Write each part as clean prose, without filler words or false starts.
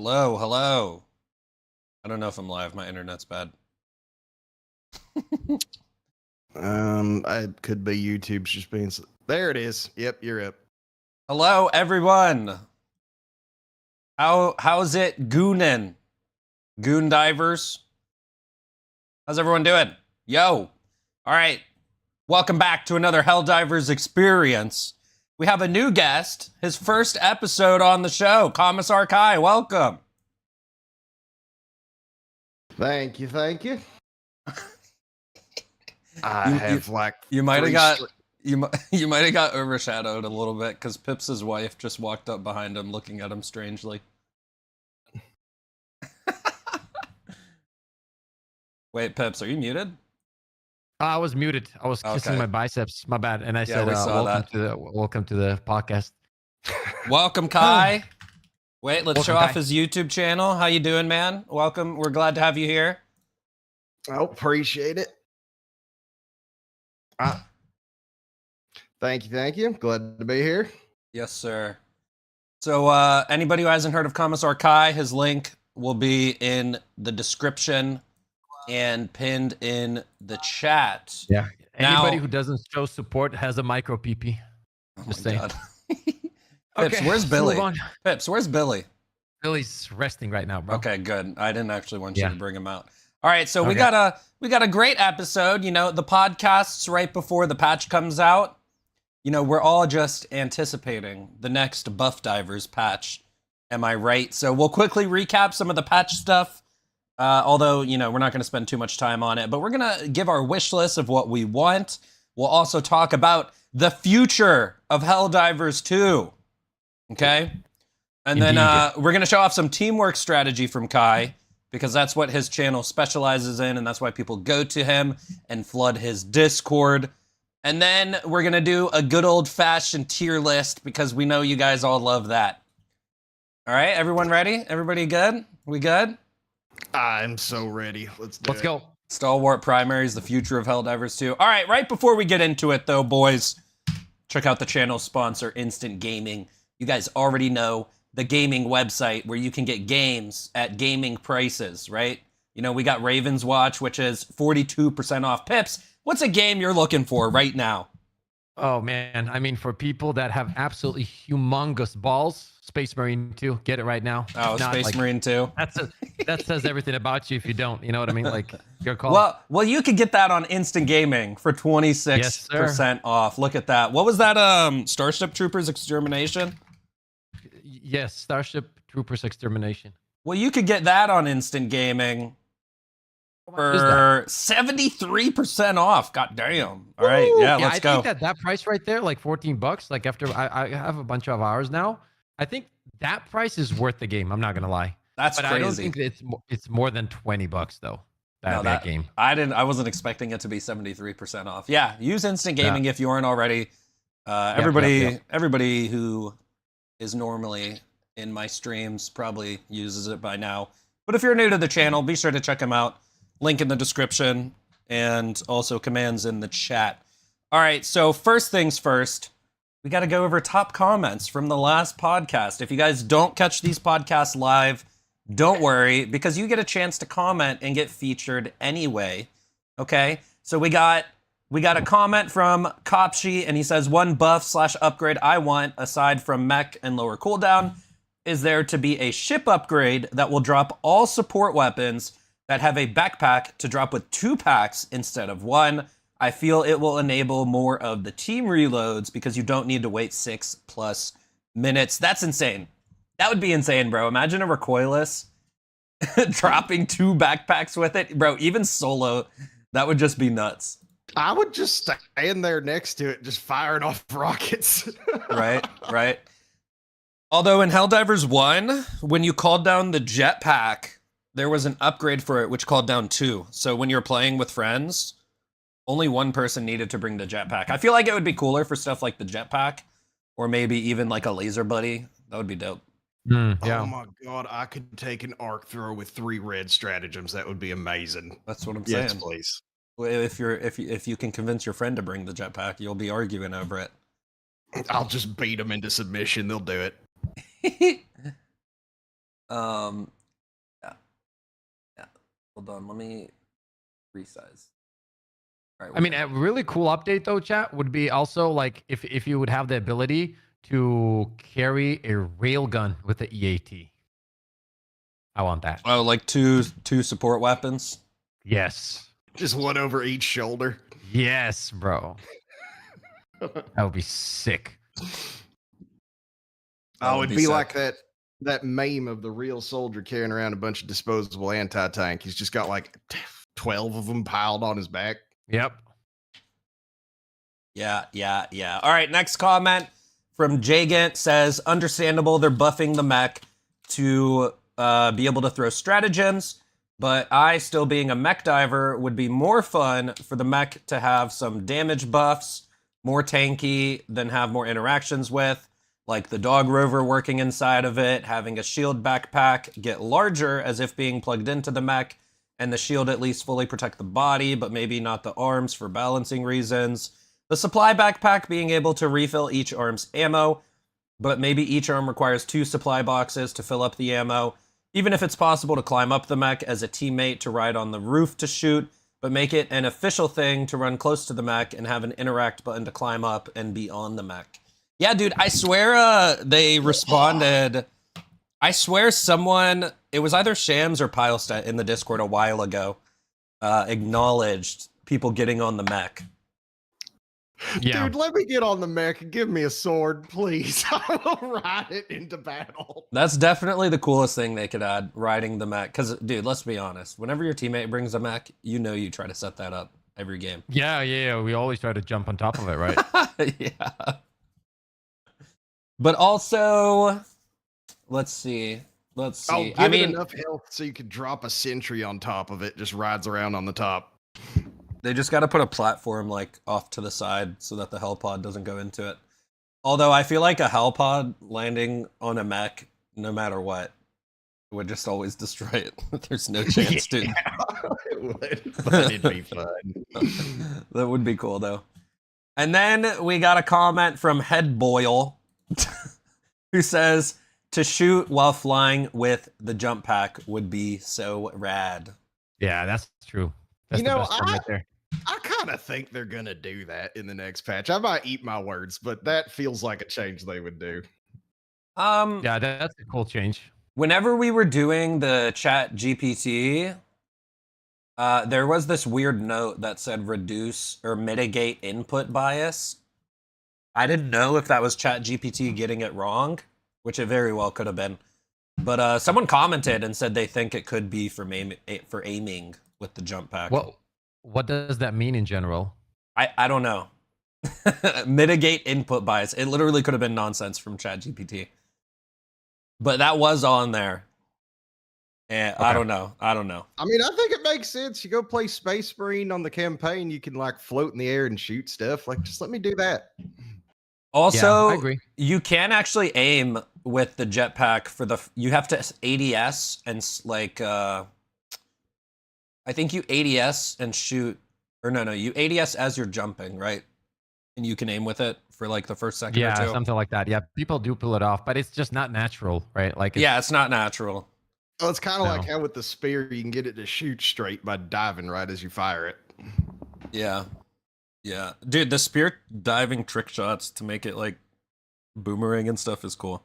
Hello, hello. I don't know if I'm live. My internet's bad. It could be YouTube's just being. There it is. Yep, you're up. Hello, everyone. How's it goonin'? Goon divers? How's everyone doing? Yo. All right. Welcome back to another Helldivers experience. We have a new guest, his first episode on the show, CommissarKai. Welcome. Thank you. You might have got overshadowed a little bit because Pip's wife just walked up behind him, looking at him strangely. Wait, Pips, are you muted? I was muted. I was kissing my biceps. My bad. And I said, welcome to the podcast. Welcome, Kai. Wait, let's show off his YouTube channel. How you doing, man? Welcome. We're glad to have you here. I appreciate it. Thank you. Glad to be here. Yes, sir. So anybody who hasn't heard of CommissarKai, his link will be in the description and pinned in the chat. Yeah. Anybody who doesn't show support has a micro PP. Just saying. Pips, where's Billy? Pips, where's Billy? Billy's resting right now, bro. Okay, good. I didn't actually want you to bring him out. All right, so we got a great episode. You know, the podcast's right before the patch comes out. You know, we're all just anticipating the next Buff Divers patch. Am I right? So we'll quickly recap some of the patch stuff. Although, you know, we're not going to spend too much time on it, but we're going to give our wish list of what we want. We'll also talk about the future of Helldivers 2. Okay? And then we're going to show off some teamwork strategy from Kai, because that's what his channel specializes in, and that's why people go to him and flood his Discord. And then we're going to do a good old-fashioned tier list, because we know you guys all love that. All right, everyone ready? Everybody good? We good? I'm so ready. Let's go. Stalwart Primaries, the future of Helldivers 2. All right, right before we get into it, though, boys, check out the channel sponsor, Instant Gaming. You guys already know the gaming website where you can get games at gaming prices, right? You know, we got Raven's Watch, which is 42% off. Pips, what's a game you're looking for right now? Oh, man. I mean, for people that have absolutely humongous balls, Space Marine 2, get it right now. Oh, Space Marine 2. That says everything about you if you don't. You know what I mean? Like, your call. Well, you could get that on Instant Gaming for 26% off. Look at that. What was that? Starship Troopers Extermination? Yes, Starship Troopers Extermination. Well, you could get that on Instant Gaming for 73% off. God damn. All right, let's go. I think that price right there, like $14, like after I have a bunch of hours now, I think that price is worth the game. I'm not gonna lie. That's crazy. I don't think it's more than $20 though. That game. I wasn't expecting it to be 73% off. Yeah, use Instant Gaming if you aren't already. Everybody who is normally in my streams probably uses it by now. But if you're new to the channel, be sure to check him out. Link in the description and also commands in the chat. All right, so first things first, we got to go over top comments from the last podcast. If you guys don't catch these podcasts live, don't worry, because you get a chance to comment and get featured anyway. Okay, so we got a comment from Kopshi, and he says, one buff/upgrade I want, aside from mech and lower cooldown, is there to be a ship upgrade that will drop all support weapons that have a backpack to drop with 2 packs instead of 1. I feel it will enable more of the team reloads because you don't need to wait 6+ minutes. That's insane. That would be insane, bro. Imagine a recoilless dropping 2 backpacks with it. Bro, even solo, that would just be nuts. I would just stand there next to it, just firing off rockets. Right. Although in Helldivers 1, when you called down the jetpack, there was an upgrade for it which called down 2. So when you're playing with friends, only one person needed to bring the jetpack. I feel like it would be cooler for stuff like the jetpack, or maybe even like a laser buddy. That would be dope. Oh my god, I could take an arc thrower with 3 red stratagems. That would be amazing. That's what I'm saying. Yes, please. If you can convince your friend to bring the jetpack, you'll be arguing over it. I'll just beat them into submission. They'll do it. Yeah. Yeah. Hold on. Let me resize. All right. I mean, a really cool update though, chat, would be also like if you would have the ability to carry a railgun with the EAT. I want that. Oh, like two support weapons. Yes. Just one over each shoulder. Yes, bro. That would be sick. Oh, it'd be like that meme of the real soldier carrying around a bunch of disposable anti-tank. He's just got like 12 of them piled on his back. Yep. Yeah. All right, next comment from Jagant says, understandable, they're buffing the mech to be able to throw stratagems, but I, still being a mech diver, would be more fun for the mech to have some damage buffs, more tanky, than have more interactions with, like the dog rover working inside of it, having a shield backpack get larger as if being plugged into the mech, and the shield at least fully protect the body, but maybe not the arms for balancing reasons. The supply backpack being able to refill each arm's ammo, but maybe each arm requires 2 supply boxes to fill up the ammo. Even if it's possible to climb up the mech as a teammate to ride on the roof to shoot, but make it an official thing to run close to the mech and have an interact button to climb up and be on the mech. Yeah, dude, I swear they responded. I swear someone, it was either Shams or Pilestat in the Discord a while ago, acknowledged people getting on the mech. Yeah. Dude, let me get on the mech and give me a sword, please. I will ride it into battle. That's definitely the coolest thing they could add, riding the mech. Because, dude, let's be honest. Whenever your teammate brings a mech, you know you try to set that up every game. Yeah. We always try to jump on top of it, right? Yeah. But also, let's see. Oh, give it enough health so you could drop a sentry on top of it. Just rides around on the top. They just got to put a platform like off to the side so that the Hellpod doesn't go into it. Although I feel like a Hellpod landing on a mech, no matter what, would just always destroy it. There's no chance, dude. It would, but it'd be fun. That would be cool, though. And then we got a comment from Headboil, who says, to shoot while flying with the jump pack would be so rad. Yeah, that's true. That's You know, the best one right there. I kind of think they're going to do that in the next patch. I might eat my words, but that feels like a change they would do. Yeah, that's a cool change. Whenever we were doing the chat GPT, there was this weird note that said reduce or mitigate input bias. I didn't know if that was chat GPT getting it wrong, which it very well could have been. But someone commented and said they think it could be for aiming with the jump pack. What does that mean in general? I don't know. Mitigate input bias. It literally could have been nonsense from ChatGPT. But that was on there. And okay. I don't know. I mean, I think it makes sense. You go play Space Marine on the campaign, you can like float in the air and shoot stuff. Like, just let me do that. Also, yeah, I agree. You can actually aim with the jetpack you have to ADS and like I think you ADS and shoot, or no, you ADS as you're jumping, right? And you can aim with it for like the first second or two. Yeah, something like that. Yeah, people do pull it off, but it's just not natural, right? Like, it's not natural. Well, it's kind of like how with the spear, you can get it to shoot straight by diving right as you fire it. Yeah. Dude, the spear diving trick shots to make it like boomerang and stuff is cool.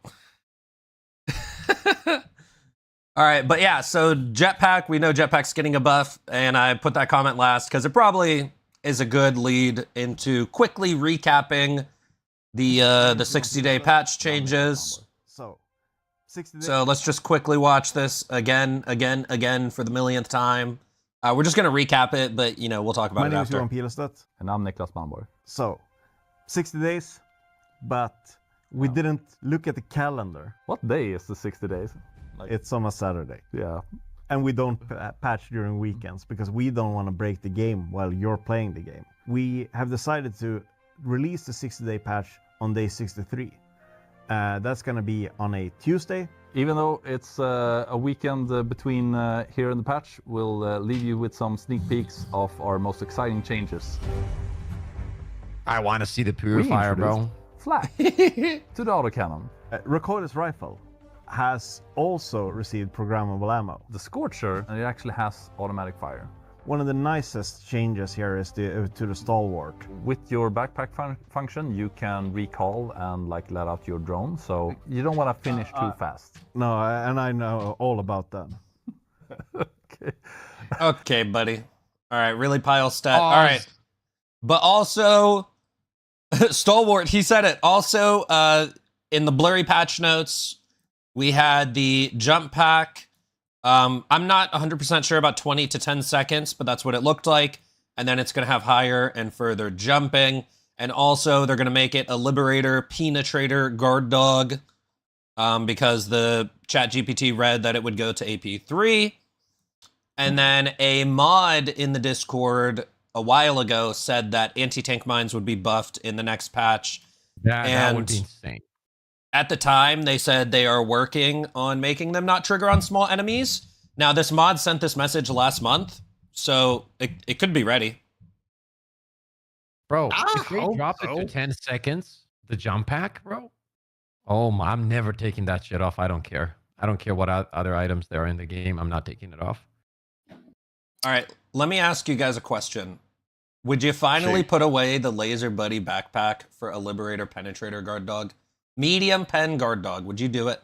All right, but yeah, so jetpack, we know jetpack's getting a buff, and I put that comment last because it probably is a good lead into quickly recapping the 60-day patch changes. So, 60 days. So let's just quickly watch this again for the millionth time. We're just gonna recap it, but we'll talk about it after. My name is Johan Pielstedt. And I'm Niklas Malmborg. So, 60 days, but we didn't look at the calendar. What day is the 60 days? It's on a Saturday. Yeah. And we don't patch during weekends because we don't want to break the game while you're playing the game. We have decided to release the 60-day patch on day 63. That's going to be on a Tuesday. Even though it's a weekend between here and the patch, we'll leave you with some sneak peeks of our most exciting changes. I want to see the purifier, bro. Flak to the autocannon. Recoilless rifle. has also received programmable ammo. The Scorcher, and it actually has automatic fire. One of the nicest changes here is to the Stalwart. With your backpack function, you can recall and like let out your drone, so you don't want to finish too fast. No, and I know all about that. Okay. Okay, buddy. All right, really pile stat. All right. But also, Stalwart, he said it. Also, in the blurry patch notes, we had the jump pack. I'm not 100% sure about 20 to 10 seconds, but that's what it looked like. And then it's going to have higher and further jumping. And also, they're going to make it a Liberator Penetrator Guard Dog because the ChatGPT read that it would go to AP3. And then a mod in the Discord a while ago said that anti-tank mines would be buffed in the next patch. That would be insane. At the time, they said they are working on making them not trigger on small enemies. Now, this mod sent this message last month, so it could be ready. Bro, if they dropped it to 10 seconds, the jump pack, bro. Oh, I'm never taking that shit off. I don't care. I don't care what other items there are in the game. I'm not taking it off. All right, let me ask you guys a question. Would you finally put away the Laser Buddy backpack for a Liberator Penetrator Guard Dog? Medium pen guard dog. Would you do it?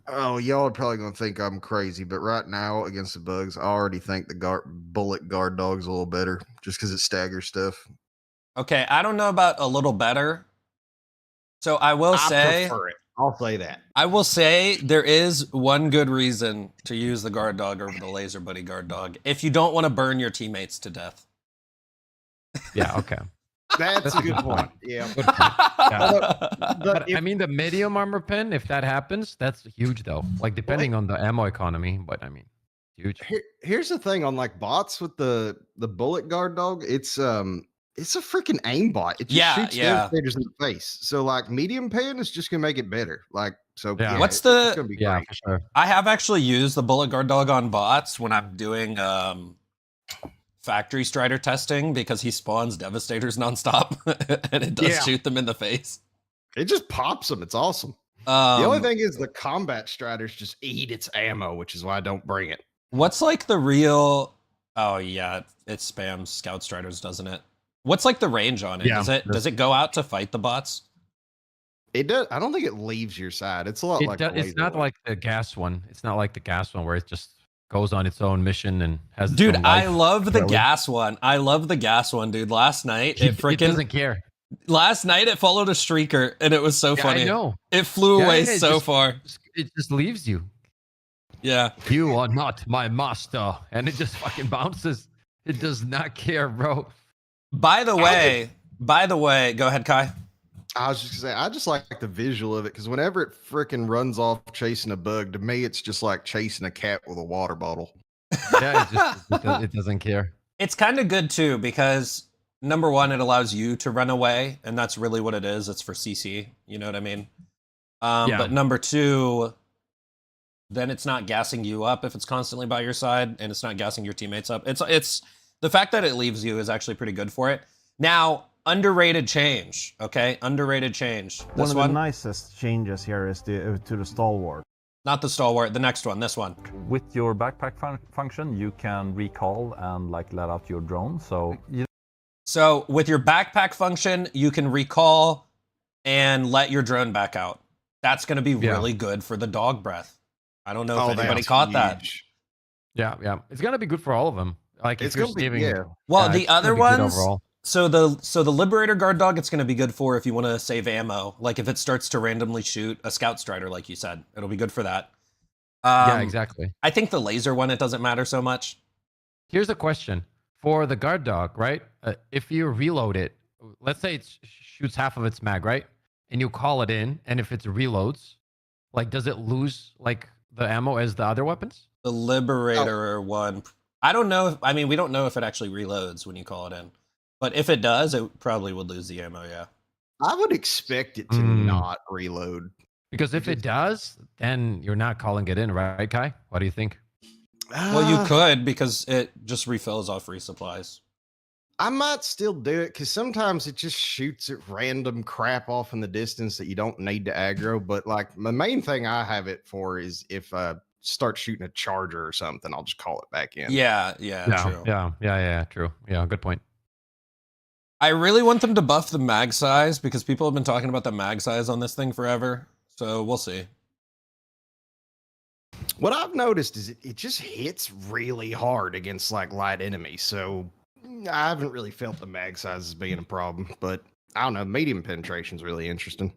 Oh, y'all are probably gonna think I'm crazy, but right now against the bugs, I already think the bullet guard dog's a little better, just because it staggers stuff. Okay, I don't know about a little better. So I will say, prefer it. I'll say that. I will say there is one good reason to use the guard dog over the Laser Buddy guard dog if you don't want to burn your teammates to death. Yeah. Okay. That's a good point. Yeah. Good point. Yeah. But I mean, the medium armor pen, if that happens, that's huge though. Like depending on the ammo economy, but I mean, huge. Here's the thing on like bots with the bullet guard dog. It's a freaking aimbot. It just shoots devastators in the face. So like medium pen is just gonna make it better. Like so. Yeah. What's it's the? gonna be Yeah, great. for sure. I have actually used the bullet guard dog on bots when I'm doing factory strider testing because he spawns devastators nonstop and it does shoot them in the face. It just pops them. It's awesome. The only thing is the combat striders just eat its ammo, which is why I don't bring it. What's like the real? Oh yeah, it spams scout striders, doesn't it? What's like the range on it? Yeah, Does it go out to fight the bots? It does. I don't think it leaves your side. It's a lot like the It's not laser like the gas one. It's not like the gas one where it just goes on its own mission and has. its Dude, own I life. love the Really? gas one. I love the gas one, dude. Last night it freaking doesn't care. last night it followed a streaker and it was so funny. I know. It flew Yeah, away it so just- far. It just leaves you. Yeah. You are not my master, and it just fucking bounces. It does not care, bro. By the way, go ahead, Kai. I was just gonna say, I just like the visual of it because whenever it freaking runs off chasing a bug, to me, it's just like chasing a cat with a water bottle. Yeah, it doesn't care. It's kind of good too because number one, it allows you to run away, and that's really what it is. It's for CC. You know what I mean? Yeah. But number two, then it's not gassing you up if it's constantly by your side, and it's not gassing your teammates up. It's the fact that it leaves you is actually pretty good for it. Now, underrated change. Okay, underrated change. This One of the nicest changes here is to the Stalwart. Not the stalwart. The next one. This one. With your backpack function, you can recall and like let out your drone. So with your backpack function, you can recall and let your drone back out. That's going to be really good for the dog breath. I don't know if anybody that's caught that. huge. Yeah. It's gonna be good for all of them. Like It's if you're gonna be- saving. yeah. Well, yeah, the it's gonna other be good ones. overall. So the Liberator Guard Dog, it's going to be good for if you want to save ammo. Like if it starts to randomly shoot a Scout Strider, like you said, it'll be good for that. Yeah, exactly. I think the laser one, it doesn't matter so much. Here's a question for the guard dog, right? If you reload it, let's say it shoots half of its mag, right? And you call it in, and if it reloads, like, does it lose like the ammo as the other weapons? The Liberator one, I don't know. We don't know if it actually reloads when you call it in. But if it does, it probably would lose the ammo, yeah. I would expect it to not reload. Because if it does, then you're not calling it in, right, Kai? What do you think? Well, you could because it just refills off resupplies. I might still do it because sometimes it just shoots at random crap off in the distance that you don't need to aggro. But like the main thing I have it for is if I start shooting a charger or something, I'll just call it back in. Yeah, true. Yeah, true. Yeah, good point. I really want them to buff the mag size because people have been talking about the mag size on this thing forever. So we'll see. What I've noticed is it just hits really hard against like light enemies. So I haven't really felt the mag size as being a problem, but I don't know. Medium penetration is really interesting.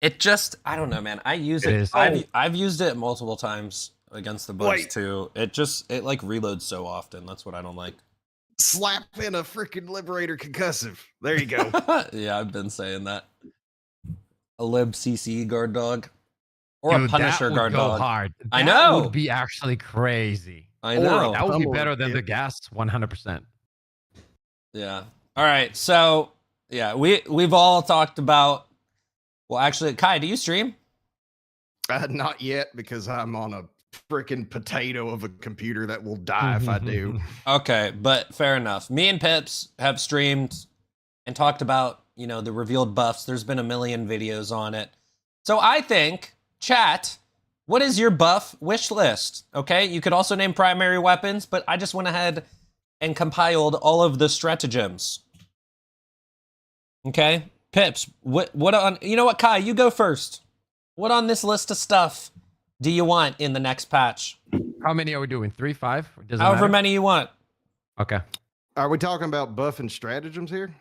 It just, I don't know, man. I use it. I've used it multiple times against the bugs too. It like reloads so often. That's what I don't like. Slap in a freaking Liberator concussive. There you go. Yeah, I've been saying that. A lib CC guard dog. Or Dude, a Punisher that would guard go dog. hard. I know. That would be actually crazy. I know. That would be better than the gas, 100%. Yeah. All right. So yeah, we've all talked about. Well, actually, Kai, do you stream? Not yet because I'm on a freaking potato of a computer that will die if I do. Okay, but fair enough. Me and Pips have streamed and talked about, you know, the revealed buffs. There's been a million videos on it. So I think, chat, what is your buff wish list? Okay, you could also name primary weapons, but I just went ahead and compiled all of the stratagems. Okay, Pips, what on, you know what, Kai, you go first. What on this list of stuff do you want in the next patch? How many are we doing? 3, 5? However many you want. Okay. Are we talking about buff and stratagems here?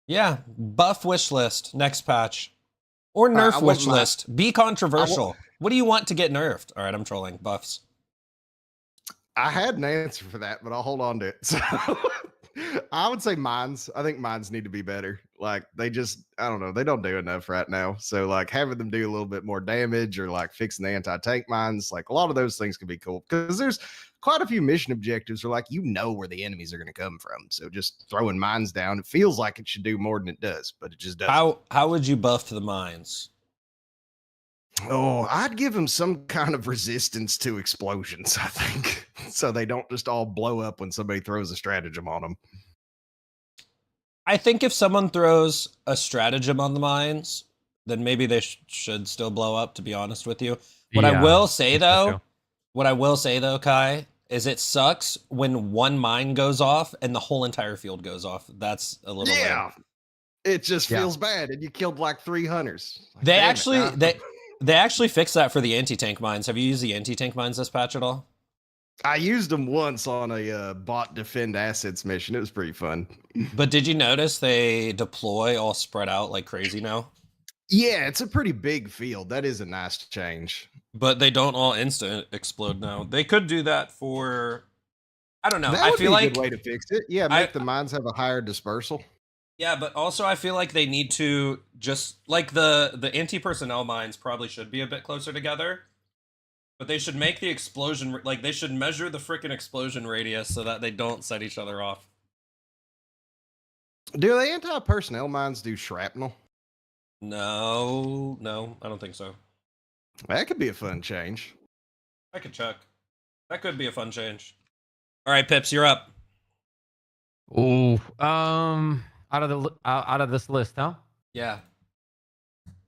Yeah, buff wish list next patch. Or nerf wish list. Be controversial. What do you want to get nerfed? All right, I'm trolling. Buffs. I had an answer for that, but I'll hold on to it. So I would say mines. I think mines need to be better. Like they just, I don't know, they don't do enough right now. So like having them do a little bit more damage or like fixing the anti-tank mines, like a lot of those things could be cool because there's quite a few mission objectives where like you know where the enemies are going to come from. So just throwing mines down, it feels like it should do more than it does, but it just doesn't. How would you buff the mines? Oh, I'd give them some kind of resistance to explosions, I think, so they don't just all blow up when somebody throws a stratagem on them. I think if someone throws a stratagem on the mines, then maybe they should still blow up, to be honest with you. What I will say, though, Kai, is it sucks when one mine goes off and the whole entire field goes off. That's a little weird. It just feels bad, and you killed like 3 hunters. Like, they actually fixed that for the anti-tank mines. Have you used the anti-tank mines this patch at all? I used them once on a bot defend assets mission. It was pretty fun. But did you notice they deploy all spread out like crazy now? Yeah, it's a pretty big field. That is a nice change. But they don't all instant explode now. They could do that for, I don't know. That would be a good way to fix it. Yeah, make the mines have a higher dispersal. Yeah, but also I feel like they need to just, like the anti-personnel mines probably should be a bit closer together. But they should make the explosion, like they should measure the freaking explosion radius so that they don't set each other off. Do the anti-personnel mines do shrapnel? No, I don't think so. That could be a fun change. I could check. That could be a fun change. All right, Pips, you're up. Ooh, out of this list, huh? Yeah.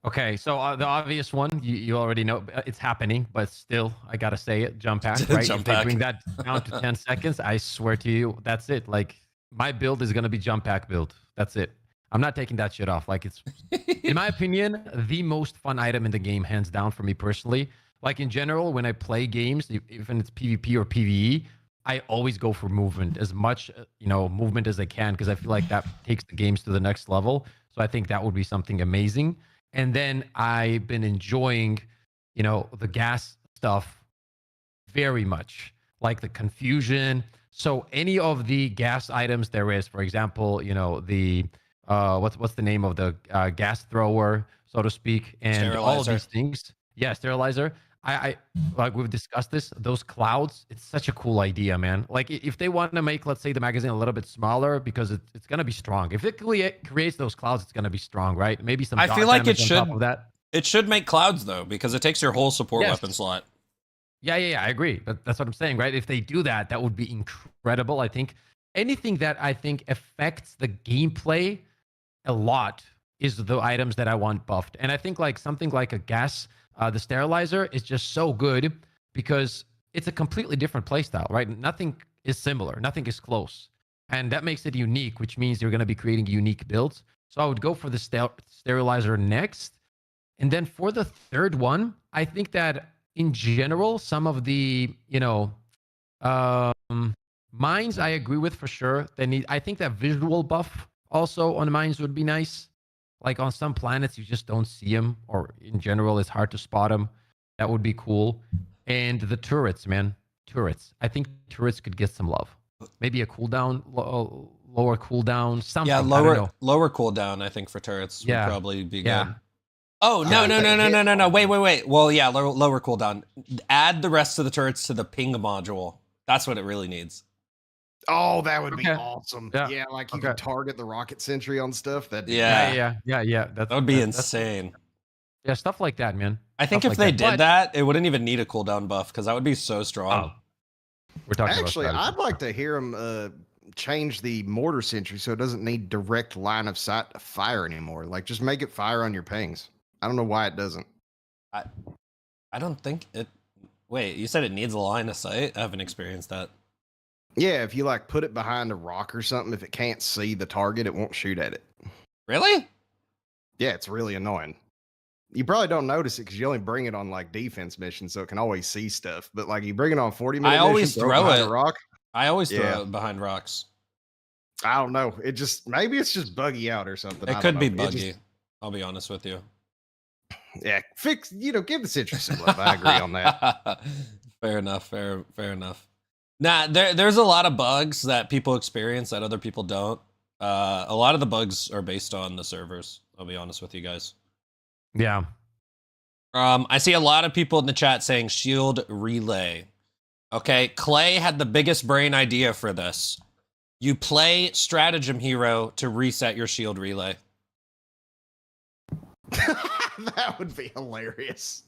Okay, so the obvious one, you already know, it's happening, but still, I gotta say it, jump pack, right? Jump if they pack. bring that down to 10 seconds, I swear to you, that's it. Like, my build is gonna be jump pack build. That's it. I'm not taking that shit off. Like, it's, in my opinion, the most fun item in the game, hands down, for me personally. Like, in general, when I play games, even it's PvP or PvE, I always go for movement, as much, movement as I can, because I feel like that takes the games to the next level. So I think that would be something amazing. And then I've been enjoying, the gas stuff very much, like the confusion. So any of the gas items there is, for example, the what's the name of the gas thrower, so to speak, and Sterilizer. all of these things. Yeah, sterilizer. I like we've discussed this. Those clouds, it's such a cool idea, man. Like if they want to make, let's say, the magazine a little bit smaller because it's gonna be strong. If it creates those clouds, it's gonna be strong, right? Maybe some. I feel like it should. On top of that. It should make clouds though, because it takes your whole support weapon slot. Yeah, I agree. But that's what I'm saying, right? If they do that, that would be incredible, I think. anything that I think affects the gameplay a lot is the items that I want buffed. And I think like something like a gas, the sterilizer is just so good because it's a completely different playstyle, right? Nothing is similar, nothing is close. And that makes it unique, which means you're going to be creating unique builds. So I would go for the sterilizer next. And then for the third one, I think that in general, some of the, mines I agree with for sure. I think that visual buff also on mines would be nice. Like on some planets, you just don't see them, or in general, it's hard to spot them. That would be cool. And the turrets, man. Turrets. I think turrets could get some love. Maybe a cooldown, lower cooldown, something. Yeah, lower cooldown, I think, for turrets would Yeah. probably be Yeah. good. Oh, no. Wait. Well, yeah, lower cooldown. Add the rest of the turrets to the ping module. That's what it really needs. Oh, that would be Okay. awesome. Yeah. Yeah, like you Okay. could target the rocket sentry on stuff. Yeah. Yeah. That would be that's- insane. Yeah, stuff like that, man. I think Stuff if like they that. did But- that, it wouldn't even need a cooldown buff because that would be so strong. We're talking Actually, about I'd like to hear them change the mortar sentry so it doesn't need direct line of sight to fire anymore. Like, just make it fire on your pings. I don't know why it doesn't. I don't think it. Wait, you said it needs a line of sight? I haven't experienced that. Yeah, if you like put it behind a rock or something, if it can't see the target, it won't shoot at it. Really? Yeah, it's really annoying. You probably don't notice it because you only bring it on like defense missions, so it can always see stuff. But like you bring it on 40-minute I always missions, throw behind it. a rock. I always throw Yeah. it behind rocks. I don't know. It just maybe it's just buggy out or something. It I could don't be know. It buggy. just- I'll be honest with you. yeah, give the citrus some love. I agree on that. Fair enough. Fair enough. Nah, there's a lot of bugs that people experience that other people don't. A lot of the bugs are based on the servers. I'll be honest with you guys. Yeah. I see a lot of people in the chat saying shield relay. Okay, Clay had the biggest brain idea for this. You play Stratagem Hero to reset your shield relay. That would be hilarious.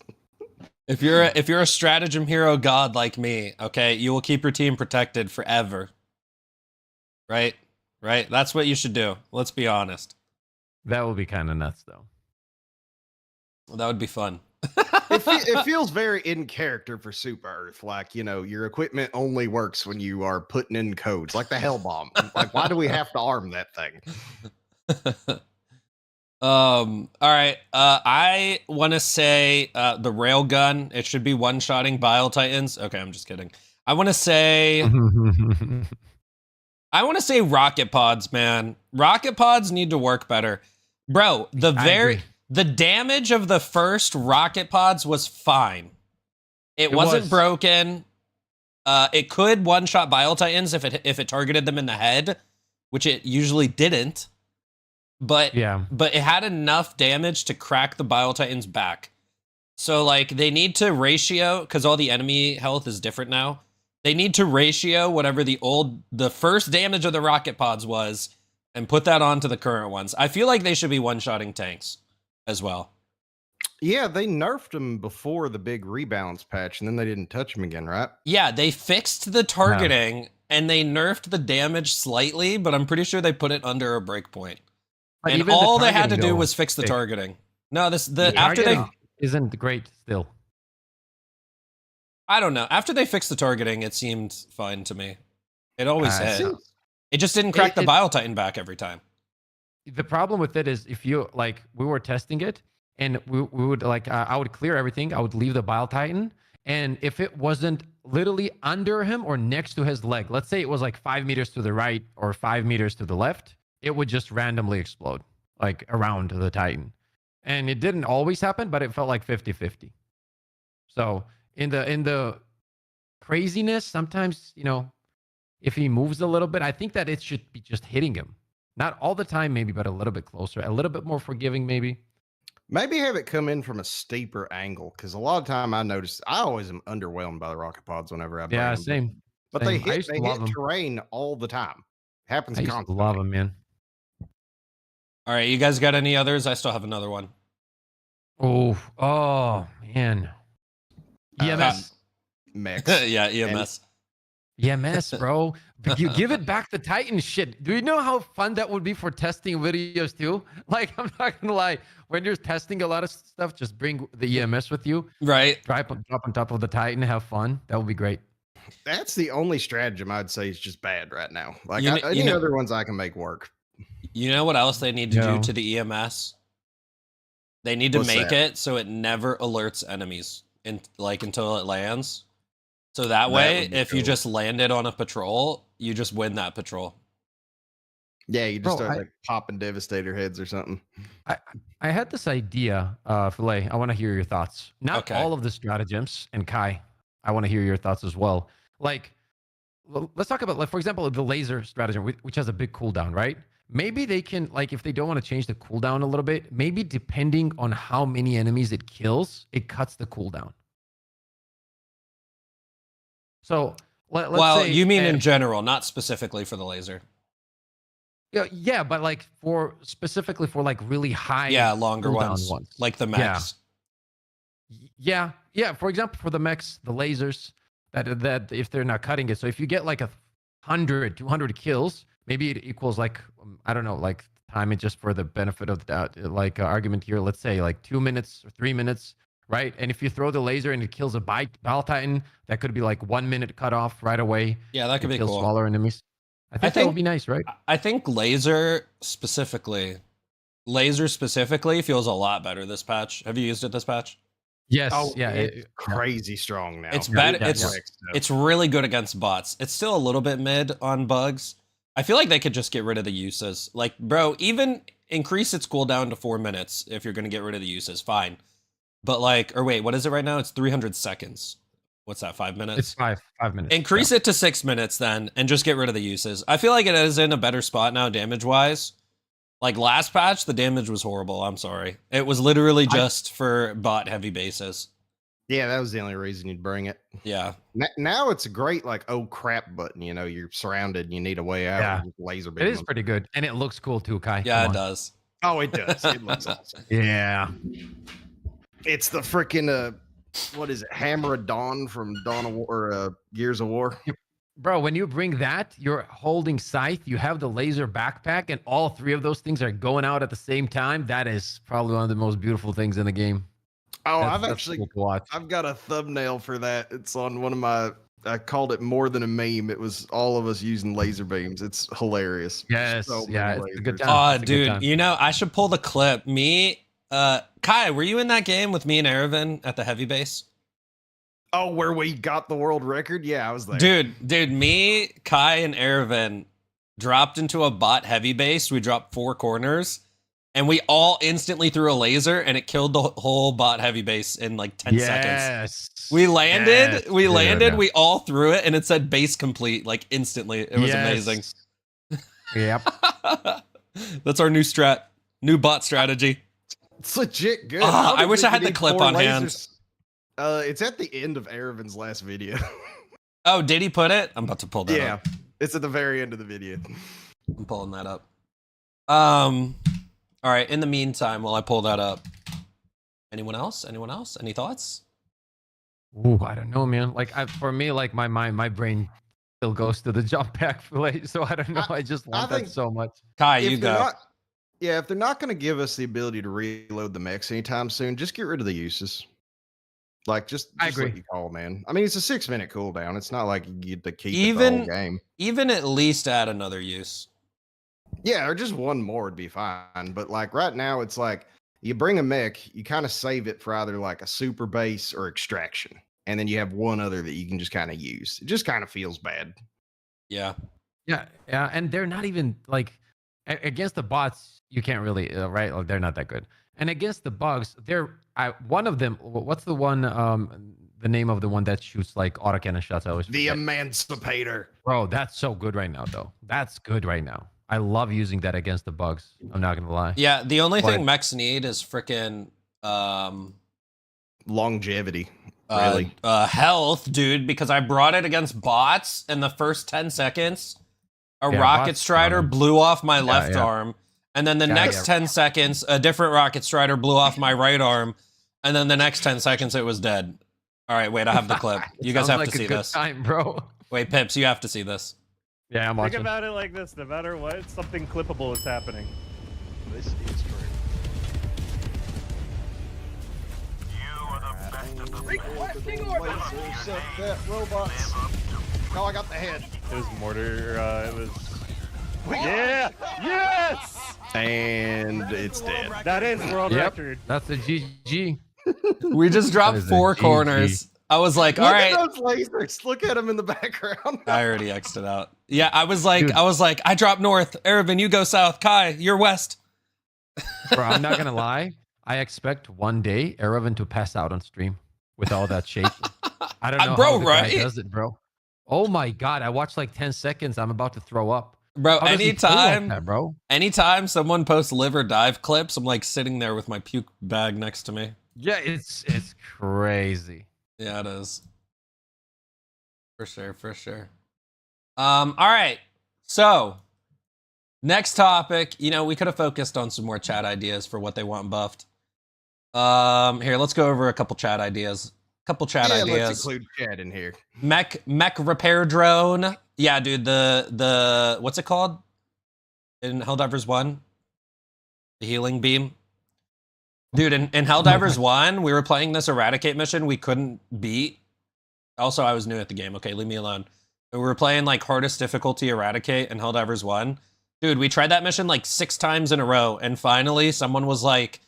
If you're a Stratagem Hero god like me, okay, you will keep your team protected forever. Right? That's what you should do. Let's be honest. That would be kind of nuts, though. That would be fun. It feels very in character for Super Earth. Like, your equipment only works when you are putting in codes, like the Hell Bomb. Like, why do we have to arm that thing? All right. I want to say the railgun. It should be one-shotting Bile Titans. Okay, I'm just kidding. I want to say rocket pods, man. Rocket pods need to work better. Bro, the damage of the first rocket pods was fine. It wasn't broken. It could one-shot Bile Titans if it targeted them in the head, which it usually didn't. But it had enough damage to crack the Bile Titan's back. So like they need to ratio, because all the enemy health is different now. They need to ratio whatever the first damage of the rocket pods was and put that onto the current ones. I feel like they should be one-shotting tanks as well. Yeah, they nerfed them before the big rebalance patch, and then they didn't touch them again, right? Yeah, they fixed the targeting and they nerfed the damage slightly, but I'm pretty sure they put it under a breakpoint. But And even the all they had to targeting, do though, was fix the fixed. targeting. No, after targeting they isn't great still. I don't know. After they fixed the targeting, it seemed fine to me. It always had. It just didn't crack the Bile Titan back every time. The problem with it is if you like, we were testing it and we would like, I would clear everything. I would leave the Bile Titan. And if it wasn't literally under him or next to his leg, let's say it was like 5 meters to the right or 5 meters to the left, it would just randomly explode like around the Titan. And it didn't always happen, but it felt like 50-50. So in the craziness, sometimes, if he moves a little bit, I think that it should be just hitting him. Not all the time, maybe, but a little bit closer, a little bit more forgiving, maybe. Maybe have it come in from a steeper angle, because a lot of time I always am underwhelmed by the rocket pods whenever I bring them. Same. But same. they I hit used to love them. terrain all the time. Happens I used to constantly. love them, man. All right, you guys got any others? I still have another one. Oh man. EMS. Mechs. Yeah, EMS. EMS, bro. But you give it back to Titan shit. Do you know how fun that would be for testing videos too? Like, I'm not gonna lie. When you're testing a lot of stuff, just bring the EMS with you. Right. Drop on top of the Titan, have fun. That would be great. That's the only stratagem I'd say is just bad right now. Like You any know- other ones I can make work. You know what else they need to No. do to the EMS? They need to What's make that? it so it never alerts enemies until it lands. So that That way, would be if you cool. just landed on a patrol, you just win that patrol. Yeah, you just Bro, start I- like popping devastator heads or something. I had this idea, Filet. I want to hear your thoughts. Not Okay. all of the stratagems, and Kai, I want to hear your thoughts as well. Like, let's talk about, like, for example, the laser stratagem, which has a big cooldown, right? Maybe they can, like, if they don't want to change the cooldown a little bit, maybe depending on how many enemies it kills, it cuts the cooldown. So, let's Well, say, you mean in general, not specifically for the laser. yeah, but like specifically for like really high, Yeah, longer cooldown ones, like the mechs. Yeah. For example, for the mechs, the lasers, that if they're not cutting it, so if you get like 100, 200 kills, maybe it equals like I don't know, like time it just for the benefit of the doubt, like argument here. Let's say like 2 minutes or 3 minutes, right? And if you throw the laser and it kills a Bile Titan, that could be like 1 minute cut off right away. Yeah, that could It be kills cool. smaller enemies. I think that think- would be nice, right? I think laser specifically feels a lot better this patch. Have you used it this patch? Yes. Oh, yeah. it's crazy strong now. It's Yeah, better- yeah, it's- yeah. It's really good against bots. It's still a little bit mid on bugs. I feel like they could just get rid of the uses. Like, bro, even increase its cooldown to 4 minutes if you're going to get rid of the uses. Fine. But like, or wait, what is it right now? It's 300 seconds. What's that, 5 minutes? It's 5 minutes. Increase it to 6 minutes then, and just get rid of the uses. I feel like it is in a better spot now, damage-wise. Like last patch, the damage was horrible. I'm sorry. It was literally just for bot-heavy bases. Yeah, that was the only reason you'd bring it. Yeah. Now it's a great like oh crap button. You know, you're surrounded and you need a way out. Yeah. with laser It beam. is pretty good, and it looks cool too, Kai. Yeah, Come it on. does. Oh, it does. It looks awesome. Yeah. It's the freaking what is it? Hammer of Dawn from Dawn of War or Gears of War. Bro, when you bring that, you're holding Scythe, you have the laser backpack, and all three of those things are going out at the same time. That is probably one of the most beautiful things in the game. Oh, That's actually cool to watch. I've got a thumbnail for that. It's on one of my. I called it more than a meme. It was all of us using laser beams. It's hilarious. Yes, So yeah, many it's a good lasers. time. Oh, It's a good dude, time. you know, I should pull the clip. Kai, were you in that game with me and Erevan at the heavy base? Oh, where we got the world record? Yeah, I was there. Dude, me, Kai, and Erevan dropped into a bot heavy base. We dropped 4 corners, and we all instantly threw a laser, and it killed the whole bot heavy base in like 10 seconds. Yes. We landed, Yes, dude. we all threw it, and it said base complete, like instantly. It was amazing. Yep. That's our new strat, new bot strategy. It's legit good. Ah, don't I wish think I had you the need clip more on hand. lasers. It's at the end of Erevan's last video. Oh, did he put it? I'm about to pull that yeah, up. it's at the very end of the video. I'm pulling that up. All right. In the meantime, while I pull that up, anyone else? Anyone else? Any thoughts? Ooh, I don't know, man. Like for me, like my brain still goes to the jump pack fillet. So I don't know. I just want that think- so much. Kai, If you they're go. not- yeah, if they're not going to give us the ability to reload the mechs anytime soon, just get rid of the uses. Like, just I let agree. you call, man. I mean, it's a 6-minute cooldown. It's not like you get to keep it the Even- whole game. Even at least add another use. Yeah, or just one more would be fine. But like right now, it's like you bring a mech, you kind of save it for either like a super base or extraction, and then you have one other that you can just kind of use. It just kind of feels bad. Yeah. Yeah, and they're not even like against the bots. You can't really right. Like, they're not that good. And against the bugs, they're one of them. What's the one? The name of the one that shoots like autocannon shots. I always The forget. Emancipator. Bro, that's so good right now, though. That's good right now. I love using that against the bugs. I'm not gonna lie. Yeah. The only Like- thing mechs need is freaking Longevity. Really. health, dude, because I brought it against bots in the first 10 seconds. A Yeah, rocket bots strider are- blew off my left yeah. arm. And then the Yeah, next yeah. 10 seconds, a different rocket strider blew off my right arm. And then the next 10 seconds, it was dead. All right, wait, I have the clip. You guys Sounds have like to see a good this. time, bro. Wait, Pips, you have to see this. Yeah, I'm Think watching. about it like this: no matter what, something clippable is happening. This is true. Requesting orders. Set that robots. Oh, I got the head. It was mortar. It was. Yeah. Yes. And it's dead. That is world Yep. record. That's a GG. We just dropped That is a 4 GG. corners. I was like, all Look right. at those lasers. Look at them in the background. I already X'd it out. Yeah, I was like, Dude. I dropped north. Erevan, you go south. Kai, you're west. Bro, I'm not gonna lie. I expect one day Erevan to pass out on stream with all that shaking. I don't know Bro, how the right? guy does it, bro. Oh my god, I watched like 10 seconds. I'm about to throw up. Bro, How does he play like anytime, that, bro. anytime someone posts live or dive clips, I'm like sitting there with my puke bag next to me. Yeah, it's crazy. Yeah, it is. For sure, for sure. All right. So, next topic. You know, we could have focused on some more chat ideas for what they want buffed. Here, let's go over a couple chat ideas. Let's Let's include Chad in here. Mech repair drone. Yeah, dude, the what's it called? In Helldivers 1? The healing beam. Dude, in Helldivers 1, we were playing this eradicate mission we couldn't beat. Also, I was new at the game. Okay, leave me alone. We were playing like hardest difficulty eradicate in Helldivers 1. Dude, we tried that mission like 6 times in a row, and finally someone was like,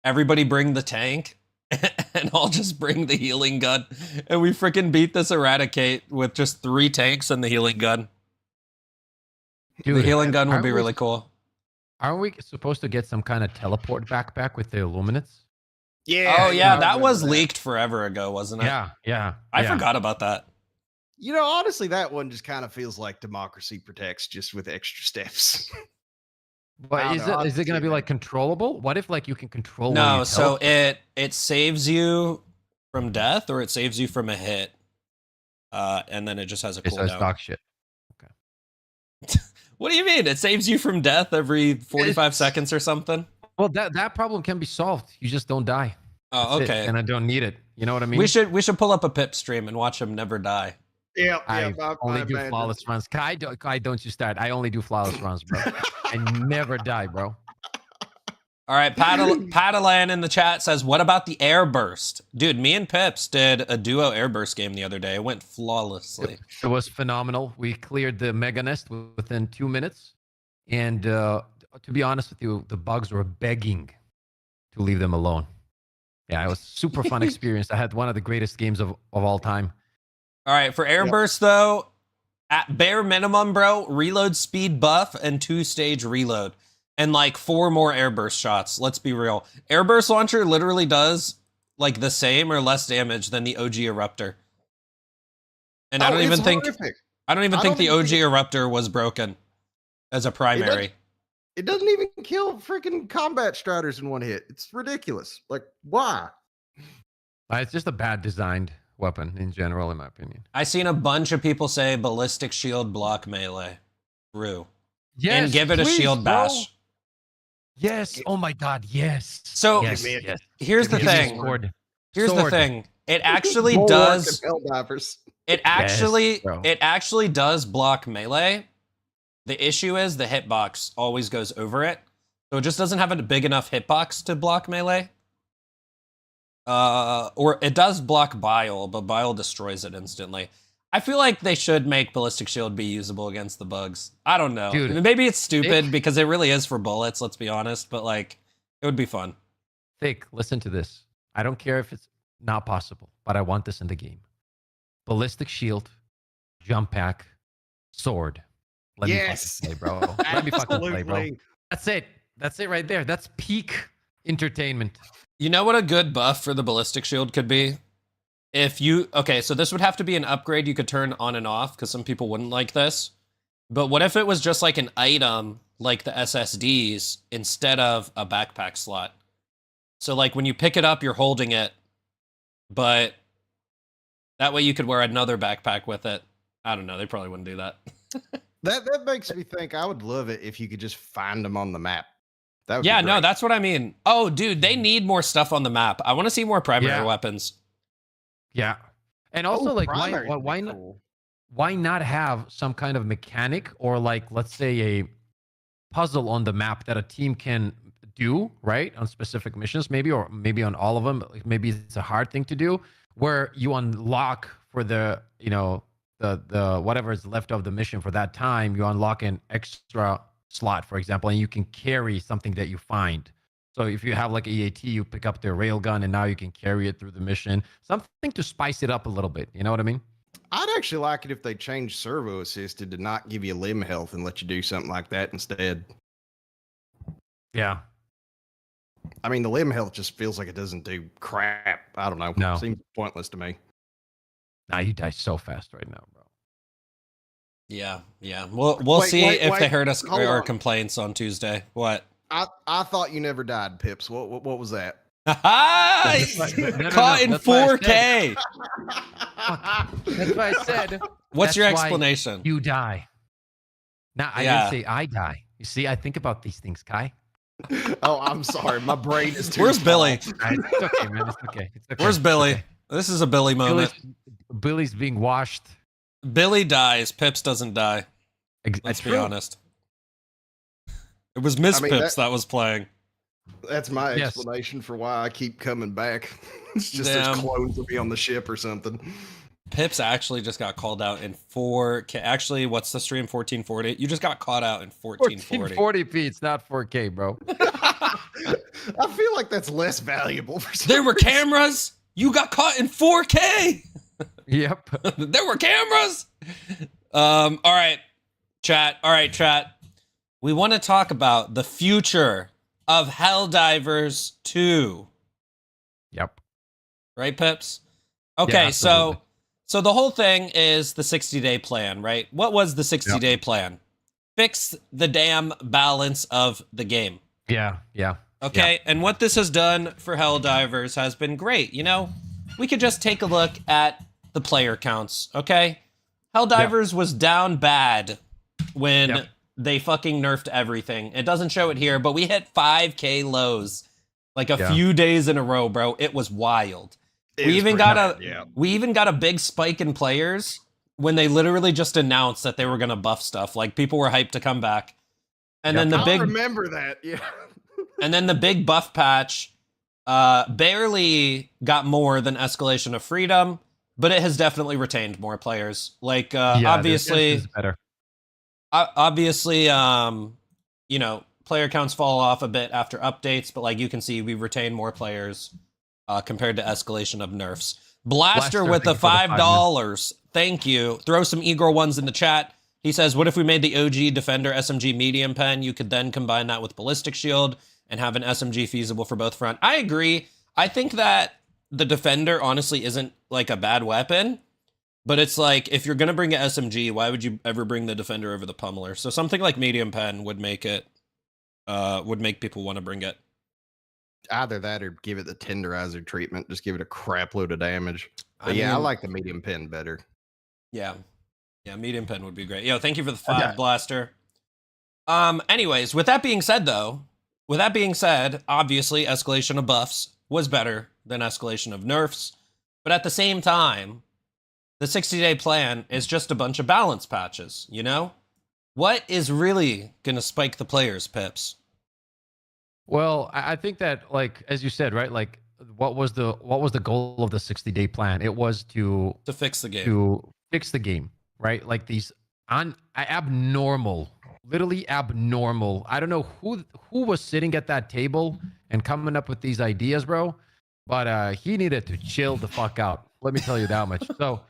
everybody bring the tank, and I'll just bring the healing gun. And we freaking beat this eradicate with just 3 tanks and the healing gun. Dude, the healing gun would aren't be we- really cool. Aren't we supposed to get some kind of teleport backpack with the Illuminates? Yeah. Oh yeah, I that remember was leaked forever ago, wasn't it? Yeah. I forgot about that. You know, honestly, that one just kind of feels like Democracy Protects, just with extra steps. I But don't is know, I'll it going to see be that. like controllable? What if like you can control? when No, you so teleport? it saves you from death or it saves you from a hit. And then it just has a Okay, so it's cooldown. dog shit. What do you mean? It saves you from death every 45 It's- seconds or something? Well, that problem can be solved. You just don't die. Oh, That's it, okay. and I don't need it. You know what I mean? we should pull up a Pip stream and watch him never die. Yeah, I only do flawless runs. Kai, don't you start. I only do flawless runs, bro. I never die, bro. All right, Padalan in the chat says, what about the airburst? Dude, me and Pips did a duo airburst game the other day. It went flawlessly. It was phenomenal. We cleared the mega nest within 2 minutes. And to be honest with you, the bugs were begging to leave them alone. Yeah, it was super fun experience. I had one of the greatest games of all time. All right, for airburst though, at bare minimum, bro, reload speed buff and 2-stage reload. And like 4 more airburst shots. Let's be real. Airburst launcher literally does like the same or less damage than the OG Eruptor. And I don't even think the OG Eruptor was broken as a primary. It doesn't even kill freaking combat striders in one hit. It's ridiculous. Like, why? It's just a bad designed weapon in general, in my opinion. I seen a bunch of people say ballistic shield block melee. True. Yes, And give it a please, shield bro. bash. Yes. Oh my God. Yes. So yes, Give me yes. here's the Give me a thing. sword. Here's the Sword. thing. It actually Bulwark does. and Helldivers. It bro. actually does block melee. The issue is the hitbox always goes over it. So it just doesn't have a big enough hitbox to block melee. Or it does block bile, but bile destroys it instantly. I feel like they should make ballistic shield be usable against the bugs. I don't know. Dude, Maybe it's stupid because it really is for bullets, let's be honest, but like it would be fun. Thick, listen to this. I don't care if it's not possible, but I want this in the game. Ballistic shield, jump pack, sword. Let Yes. me fucking play, bro. Let me fucking play, bro. Absolutely. That's it. That's it right there. That's peak entertainment. You know what a good buff for the ballistic shield could be? If you, okay, so this would have to be an upgrade you could turn on and off because some people wouldn't like this. But what if it was just like an item like the SSDs instead of a backpack slot? So like when you pick it up, you're holding it, but that way you could wear another backpack with it. I don't know. They probably wouldn't do that. That makes me think I would love it if you could just find them on the map. That would Yeah, be no, great. that's what I mean. Oh, dude, they need more stuff on the map. I want to see more primary Yeah. weapons. Yeah. And also, Oh, like, primaries would be why not? cool. why not have some kind of mechanic or like, let's say a puzzle on the map that a team can do, right? On specific missions, maybe, or maybe on all of them. Like maybe it's a hard thing to do where you unlock for the, you know, the whatever is left of the mission for that time, you unlock an extra slot, for example, and you can carry something that you find. So if you have like EAT, you pick up the railgun and now you can carry it through the mission. Something to spice it up a little bit. You know what I mean? I'd actually like it if they changed servo assisted to not give you limb health and let you do something like that instead. Yeah. I mean, the limb health just feels like it doesn't do crap. I don't know. No. Seems pointless to me. Nah, you die so fast right now, bro. Yeah. We'll see if they heard us Hold our on. complaints on Tuesday. What? I thought you never died, Pips. What was that? No, Caught in that's why I 4K. That's why I said. What's your that's why explanation? You die. Now, I Yeah. didn't say I die. You see, I think about these things, Kai. Oh, I'm sorry. My brain is too Where's small. Billy? It's okay, man. It's okay. It's okay. Where's It's Billy? okay. This is a Billy moment. Billy's being washed. Billy dies. Pips doesn't die. Let's That's be true. honest. It was Miss I mean, Pips that was playing. That's my Yes. explanation for why I keep coming back. It's just Damn. there's clones of me on the ship or something. Pips actually just got called out in 4K. Actually, what's the stream? 1440. You just got caught out in 1440. 1440p. It's not 4K, bro. I feel like that's less valuable for some There were reason. cameras. You got caught in 4K. Yep. There were cameras. All right, chat. We want to talk about the future of Helldivers 2. Yep. Right, Pips? Okay, absolutely. so the whole thing is the 60-day plan, right? What was the 60-day plan? Fix the damn balance of the game. Yeah. Okay, and what this has done for Helldivers has been great. You know, we could just take a look at the player counts, okay? Helldivers was down bad when they fucking nerfed everything. It doesn't show it here, but we hit 5K lows like a few days in a row, bro. It was wild. We even got a big spike in players when they literally just announced that they were gonna buff stuff. Like people were hyped to come back. And then the I big remember that. Yeah. and then the big buff patch barely got more than Escalation of Freedom, but it has definitely retained more players. Like obviously this is better. obviously you know, player counts fall off a bit after updates, but like you can see we retain more players compared to Escalation of Nerfs. Blaster with the $5. Thank you. Throw some Igor ones in the chat. He says, what if we made the OG Defender SMG medium pen? You could then combine that with Ballistic Shield and have an SMG feasible for both front. I agree. I think that the Defender honestly isn't like a bad weapon, but it's like, if you're going to bring an SMG, why would you ever bring the Defender over the Pummeler? So something like medium pen would make it, would make people want to bring it. Either that or give it the tenderizer treatment. Just give it a crap load of damage. But I I mean- like the medium pen better. Yeah, medium pen would be great. Yo, thank you for the 5 Blaster. Anyways, with that being said, obviously Escalation of Buffs was better than Escalation of Nerfs, but at the same time, the 60-day plan is just a bunch of balance patches, you know? What is really gonna spike the players, Pips? Well, I think that, like as you said, right? Like, what was the goal of the 60-day plan? It was to fix the game. To fix the game, right? Like these abnormal, literally abnormal. I don't know who was sitting at that table and coming up with these ideas, bro. But he needed to chill the fuck out. Let me tell you that much. So,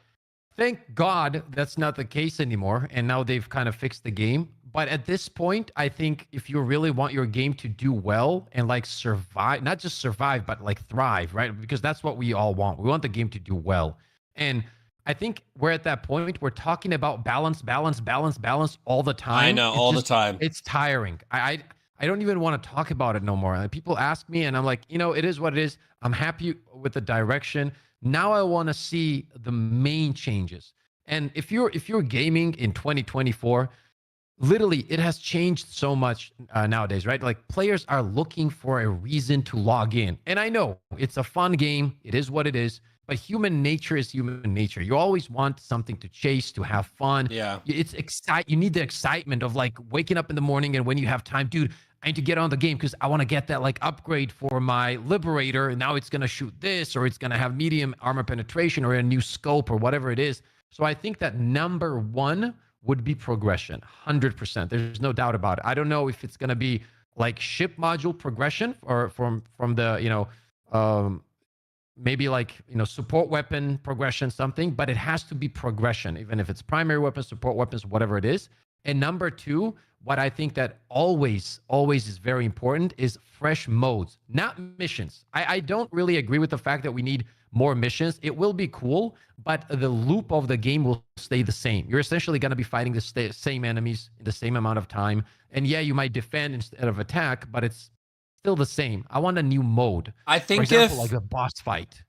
thank God that's not the case anymore, and now they've kind of fixed the game. But at this point, I think if you really want your game to do well and like survive, not just survive, but like thrive, right? Because that's what we all want. We want the game to do well. And I think we're at that point. We're talking about balance all the time. I know, all the time. It's tiring. I don't even want to talk about it no more. Like, people ask me, and I'm like, you know, it is what it is. I'm happy with the direction. Now I want to see the main changes. And if you're gaming in 2024, literally, it has changed so much nowadays, right? Like players are looking for a reason to log in. And I know it's a fun game. It is what it is. But human nature is human nature. You always want something to chase, to have fun. Yeah. It's you need the excitement of like waking up in the morning and when you have time, dude, I need to get on the game because I want to get that like upgrade for my Liberator. And now it's going to shoot this, or it's going to have medium armor penetration or a new scope or whatever it is. So I think that number one would be progression, 100%. There's no doubt about it. I don't know if it's going to be like ship module progression or from the, maybe like, support weapon progression, something, but it has to be progression, even if it's primary weapons, support weapons, whatever it is. And number two, what I think that always is very important is fresh modes, not missions. I don't really agree with the fact that we need more missions. It will be cool, but the loop of the game will stay the same. You're essentially going to be fighting the same enemies in the same amount of time. And yeah, you might defend instead of attack, but it's still the same. I want a new mode. I think For example, like a boss fight,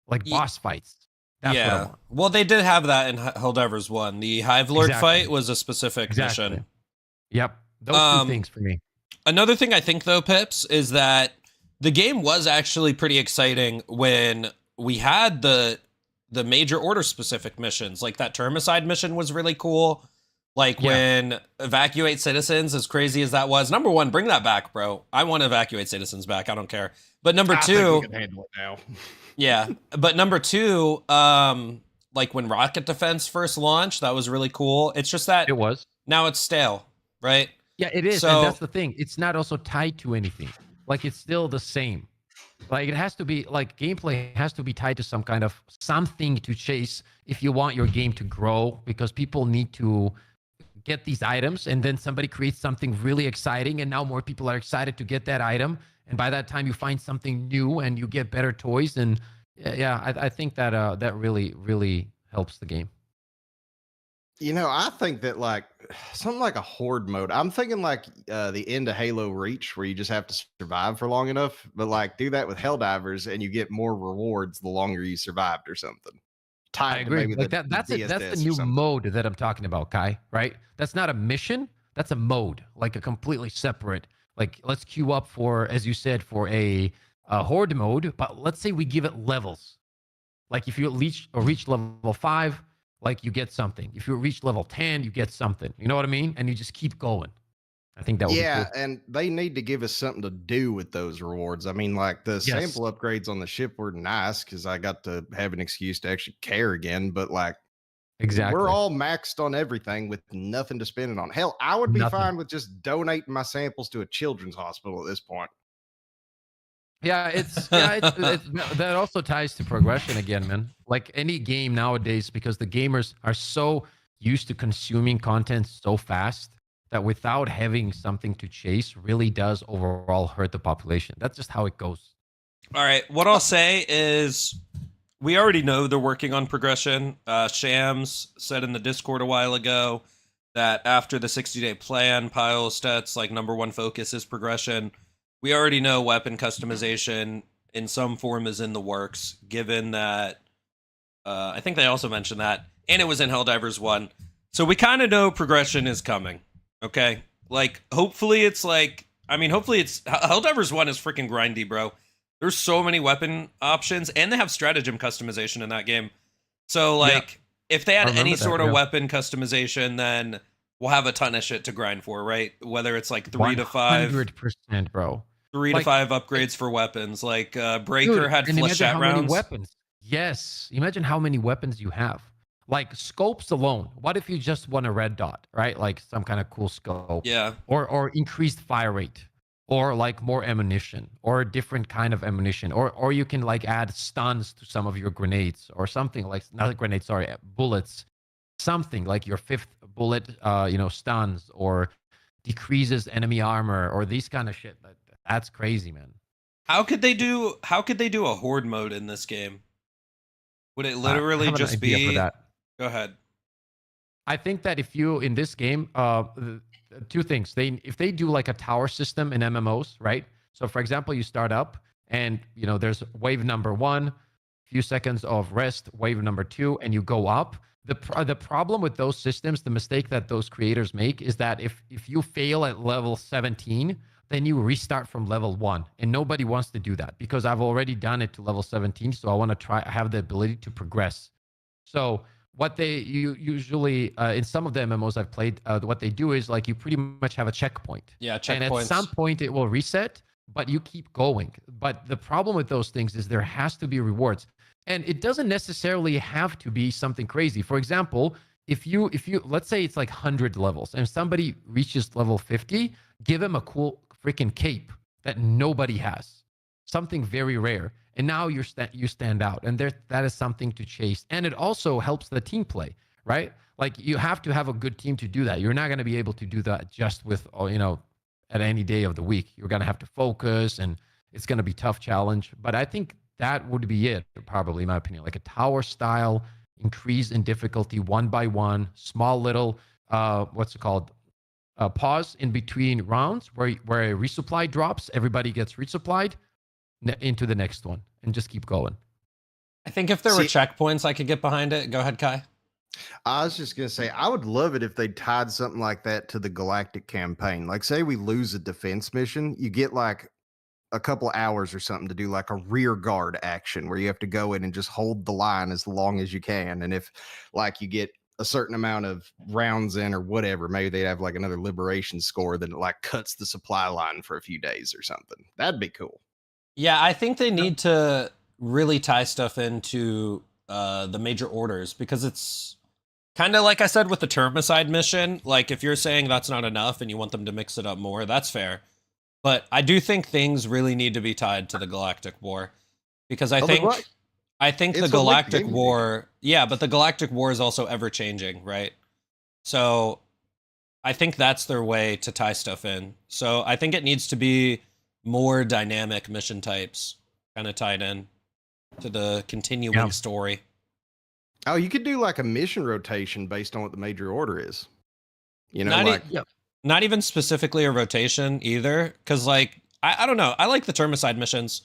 boss fights. That's what I want. Well, they did have that in Helldivers 1. The Hive Lord fight was a specific mission. Yep. Those two things for me. Another thing I think, though, Pips, is that the game was actually pretty exciting when we had the major order specific missions. Like that Termicide mission was really cool. Like when evacuate citizens, as crazy as that was. Number one, bring that back, bro. I want to evacuate citizens back. I don't care. But number two, I think we can handle it now. yeah. But number two, like when rocket defense first launched, that was really cool. It's just that it was. Now it's stale, right? Yeah, it is. So, and that's the thing. It's not also tied to anything. Like it's still the same. Like it has to be like gameplay has to be tied to some kind of something to chase if you want your game to grow, because people need to get these items and then somebody creates something really exciting and now more people are excited to get that item. And by that time you find something new and you get better toys. And I think that that really helps the game. I think that like something like a horde mode. I'm thinking like the end of Halo Reach, where you just have to survive for long enough, but like do that with Helldivers and you get more rewards the longer you survived or something. I agree. Like that's the new mode that I'm talking about, Kai, right? That's not a mission. That's a mode, like a completely separate, like let's queue up for, as you said, for a horde mode, but let's say we give it levels. Like if you reach level 5, like you get something. If you reach level 10, you get something. You know what I mean? And you just keep going. I think that would be cool. And they need to give us something to do with those rewards. I mean, like the sample upgrades on the ship were nice because I got to have an excuse to actually care again. But like, we're all maxed on everything with nothing to spend it on. Hell, I would be fine with just donating my samples to a children's hospital at this point. Yeah, that also ties to progression again, man. Like any game nowadays, because the gamers are so used to consuming content so fast that without having something to chase really does overall hurt the population. That's just how it goes. All right, what I'll say is we already know they're working on progression. Shams said in the Discord a while ago that after the 60-day plan, Pylestat's like #1 focus is progression. We already know weapon customization in some form is in the works, given that I think they also mentioned that, and it was in Helldivers 1. So we kind of know progression is coming, okay? Like, hopefully it's Helldivers 1 is freaking grindy, bro. There's so many weapon options, and they have stratagem customization in that game. So, like, if they had any sort of weapon customization, then we'll have a ton of shit to grind for, right? Whether it's like 3 to 5. 100%, bro. 3 to 5 upgrades for weapons. Like Breaker had flesh out rounds. Weapons. Yes. Imagine how many weapons you have. Like scopes alone. What if you just want a red dot, right? Like some kind of cool scope. Yeah. Or increased fire rate. Or like more ammunition. Or a different kind of ammunition. Or you can like add stuns to some of your grenades. Or something like, not grenades, sorry, bullets. Something like your 5th bullet, stuns. Or decreases enemy armor. Or these kind of shit. That's crazy, man. How could they do a horde mode in this game? Would it literally just be for that? Go ahead. I think that if you in this game, two things. If they do like a tower system in MMOs, right? So for example, you start up and there's wave number 1, few seconds of rest, wave number 2, and you go up. The problem with those systems, the mistake that those creators make is that if you fail at level 17, then you restart from level 1, and nobody wants to do that because I've already done it to level 17, so I want to have the ability to progress. So what they usually in some of the MMOs I've played, what they do is like you pretty much have a checkpoint. Yeah, And at some point it will reset, but you keep going. But the problem with those things is there has to be rewards. And it doesn't necessarily have to be something crazy. For example, if you let's say it's like 100 levels and somebody reaches level 50, give him a cool freaking cape that nobody has. Something very rare. And now you stand out. And that is something to chase. And it also helps the team play, right? Like you have to have a good team to do that. You're not going to be able to do that just with, at any day of the week. You're going to have to focus, and it's going to be a tough challenge. But I think that would be it, probably, in my opinion. Like a tower style, increase in difficulty 1 by 1, small little, pause in between rounds where a resupply drops, everybody gets resupplied into the next one, and just keep going. I think if there were checkpoints, I could get behind it. Go ahead, Kai. I was just going to say, I would love it if they tied something like that to the Galactic campaign. Like, say we lose a defense mission, you get like a couple hours or something to do like a rear guard action where you have to go in and just hold the line as long as you can. And if like you get a certain amount of rounds in or whatever, maybe they'd have like another liberation score that like cuts the supply line for a few days or something. That'd be cool. Yeah, I think they need to really tie stuff into the major orders, because it's kind of like I said with the Termicide mission. Like, if you're saying that's not enough and you want them to mix it up more, that's fair. But I do think things really need to be tied to the Galactic War, because I think the Galactic War, yeah, but the Galactic War is also ever changing, right? So I think that's their way to tie stuff in. So I think it needs to be more dynamic mission types kind of tied in to the continuing story. Oh, you could do like a mission rotation based on what the major order is. You know, not even specifically a rotation either, because like I don't know, I like the Termicide missions.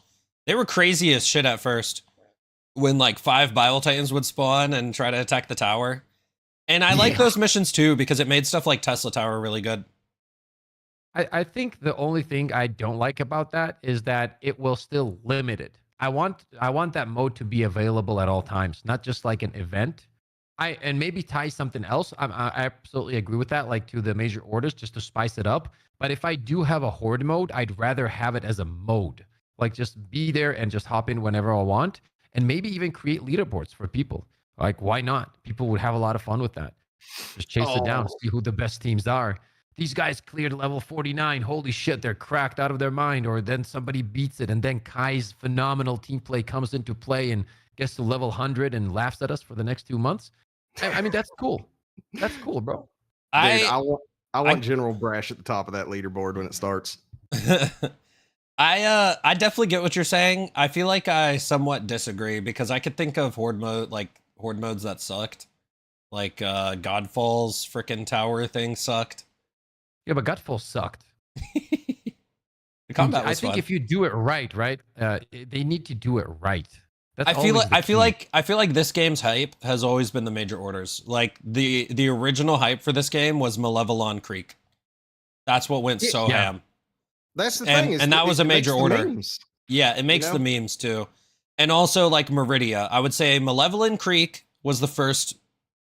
They were crazy as shit at first when like 5 Bile Titans would spawn and try to attack the tower. And I like those missions too, because it made stuff like Tesla Tower really good. I think the only thing I don't like about that is that it will still limit it. I want that mode to be available at all times, not just like an event. And maybe tie something else. I absolutely agree with that, like to the major orders, just to spice it up. But if I do have a horde mode, I'd rather have it as a mode, like just be there and just hop in whenever I want, and maybe even create leaderboards for people. Like, why not? People would have a lot of fun with that. Just chase it down, see who the best teams are. These guys cleared level 49. Holy shit, they're cracked out of their mind. Or then somebody beats it, and then Kai's phenomenal team play comes into play and gets to level 100 and laughs at us for the next 2 months. I mean, that's cool. That's cool, bro. Dude, I want General Brash at the top of that leaderboard when it starts. I definitely get what you're saying. I feel like I somewhat disagree, because I could think of horde modes that sucked. Like Godfall's freaking tower thing sucked. Yeah, but Godfall sucked. The combat was I think fun. if you do it right, they need to do it right. That's I feel like this game's hype has always been the major orders. Like the original hype for this game was Malevelon Creek. That's what went so ham. That's the thing. And that was a major order. Memes. Yeah, it makes the memes too. And also like Meridia. I would say Malevelon Creek was the first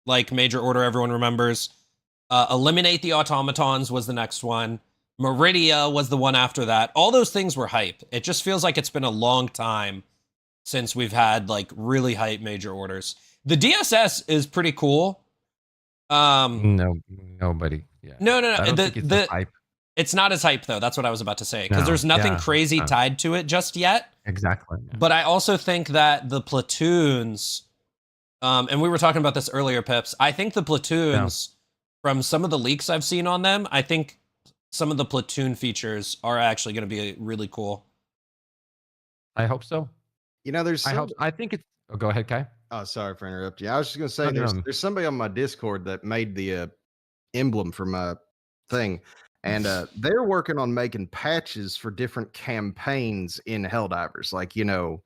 like major order everyone remembers. Eliminate the Automatons was the next one. Meridia was the one after that. All those things were hype. It just feels like it's been a long time since we've had like really hype major orders. The DSS is pretty cool. Nobody. Yeah. No. I don't think it's hype. It's not as hype though. That's what I was about to say, because there's nothing crazy tied to it just yet. Exactly. Yeah. But I also think that the platoons, and we were talking about this earlier, Pips. I think the platoons, from some of the leaks I've seen on them, I think some of the platoon features are actually going to be really cool. I hope so. You know, I think it's. Oh, go ahead, Kai. Oh, sorry for interrupting you. I was just going to say there's somebody on my Discord that made the emblem for my thing, and they're working on making patches for different campaigns in Helldivers. Like, you know,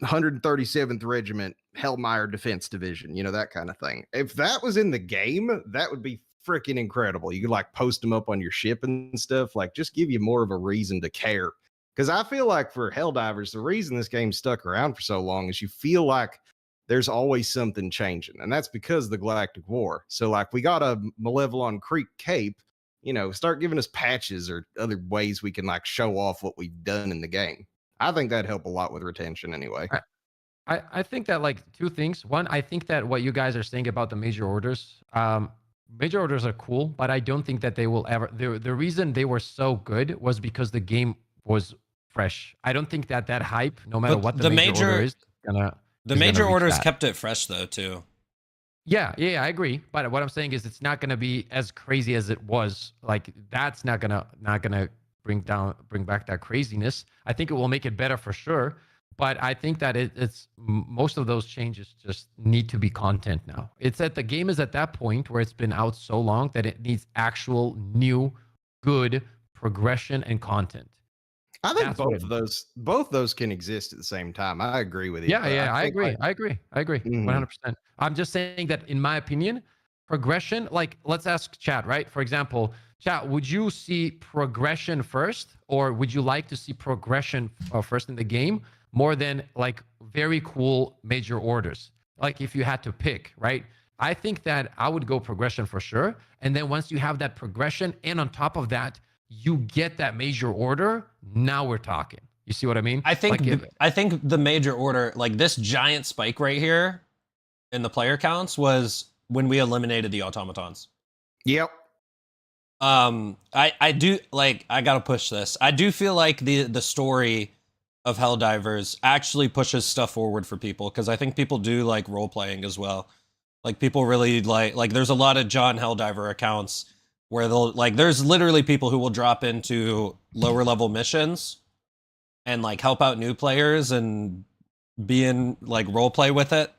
137th Regiment, Hellmeyer Defense Division, that kind of thing. If that was in the game, that would be freaking incredible. You could like post them up on your ship and stuff, like just give you more of a reason to care. Because I feel like for Helldivers, the reason this game stuck around for so long is you feel like there's always something changing. And that's because of the Galactic War. So like we got a Malevelon Creek Cape, start giving us patches or other ways we can like show off what we've done in the game. I think that'd help a lot with retention anyway. I think that like two things. One, I think that what you guys are saying about the major orders are cool, but I don't think that they will ever. The reason they were so good was because the game was fresh. I don't think that hype, no matter what the major order is, the major orders kept it fresh though too. Yeah, I agree. But what I'm saying is, it's not gonna be as crazy as it was. Like that's not gonna bring back that craziness. I think it will make it better for sure. But I think that it's most of those changes just need to be content now. The game is at that point where it's been out so long that it needs actual new, good progression and content. I think both those can exist at the same time. I agree with you. Yeah, I agree. I agree. 100%. I'm just saying that in my opinion, progression, like let's ask chat, right? For example, chat, would you see progression first, or would you like to see progression first in the game more than like very cool major orders? Like if you had to pick, right? I think that I would go progression for sure. And then once you have that progression and on top of that, you get that major order, now we're talking. You see what I mean? I think I think the major order, like this giant spike right here in the player counts, was when we eliminated the automatons. Yep. I do like, I gotta push this. I do feel like the story of Helldivers actually pushes stuff forward for people, because I think people do like role playing as well. Like people really like there's a lot of John Helldiver accounts where they'll like, there's literally people who will drop into lower level missions and like help out new players and be in like role play with it.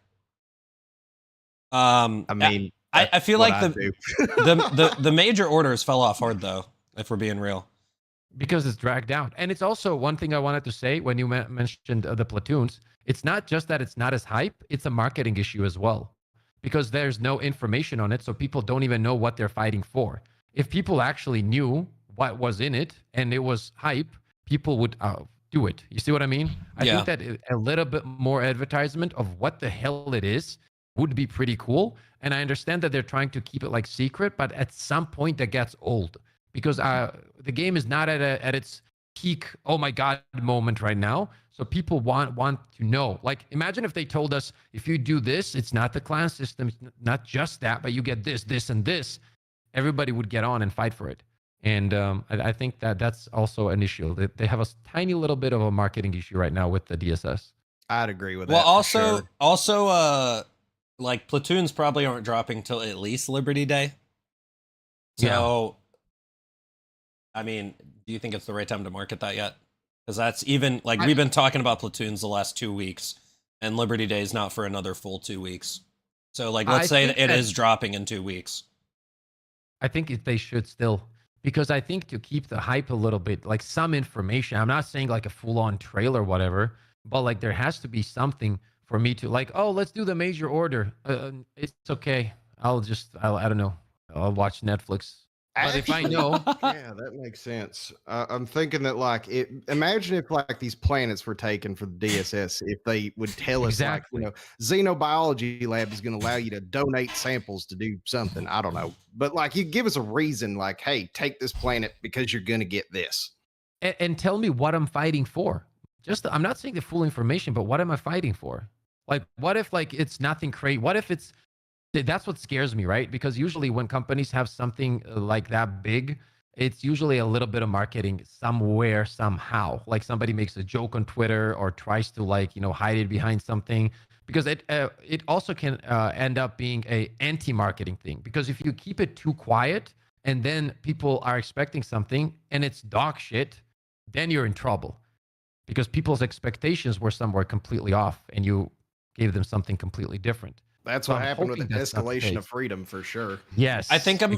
I feel like the major orders fell off hard though, if we're being real. Because it's dragged down. And it's also one thing I wanted to say when you mentioned the platoons. It's not just that it's not as hype, it's a marketing issue as well. Because there's no information on it, so people don't even know what they're fighting for. If people actually knew what was in it and it was hype, people would do it. You see what I mean? I think that a little bit more advertisement of what the hell it is would be pretty cool. And I understand that they're trying to keep it like secret, but at some point that gets old. Because the game is not at its peak, oh my God moment right now. So people want to know. Like, imagine if they told us, if you do this, it's not the clan system, it's not just that, but you get this, this, and this. Everybody would get on and fight for it. And I think that that's also an issue. They have a tiny little bit of a marketing issue right now with the DSS. I'd agree with that. Well, also, like platoons probably aren't dropping till at least Liberty Day. So, I mean, do you think it's the right time to market that yet? Because that's even like we've been talking about platoons the last 2 weeks, and Liberty Day is not for another full 2 weeks. So, like, let's say it is dropping in 2 weeks. I think they should still, because I think to keep the hype a little bit, like some information. I'm not saying like a full-on trailer or whatever, but like there has to be something for me to like, oh, let's do the major order. It's okay. I don't know. I'll watch Netflix. But if I know, yeah, that makes sense. I'm thinking that like imagine if like these planets were taken for the DSS, if they would tell us exactly. like, Xenobiology Lab is going to allow you to donate samples to do something. I don't know, but like you give us a reason, like, hey, take this planet because you're going to get this, and tell me what I'm fighting for. I'm not saying the full information, but what am I fighting for? Like, what if like it's nothing crazy? What if that's what scares me, right? Because usually when companies have something like that big, it's usually a little bit of marketing somewhere, somehow. Like somebody makes a joke on Twitter or tries to like, hide it behind something. Because it also can end up being a anti-marketing thing. Because if you keep it too quiet and then people are expecting something and it's dog shit, then you're in trouble. Because people's expectations were somewhere completely off and you gave them something completely different. That's what happened with the escalation of freedom for sure. Yes. I think I'm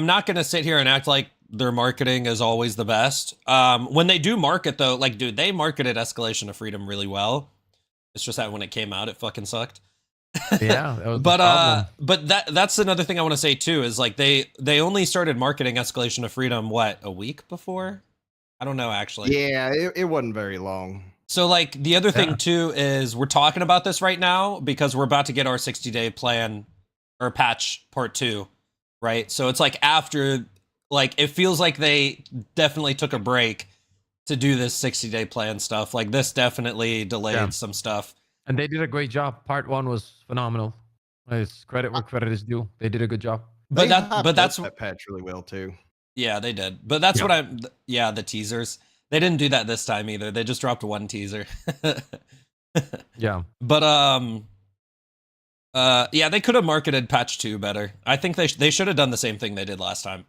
not going to sit here and act like their marketing is always the best. When they do market though, like dude, they marketed Escalation of Freedom really well. It's just that when it came out, it fucking sucked. Yeah, that was the problem. But that's another thing I want to say too is like they only started marketing Escalation of Freedom what, a week before? I don't know actually. Yeah, it wasn't very long. So like the other thing too is we're talking about this right now because we're about to get our 60-day plan or patch part 2, right? So it's like after, like it feels like they definitely took a break to do this 60-day plan stuff. Like this definitely delayed some stuff. And they did a great job. Part 1 was phenomenal. It's credit where credit is due. They did a good job. But that's that patch really well too. Yeah, they did. But that's what the teasers. They didn't do that this time either. They just dropped one teaser. Yeah. But yeah, they could have marketed patch 2 better. I think they should have done the same thing they did last time.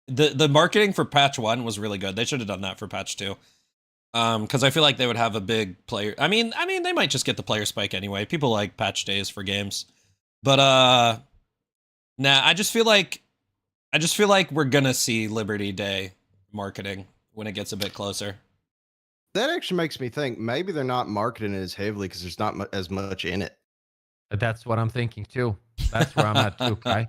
The marketing for patch 1 was really good. They should have done that for patch 2. Because I feel like they would have a big player. I mean, they might just get the player spike anyway. People like patch days for games. But nah, I just feel like we're gonna see Liberty Day marketing when it gets a bit closer. That actually makes me think maybe they're not marketing it as heavily because there's not as much in it. That's what I'm thinking too. That's where I'm at too, Kai.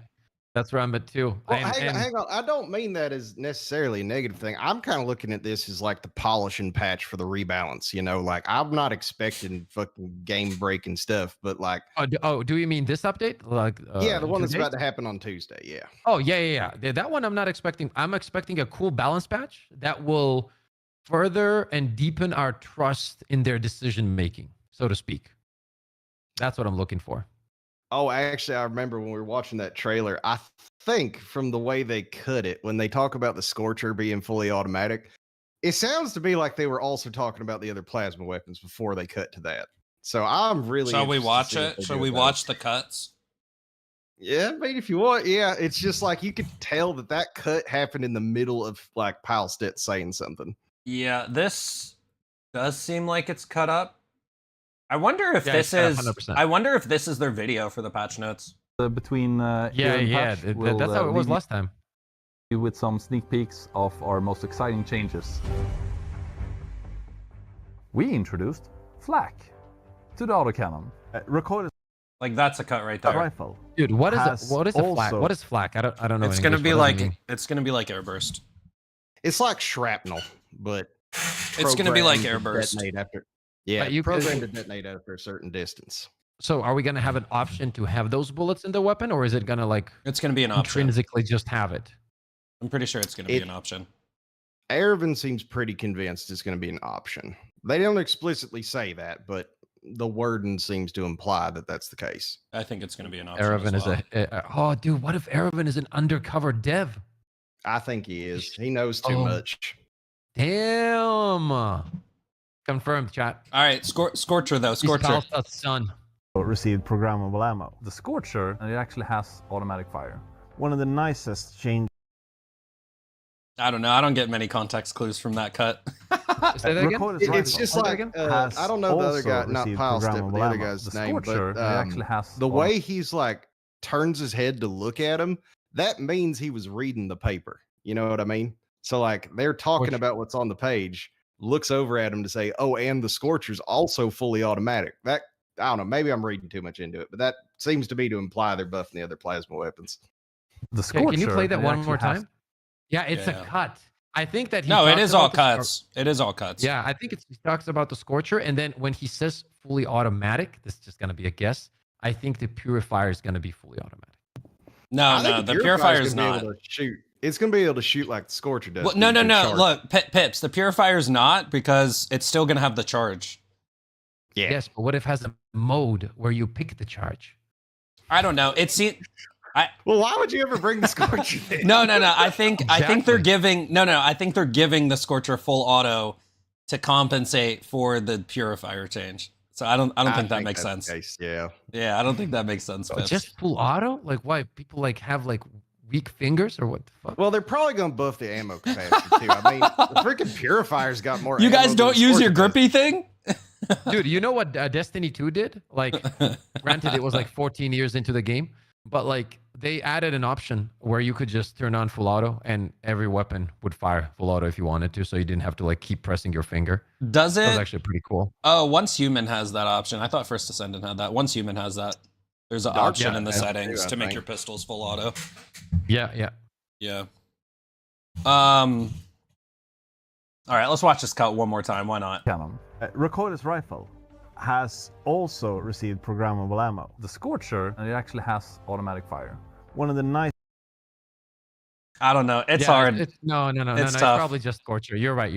That's where I'm at too. Well, hang on. I don't mean that as necessarily a negative thing. I'm kind of looking at this as like the polishing patch for the rebalance. You know, like I'm not expecting fucking game breaking stuff, but like, do you mean this update? Like, yeah, the one that's about to happen on Tuesday. Yeah. Oh yeah. That one I'm not expecting. I'm expecting a cool balance patch that will further and deepen our trust in their decision making, so to speak. That's what I'm looking for. Oh, actually, I remember when we were watching that trailer, I think from the way they cut it, when they talk about the Scorcher being fully automatic, it sounds to me like they were also talking about the other plasma weapons before they cut to that. So I'm really Shall we watch it? Shall we watch the cuts? Yeah, I mean, if you want, yeah. It's just like you could tell that cut happened in the middle of like Pilestead saying something. Yeah, this does seem like it's cut up. I wonder if this is. 100%. I wonder if this is their video for the patch notes. Between here and patch, that's how it was last time. With some sneak peeks of our most exciting changes. We introduced flak to the autocannon. Recoil Like that's a cut right there. rifle. Dude, what is a flak? What is flak? I don't know. It's gonna be like airburst. It's like shrapnel, but It's gonna be like programmed to airburst. detonate after. Yeah, you programmed to detonate after a certain distance. So are we gonna have an option to have those bullets in the weapon, or is it gonna like It's gonna be an option. intrinsically just have it? I'm pretty sure it's gonna be an option. Aravan seems pretty convinced it's going to be an option. They don't explicitly say that, but the wording seems to imply that that's the case. I think it's gonna be an option. Aravan as well. is oh, dude, what if Aravan is an undercover dev? I think he is. He knows too much. Damn. Confirmed, chat. All right, Scorcher though. Scorcher. Palsta's son. Received programmable ammo. The Scorcher, and it actually has automatic fire. One of the nicest changes. I don't know. I don't get many context clues from that cut. Say that again? It's just like I don't know the other guy, not Pilestead, but the other guy's The name. Scorcher, But it actually has the way he's like turns his head to look at him, that means he was reading the paper. You know what I mean? So like they're talking about what's on the page, looks over at him to say, "Oh, and the Scorcher's also fully automatic." That I don't know. Maybe I'm reading too much into it, but that seems to be to imply they're buffing the other plasma weapons. The Scorcher. Can you play that it one actually more has- time? Yeah, it's a cut. I think that he No, it talks is all about the cuts. It is all cuts. Yeah, I think he talks about the Scorcher, and then when he says fully automatic, this is just gonna be a guess. I think the Purifier is gonna be fully automatic. No, the Purifier is not. Shoot. It's going to be able to shoot like the Scorcher does. Well, no. Look, Pips, the Purifier's not because it's still going to have the charge. Yeah. Yes, but what if it has a mode where you pick the charge? I don't know. Well, why would you ever bring the Scorcher in? No. I think they're giving I think they're giving the Scorcher full auto to compensate for the Purifier change. So I don't think that makes sense. Yeah. Yeah, I don't think that makes sense. Pips. Just full auto? Like why people like have like weak fingers or what the fuck? Well, they're probably going to buff the ammo capacity too. I mean, the freaking Purifier's got more. You ammo guys than don't the use your Scorcher does. grippy thing? Dude, you know what Destiny 2 did? Like, granted, it was like 14 years into the game, But like they added an option where you could just turn on full auto and every weapon would fire full auto if you wanted to, so you didn't have to like keep pressing your finger. Does That was it? actually pretty cool. Oh, Once Human has that option. I thought First Descendant had that. Once Human has that. There's an option yeah, in the yeah, settings I to make think. your pistols full auto. Yeah, yeah. Yeah. All right, let's watch this cut one more time. Why not? Cannon. Recoilless rifle has also received programmable ammo. The Scorcher, and it actually has automatic fire. One of the nice I don't know. It's Yeah, hard. No. It's It's tough. probably just Scorcher. You're right.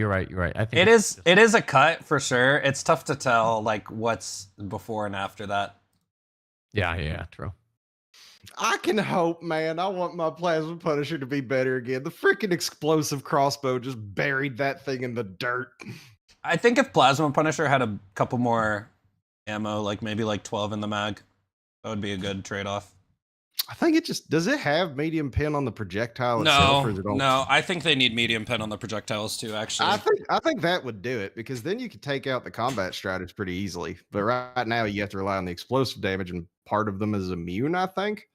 I think It it's is. It is a cut for sure. It's tough to tell like what's before and after that. Yeah, true. I can hope, man. I want my Plasma Punisher to be better again. The freaking explosive crossbow just buried that thing in the dirt. I think if Plasma Punisher had a couple more ammo, like maybe like 12 in the mag, that would be a good trade-off. I think it just does it have medium pin on the projectile itself? Or is it on... No. I think they need medium pen on the projectiles too. Actually, I think that would do it, because then you could take out the combat strategies pretty easily. But right now you have to rely on the explosive damage, and part of them is immune, I think.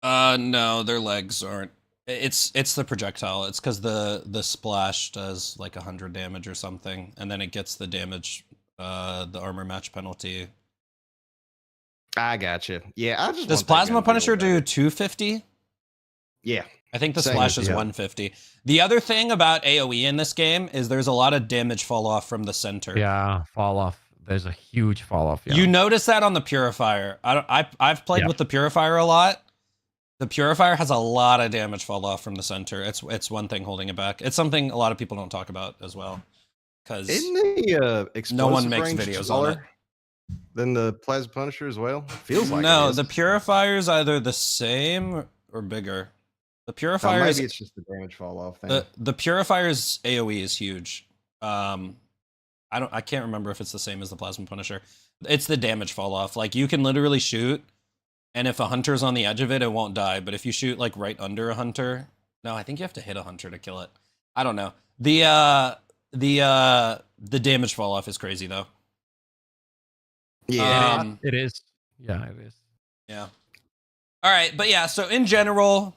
no, their legs aren't. It's the projectile. It's because the splash does like 100 damage or something, and then it gets the damage, the armor match penalty. I gotcha. Yeah, I just Does want that Plasma gun to feel Punisher do better. 250? Yeah. I think the Same splash as- is yeah. 150. The other thing about AoE in this game is there's a lot of damage fall off from the center. Yeah, fall off. There's a huge fall off. Yeah. You notice that on the Purifier. I've played Yeah. with the Purifier a lot. The Purifier has a lot of damage fall off from the center. It's one thing holding it back. It's something a lot of people don't talk about as well. Because Isn't the explosive no one makes range videos on smaller it. than the Plasma Punisher as well? Feels like no, it is. the Purifier's either the same or bigger. The Oh, Purifier's maybe it's just the damage fall off thing. the Purifier's AoE is huge. I can't remember if it's the same as the Plasma Punisher. It's the damage fall off. Like you can literally shoot, and if a hunter's on the edge of it, it won't die. But if you shoot like right under a hunter, no, I think you have to hit a hunter to kill it. I don't know. The damage fall off is crazy though. yeah. It is. Yeah, it is. Yeah. All right, but yeah, so in general,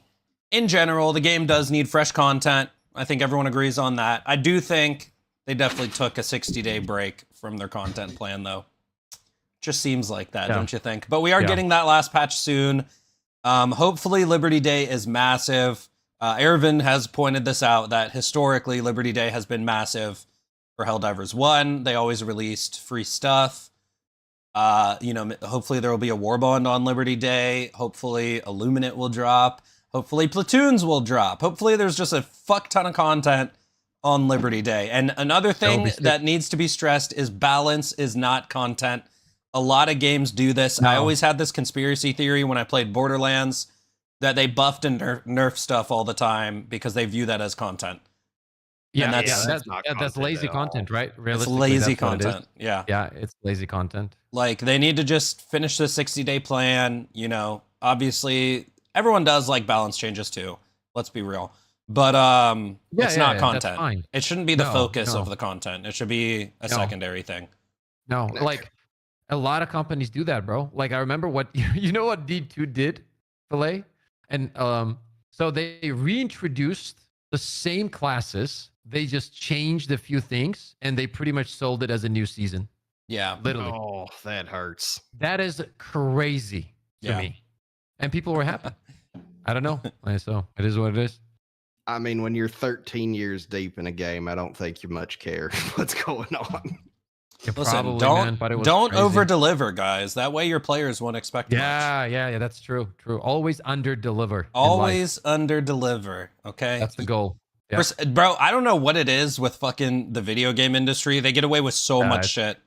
the game does need fresh content. I think everyone agrees on that. I do think they definitely took a 60-day break from their content plan, though. Just seems like that, Yeah. don't you think? But we are Yeah. getting that last patch soon. Hopefully, Liberty Day is massive. Ervin has pointed this out, that historically, Liberty Day has been massive for Helldivers 1. They always released free stuff. Hopefully there will be a Warbond on Liberty Day. Hopefully Illuminate will drop. Hopefully Platoons will drop. Hopefully there's just a fuck ton of content on Liberty Day. And another thing be sick. that needs to be stressed is balance is not content. A lot of games do this. I No. always had this conspiracy theory when I played Borderlands that they buffed and nerf stuff all the time because they view that as content. Yeah, that's- that's not that's content lazy at all. content, right? It's Realistically, lazy that's what it is. content. Yeah. Yeah, it's lazy content. Like they need to just finish the 60-day plan. Obviously everyone does like balance changes too. Let's be real. But it's not that's content. fine. It shouldn't be the No, focus no. of the content. It should be a No. secondary thing. No, like a lot of companies do that, bro. Like I remember what you know what D2 did, Filet? And so they reintroduced the same classes. They just changed a few things and they pretty much sold it as a new season. Yeah. Literally. Oh, that hurts. That is crazy to Yeah. me. And people were happy. I don't know. So it is what it is. I mean, when you're 13 years deep in a game, I don't think you much care what's going on. Yeah, Listen, probably, don't man, but it was don't crazy. over deliver, guys. That way your players won't expect much. Yeah, that's true. True. Always under deliver. Always under deliver. Okay. That's the goal. Yeah. Bro, I don't know what it is with fucking the video game industry. They get away with so much it's shit.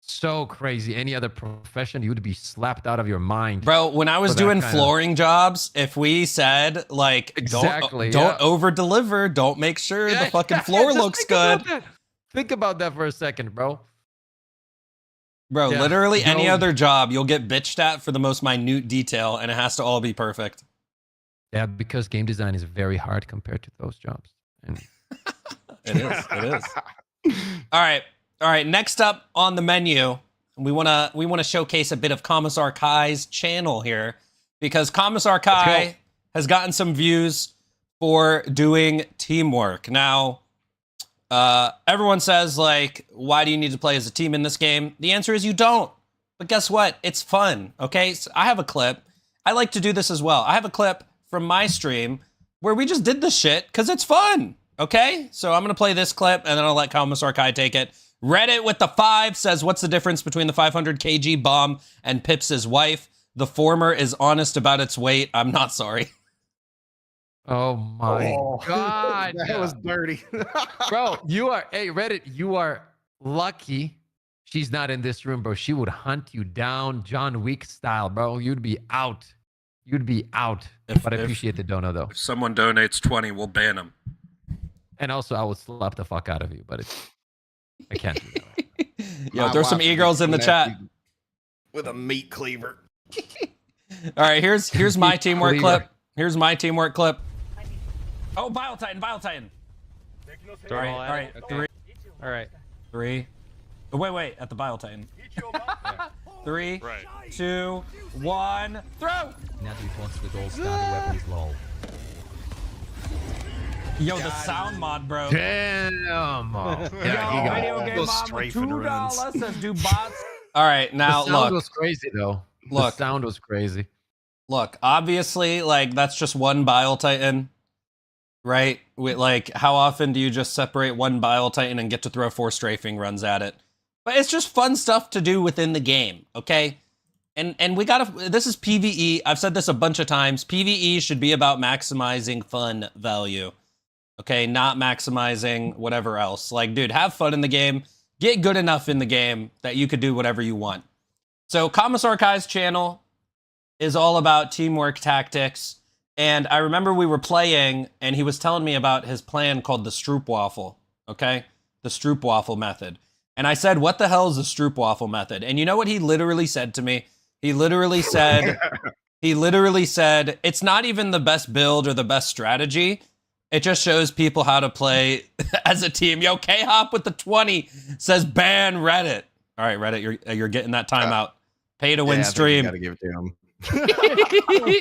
So crazy. Any other profession, you would be slapped out of your mind. Bro, when I was for that doing kind of- flooring jobs, if we said like Exactly, don't yeah. over deliver, don't make sure the Yeah, fucking yeah, floor just looks think good. about that. Think about that for a second, bro. Bro, Yeah, literally any no- other job, you'll get bitched at for the most minute detail, and it has to all be perfect. Yeah, because game design is very hard compared to those jobs. And It is. It is. All right. Next up on the menu, we wanna showcase a bit of CommissarKai's channel here, because CommissarKai has gotten some views for doing teamwork. Now, everyone says, like, why do you need to play as a team in this game? The answer is you don't. But guess what? It's fun, okay? So I have a clip. I like to do this as well. I have a clip from my stream where we just did this shit because it's fun, okay? So I'm going to play this clip, and then I'll let CommissarKai take it. Reddit with the 5 says, what's the difference between the 500 kg bomb and Pips' wife? The former is honest about its weight. I'm not sorry. Oh my God. That was dirty. Bro, hey, Reddit, you are lucky she's not in this room, bro. She would hunt you down John Wick style, bro. You'd be out. You'd be out. But I appreciate the dono, though. If someone donates 20, we'll ban them. And also, I would slap the fuck out of you, but I can't do that. Yo, there's some e-girls in the chat. With a meat cleaver. All right, here's my teamwork Cleaver. clip. Here's my teamwork clip. Oh, Bile Titan. All right. All right. 3. Oh, wait, at the Bile Titan. 3, 2, 1, throw! Now the response with all standard weapons, lol. Yo, the sound mod, bro. Damn. Yo, video game Those mom, strafing $2 says do bots. All right, now The sound look. was crazy, though. Look. The sound was crazy. Look, obviously, like, that's just one Bile Titan, right? Like, how often do you just separate one Bile Titan and get to throw 4 strafing runs at it? But it's just fun stuff to do within the game, okay? And we gotta, this is PvE. I've said this a bunch of times. PvE should be about maximizing fun value, okay? Not maximizing whatever else. Like, dude, have fun in the game. Get good enough in the game that you could do whatever you want. So CommissarKai's channel is all about teamwork tactics. And I remember we were playing and he was telling me about his plan called the Stroopwafel, okay? The Stroopwafel method. And I said, what the hell is the Stroopwafel method? And you know what he literally said to me? He literally said, it's not even the best build or the best strategy. It just shows people how to play as a team. Yo, K-Hop with the 20 says ban Reddit. All right, Reddit, you're getting that timeout. Pay to win stream. You gotta give it to him.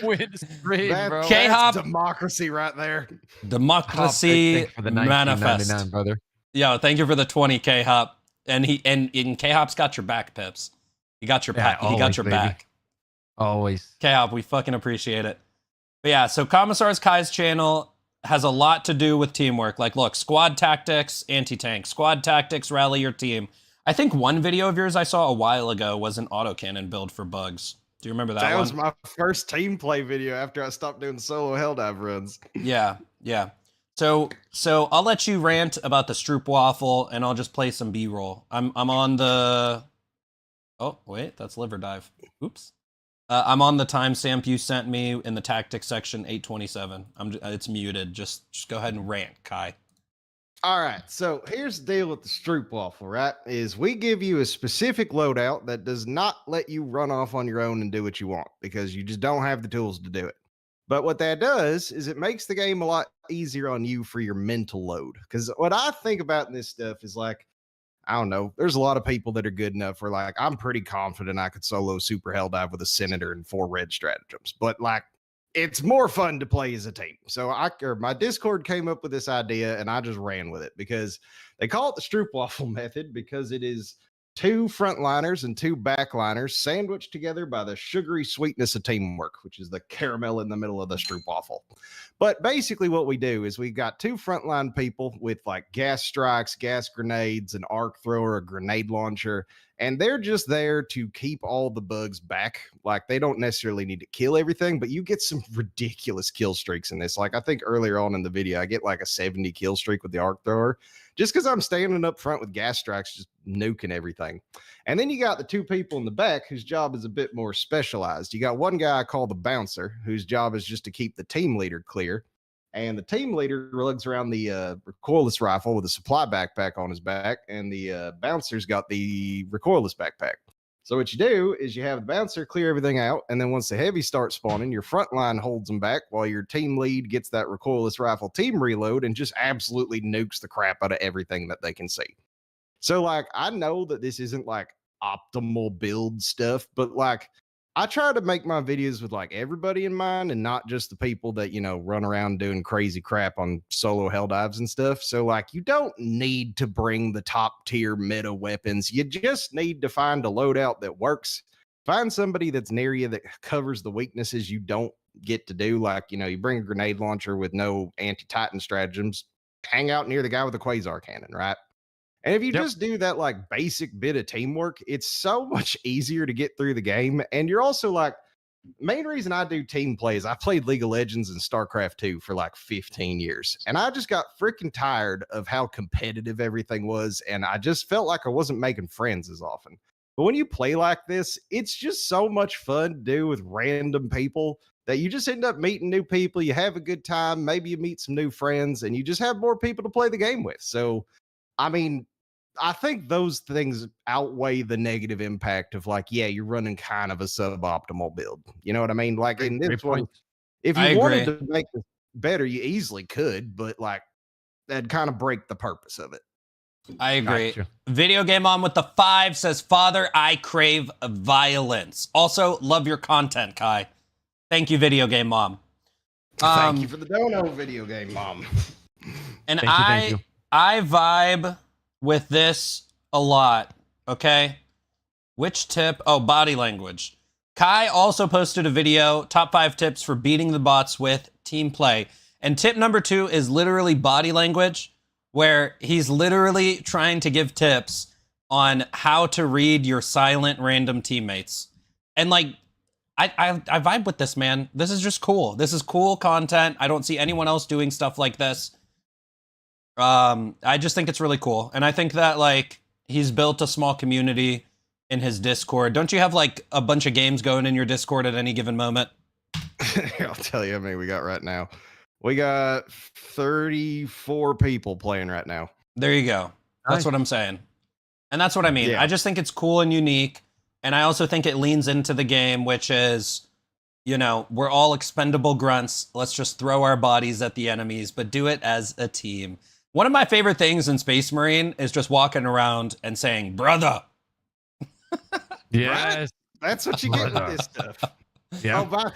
Win stream, bro. K-Hop. That's democracy right there. Democracy for the manifest. $19.99, brother. Yo, thank you for the 20, K-Hop. And K-Hop's got your back, Pips. He got your back. He got always, your baby. back. Always. K-Hop, we fucking appreciate it. But yeah, so CommissarKai's channel has a lot to do with teamwork. Like, look, squad tactics, anti-tank. Squad tactics, rally your team. I think one video of yours I saw a while ago was an autocannon build for bugs. Do you remember that one? That was my first team play video after I stopped doing solo Helldive runs. Yeah. So I'll let you rant about the Stroopwafel, and I'll just play some B-roll. I'm on the... Oh, wait, that's liver dive. Oops. I'm on the timestamp you sent me in the tactics section, 827. It's muted. Just go ahead and rant, Kai. All right, so here's the deal with the Stroopwafel, right? Is we give you a specific loadout that does not let you run off on your own and do what you want because you just don't have the tools to do it. But what that does is it makes the game a lot easier on you for your mental load. Because what I think about this stuff is like, I don't know, there's a lot of people that are good enough where like, I'm pretty confident I could solo super Helldive with a Senator and 4 red stratagems. But like, it's more fun to play as a team. So my Discord came up with this idea and I just ran with it because they call it the Stroopwafel method because it is 2 frontliners and 2 backliners sandwiched together by the sugary sweetness of teamwork, which is the caramel in the middle of the Stroopwafel. But basically what we do is we've got 2 frontline people with like gas strikes, gas grenades, an arc thrower, a grenade launcher, and they're just there to keep all the bugs back. Like they don't necessarily need to kill everything, but you get some ridiculous kill streaks in this. Like I think earlier on in the video, I get like a 70 kill streak with the arc thrower just because I'm standing up front with gas strikes, just nuking everything. And then you got the 2 people in the back whose job is a bit more specialized. You got one guy I call the bouncer, whose job is just to keep the team leader clear. And the team leader lugs around the recoilless rifle with a supply backpack on his back, and the bouncer's got the recoilless backpack. So what you do is you have the bouncer clear everything out, and then once the heavy starts spawning, your front line holds them back while your team lead gets that recoilless rifle team reload and just absolutely nukes the crap out of everything that they can see. So like, I know that this isn't like optimal build stuff, but like, I try to make my videos with like everybody in mind and not just the people that, run around doing crazy crap on solo Helldives and stuff. So like you don't need to bring the top tier meta weapons. You just need to find a loadout that works. Find somebody that's near you that covers the weaknesses you don't get to do. Like, you bring a grenade launcher with no anti-Titan stratagems, hang out near the guy with the quasar cannon, right? And if you just do that like basic bit of teamwork, it's so much easier to get through the game. And you're also like, main reason I do team plays, I played League of Legends and StarCraft 2 for like 15 years. And I just got freaking tired of how competitive everything was. And I just felt like I wasn't making friends as often. But when you play like this, it's just so much fun to do with random people that you just end up meeting new people. You have a good time. Maybe you meet some new friends and you just have more people to play the game with. So, I mean, I think those things outweigh the negative impact of like, yeah, you're running kind of a suboptimal build. You know what I mean? Like in this one, if you wanted to make this better, you easily could, but like that'd kind of break the purpose of it. I agree. Gotcha. Video Game On with the 5 says, Father, I crave violence. Also, love your content, Kai. Thank you, Video Game Mom. Thank you for the dono, Video Game Mom. And I vibe with this a lot, okay? Which tip? Oh, body language. Kai also posted a video, top 5 tips for beating the bots with team play. And tip number 2 is literally body language, where he's literally trying to give tips on how to read your silent random teammates. And like, I vibe with this, man. This is just cool. This is cool content. I don't see anyone else doing stuff like this. I just think it's really cool. And I think that like he's built a small community in his Discord. Don't you have like a bunch of games going in your Discord at any given moment? I'll tell you how many we got right now. We got 34 people playing right now. There you go. That's what I'm saying. And that's what I mean. Yeah. I just think it's cool and unique. And I also think it leans into the game, which is, we're all expendable grunts. Let's just throw our bodies at the enemies, but do it as a team. One of my favorite things in Space Marine is just walking around and saying, brother. Yes. Right? That's what you get with this stuff. Yeah. Oh,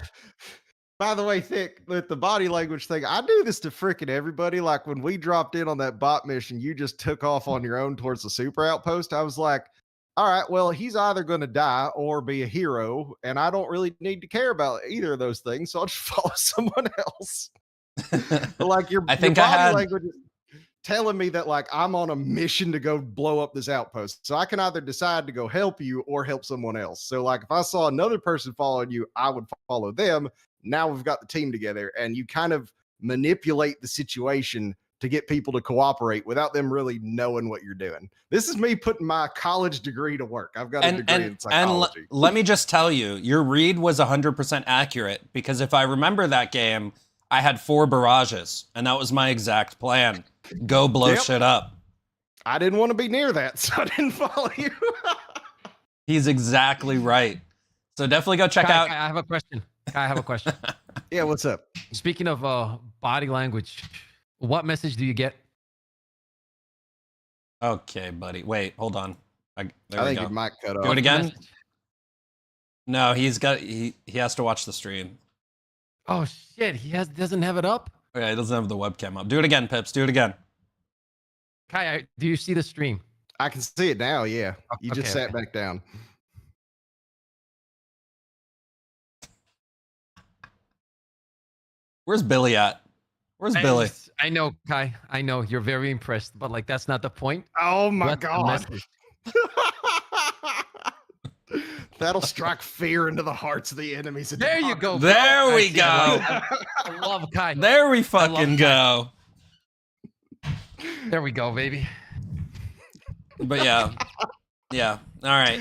by the way, Thick, with the body language thing, I do this to freaking everybody. Like when we dropped in on that bot mission, you just took off on your own towards the super outpost. I was like, all right, well, he's either going to die or be a hero, and I don't really need to care about either of those things, so I'll just follow someone else. But like your body language is telling me that like I'm on a mission to go blow up this outpost, so I can either decide to go help you or help someone else. So like if I saw another person following you, I would follow them. Now we've got the team together, and you kind of manipulate the situation to get people to cooperate without them really knowing what you're doing. This is me putting my college degree to work. I've got a degree in psychology. And let me just tell you, your read was 100% accurate, because if I remember that game, I had 4 barrages, and that was my exact plan. Go blow shit up. I didn't want to be near that, so I didn't follow you. He's exactly right. So definitely go check out. I have a question. I have a question. Yeah, what's up? Speaking of body language, what message do you get? Okay, buddy. Wait, hold on. I think your mic cut off. Do it again? No, he has to watch the stream. Oh shit, doesn't have it up? Okay, he doesn't have the webcam up. Do it again, Pips. Do it again. Kai, do you see the stream? I can see it now, yeah. You just sat back down. Where's Billy at? Where's Billy? I know, Kai. I know you're very impressed, but like that's not the point. Oh my God. That'll strike fear into the hearts of the enemies. There you go. There we go. I love Kai. There we fucking go. There we go, baby. But yeah. All right.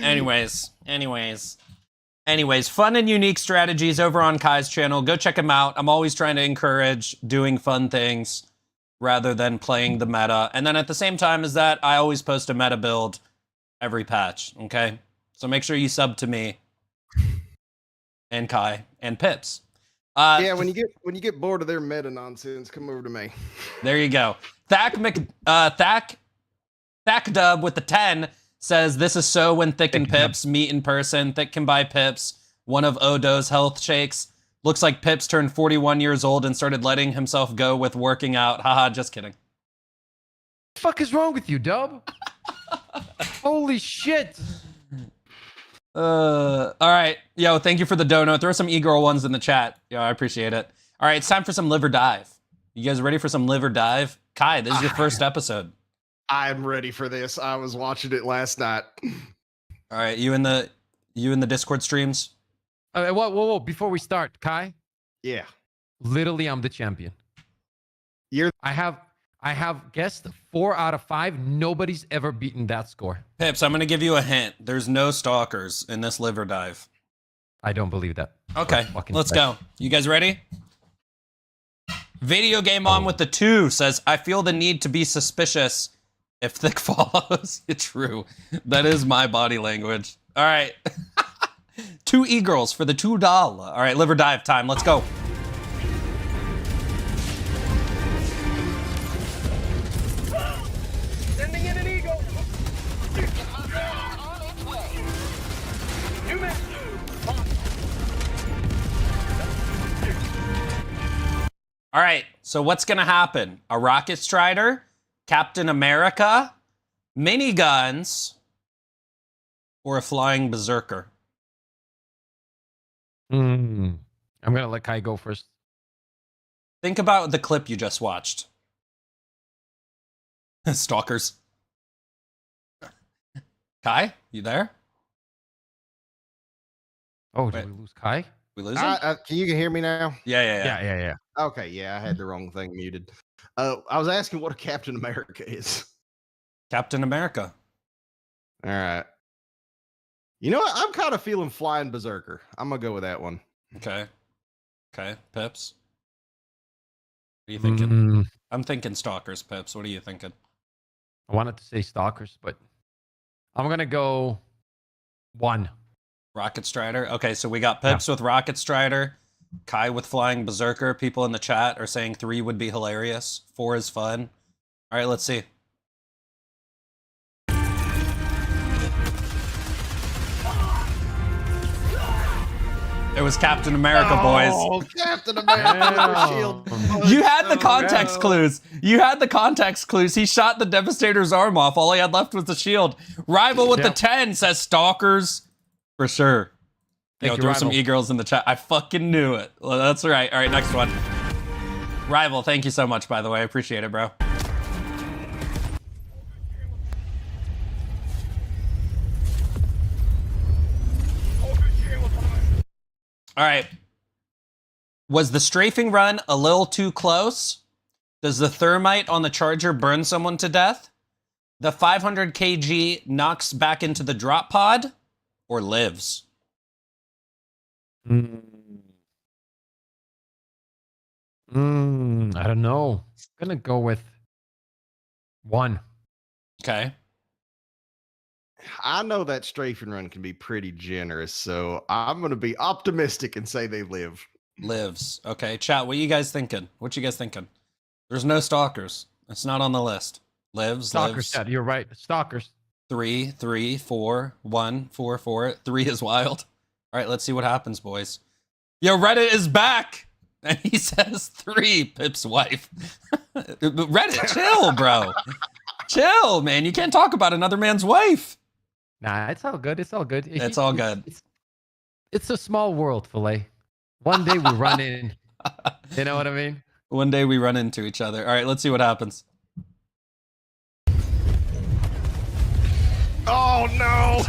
Anyways, fun and unique strategies over on Kai's channel. Go check him out. I'm always trying to encourage doing fun things rather than playing the meta. And then at the same time as that, I always post a meta build every patch, okay? So make sure you sub to me and Kai and Pips. Yeah, when you get bored of their meta nonsense, come over to me. There you go. Thack Dub with the 10 says, this is so when Thick and Pips meet in person. Thick can buy Pips one of Odo's health shakes. Looks like Pips turned 41 years old and started letting himself go with working out. Haha, just kidding. The fuck is wrong with you, Dub? Holy shit. All right. Yo, thank you for the dono. Throw some e-girl ones in the chat. Yo, I appreciate it. All right, it's time for some live or dive. You guys ready for some live or dive? Kai, this is your first episode. I'm ready for this. I was watching it last night. All right, you in the Discord streams? Whoa. Before we start, Kai, Yeah. literally, I'm the champion. I have guessed 4 out of 5. Nobody's ever beaten that score. Pips, I'm going to give you a hint. There's no stalkers in this live or dive. I don't believe that. Okay, Fucking let's sick. go. You guys ready? Video game on with the 2 says, I feel the need to be suspicious if thick follows. It's true. That is my body language. All right. 2 e-girls for the $2. All right, live or dive time. Let's go. Sending in an eagle. All right, so what's going to happen? A rocket strider, Captain America, miniguns, or a flying berserker? I'm going to let Kai go first. Think about the clip you just watched. Stalkers. Kai, you there? Oh, Wait. did we lose Kai? We lose him? Can you hear me now? Yeah. Okay, yeah, I had the wrong thing muted. I was asking what a Captain America is. Captain America. All right. You know what? I'm kind of feeling flying berserker. I'm gonna go with that one. Okay, Pips. What are you thinking? Mm, I'm thinking stalkers, Pips. What are you thinking? I wanted to say stalkers, but I'm going to go 1. Rocket Strider. Okay, so we got Pips with Rocket Strider, Kai with Flying Berserker. People in the chat are saying 3 would be hilarious. 4 is fun. All right, let's see. It was Captain America, boys. Oh, Captain America with the shield. You had the context clues. You had the context clues. He shot the Devastator's arm off. All he had left was the shield. Rival with the 10 says stalkers. For sure. Thank you, throw Rival. some e-girls in the chat. I fucking knew it. Well, that's right. All right, next one. Rival, thank you so much, by the way. I appreciate it, bro. All right. Was the strafing run a little too close? Does the thermite on the charger burn someone to death? The 500 kg knocks back into the drop pod? Or lives? I don't know. I'm going to go with 1. Okay. I know that strafing run can be pretty generous, so I'm going to be optimistic and say they live. Lives. Okay, chat, what you guys thinking? What you guys thinking? There's no stalkers. It's not on the list. Lives, Stalkers, lives. Dad, you're right. Stalkers. 3, 3, 4, 1, 4, 4. 3 is wild. All right, let's see what happens, boys. Yo, Reddit is back! And he says 3, Pip's wife. Reddit, chill, bro. Chill, man. You can't talk about another man's wife. Nah, it's all good. It's all good. It's all good. It's a small world, Filet. One day we run in. You know what I mean? One day we run into each other. All right, let's see what happens. Oh, no!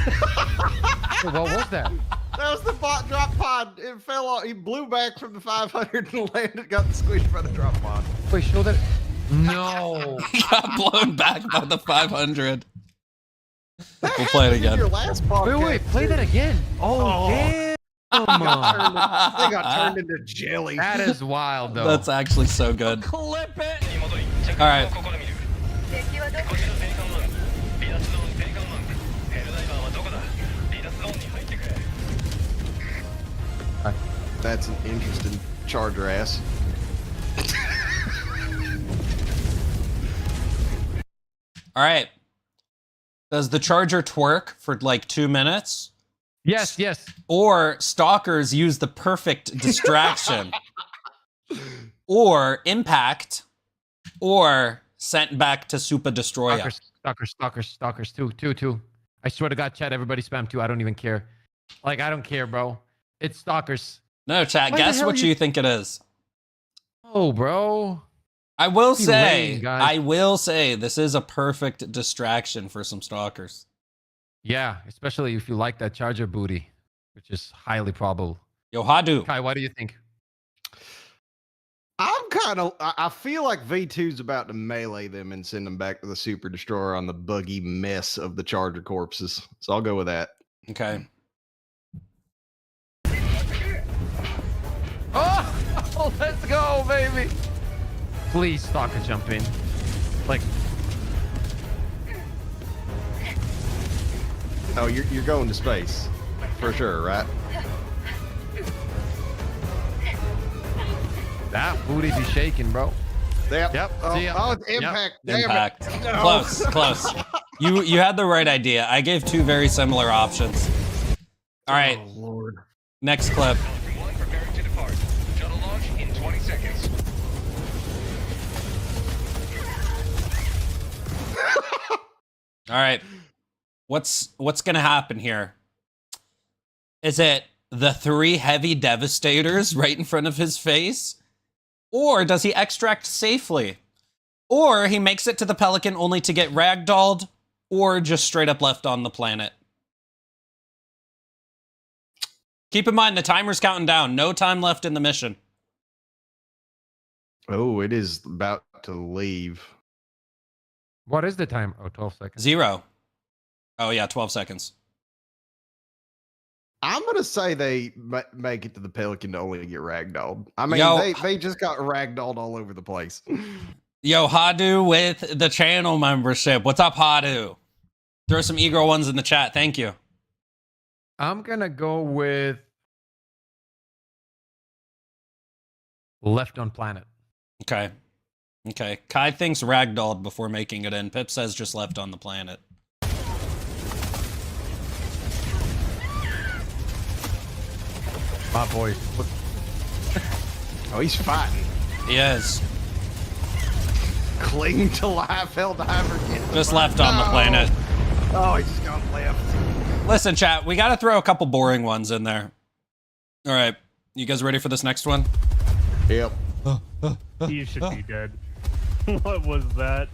What was that? That was the bot drop pod. It fell off. He blew back from the 500 and landed, got squished by the drop pod. Wait, show that. No. He got blown back by the 500. We'll play it again. Your last podcast, Wait, play that again. Oh, damn. They got turned into jelly. That is wild, though. That's actually so good. Clip it. All right. That's an interesting charger ass. All right. Does the charger twerk for like 2 minutes? Yes, yes. Or stalkers use the perfect distraction. Or impact. Or sent back to Super Destroyer. Stalkers. Two. I swear to God, chat, everybody spam 2. I don't even care. Like, I don't care, bro. It's stalkers. No, chat, Why the guess hell what you think it is. Oh, bro. I will Be say, lame, guys. this is a perfect distraction for some stalkers. Yeah, especially if you like that charger booty, which is highly probable. Yo, Hadu. Kai, what do you think? I feel like V2's about to melee them and send them back to the Super Destroyer on the buggy mess of the Charger corpses. So I'll go with that. Okay. Oh, let's go, baby. Please, Stalker, jump in. Like, Oh, you're going to space. For sure, right? that booty be shaking, bro. Yep. See ya. Oh, it's impact. Damn it. Impact. No. Close. You had the right idea. I gave 2 very similar options. All right. Oh, Lord. Next clip. Everyone preparing to depart. Shuttle launch in 20 seconds. All right. What's gonna happen here? Is it the 3 heavy devastators right in front of his face? Or does he extract safely? Or he makes it to the Pelican only to get ragdolled? Or just straight up left on the planet? Keep in mind, the timer's counting down. No time left in the mission. Oh, it is about to leave. What is the time? Oh, 12 seconds. 0. Oh, yeah, 12 seconds. I'm going to say they make it to the Pelican to only get ragdolled. I mean, Yo. they just got ragdolled all over the place. Yo, Hadu with the channel membership. What's up, Hadu? Throw some e-girl ones in the chat. Thank you. I'm going to go with left on planet. Okay. Kai thinks ragdolled before making it in. Pip says just left on the planet. My boy. Oh, he's fighting. He is. Cling to life, Helldiver. Just left on the planet. Oh, he's just gone left. Listen, chat, we got to throw a couple boring ones in there. All right. You guys ready for this next one? Yep. You should be dead. What was that?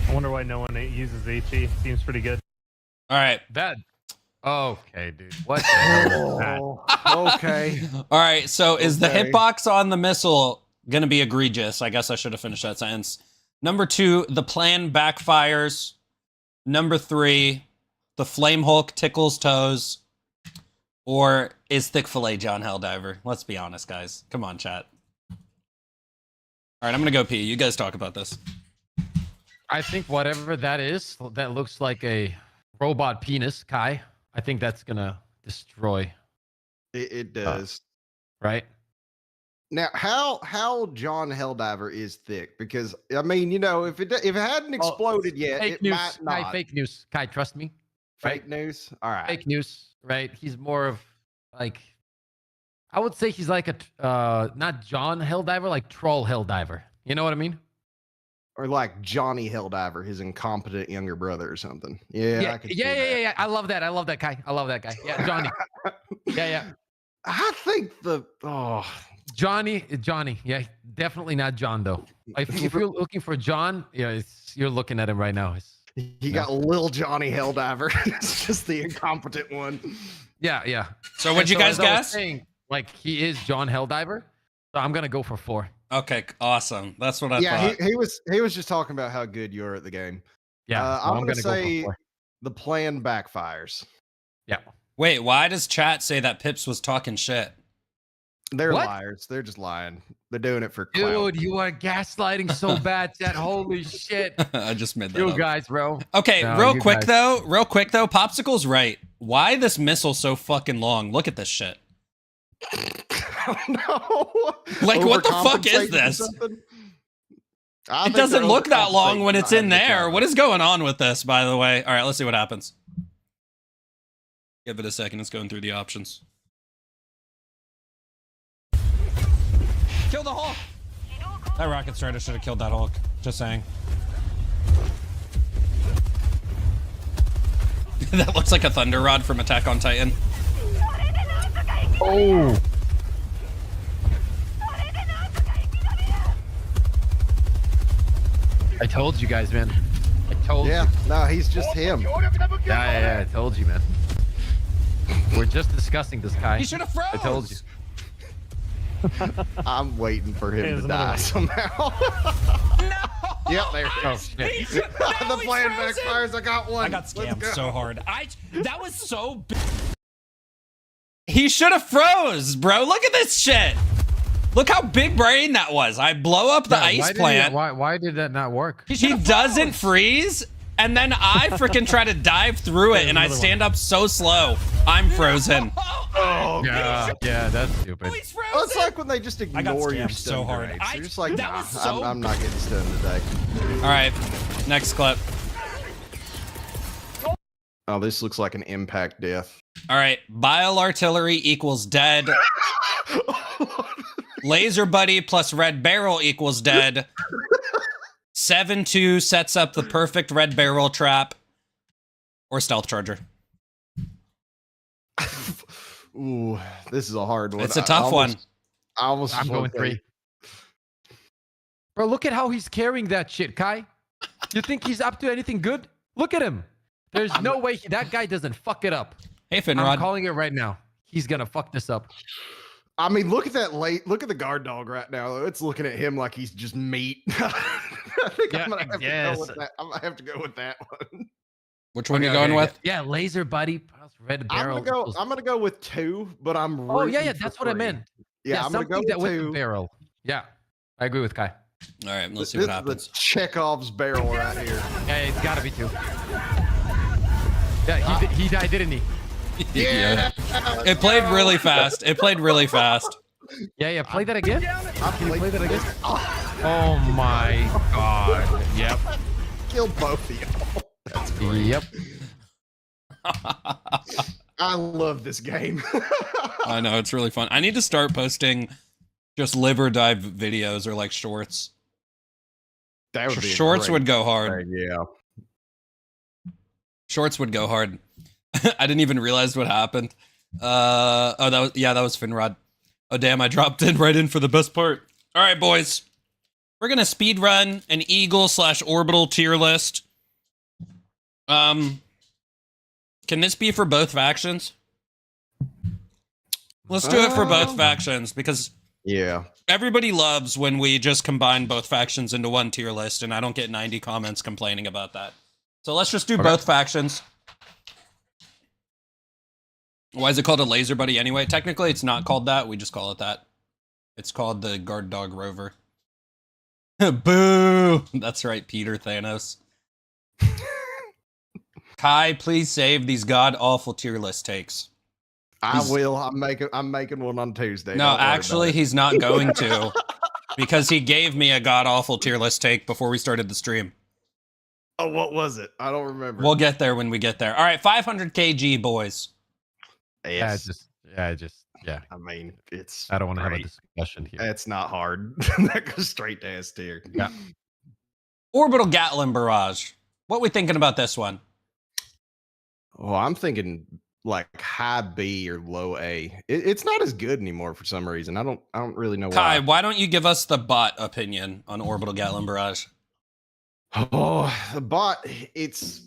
I wonder why no one uses HE. Seems pretty good. All right. That. Okay, dude. What the hell is that? Oh, okay. All right. So is the Okay. hitbox on the missile going to be egregious? I guess I should have finished that sentence. Number 2, the plan backfires. Number 3, the Flame Hulk tickles toes. Or is Thick Fillet John Helldiver? Let's be honest, guys. Come on, chat. All right, I'm going to go pee. You guys talk about this. I think whatever that is, that looks like a robot penis, Kai. I think that's going to destroy, It does. right? Now, how John Helldiver is thick? Because I mean, you know, if it hadn't exploded yet, Fake it news, might not. Kai, fake news. Kai, trust me. Fake news. All right. Fake news, right? He's more of like, I would say he's like a, not John Helldiver, like Troll Helldiver. You know what I mean? Or like Johnny Helldiver, his incompetent younger brother or something. Yeah. I could see that. yeah. I love that. I love that guy. I love that guy. Yeah, Johnny. yeah. I think Johnny. Yeah, definitely not John though. If you're looking for John, yeah, you're looking at him right now. he got little Johnny Helldiver. It's just the incompetent one. Yeah. So what'd you guys as I was guess? saying, like he is John Helldiver, so I'm gonna go for 4. Okay, awesome. That's what I thought. He was just talking about how good you are at the game. Yeah, so I'm gonna go say for 4. the plan backfires. Yeah. Wait, why does chat say that Pips was talking shit? They're What? liars. They're just lying. They're doing it for clout. Dude, you are gaslighting so bad, chat. Holy shit. I just made that You up. guys, bro. Okay, No, real you quick guys- though, Popsicle's right. Why this missile so fucking long? Look at this shit. No. Like, what the fuck is Overcompensating for this? something? It doesn't look that long when it's in there. What is going on with this, by the way? All right, let's see what happens. Give it a second. It's going through the options. Kill the Hulk! That rocket starter should have killed that Hulk. Just saying. That looks like a Thunder Rod from Attack on Titan. Oh. I told you guys, man. I told you. Yeah, no, he's just him. Yeah, I told you, man. We're just discussing this, Kai. He should have froze! I told you. I'm waiting for him to die somehow. No! Yep, there it Oh, is. shit. The plan backfires. I got one. I got Let's scammed go. so hard. That was so big. He should have froze, bro. Look at this shit. Look how big brain that was. I blow up the ice plant. Why did that not work? He doesn't freeze, and then I freaking try to dive through it, and I stand up so slow. I'm frozen. Oh, Yeah, that's stupid. Oh, he's frozen. well, it's like when they just I got ignore your scammed so stun hard. grenades. They're just like, That nah, was so I'm not getting stunned today. All right, next clip. Oh, this looks like an impact death. All right, bile artillery equals dead. Laser buddy plus red barrel equals dead. 7-2 sets up the perfect red barrel trap. Or stealth charger. Ooh, this is a hard one. It's a tough one. I'm going 3. Bro, look at how he's carrying that shit, Kai. You think he's up to anything good? Look at him. There's no way that guy doesn't fuck it up. Hey, I'm Finrod. calling it right now. He's gonna fuck this up. I mean, look at that look at the guard dog right now. It's looking at him like he's just meat. I think I'm gonna have to go with that. I'm gonna have to go with that one. Which one are you going with? Yeah, laser buddy plus red barrel. I'm gonna go with 2, but I'm Oh rooting yeah, for that's what I 3. meant. Yeah, I'm gonna go something that with with 2. the barrel. Yeah, I agree with Kai. All right, let's see This what is happens. the Chekhov's barrel right here. Yeah, it's gotta be 2. Yeah, he died, didn't he? Yeah. It played really fast. It played really fast. Yeah. Play that again. Can you play that again? Oh my god. Yep. Killed both of y'all. That's great. Yep. I love this game. I know, it's really fun. I need to start posting just live or dive videos or like shorts. That would be a Shorts great would go hard. Yeah. Shorts would go hard. I didn't even realize what happened. That was Finrod. Oh damn, I dropped in right in for the best part. All right, boys. We're gonna speed run an Eagle/Orbital tier list. Can this be for both factions? Let's do it for both factions because Yeah. everybody loves when we just combine both factions into one tier list, and I don't get 90 comments complaining about that. So let's just do both factions. Why is it called a laser buddy anyway? Technically, it's not called that. We just call it that. It's called the guard dog rover. Boo! That's right, Peter Thanos. Kai, please save these god-awful tier list takes. I will. I'm making one on Tuesday. No, actually, he's not going to. Because he gave me a god-awful tier list take before we started the stream. Oh, what was it? I don't remember. We'll get there when we get there. All right, 500 kg, boys. Yes. Yeah. I mean, it's. I don't want to have a great. discussion here. It's not hard. That goes straight to S tier. Yeah. Orbital Gatlin Barrage. What we thinking about this one? Well, I'm thinking like high B or low A. It's not as good anymore for some reason. I don't really know Kai, why. why don't you give us the bot opinion on Orbital Gatlin Barrage? Oh, the bot. It's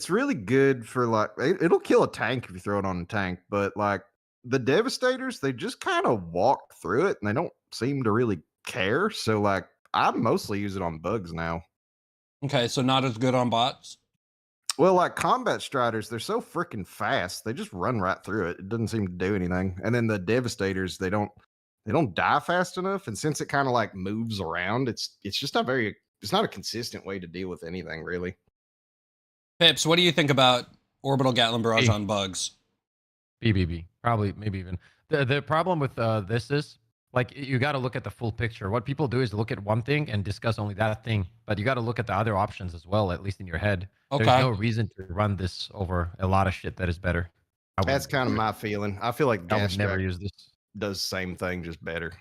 really good for like it'll kill a tank if you throw it on a tank, but like the Devastators, they just kind of walk through it and they don't seem to really care. So like I mostly use it on bugs now. Okay, so not as good on bots. Well, like combat striders, they're so freaking fast. They just run right through it. It doesn't seem to do anything. And then the Devastators, they don't die fast enough. And since it kind of like moves around, it's just not a consistent way to deal with anything really. Pips, what do you think about Orbital Gatlin Barrage on bugs? BBB. Probably, maybe even. The problem with this is, like, you got to look at the full picture. What people do is look at one thing and discuss only that thing, but you got to look at the other options as well, at least in your head. Okay. There's no reason to run this over a lot of shit that is better. That's kind of my feeling. I feel like I would Gas never Track use this. does the same thing, just better.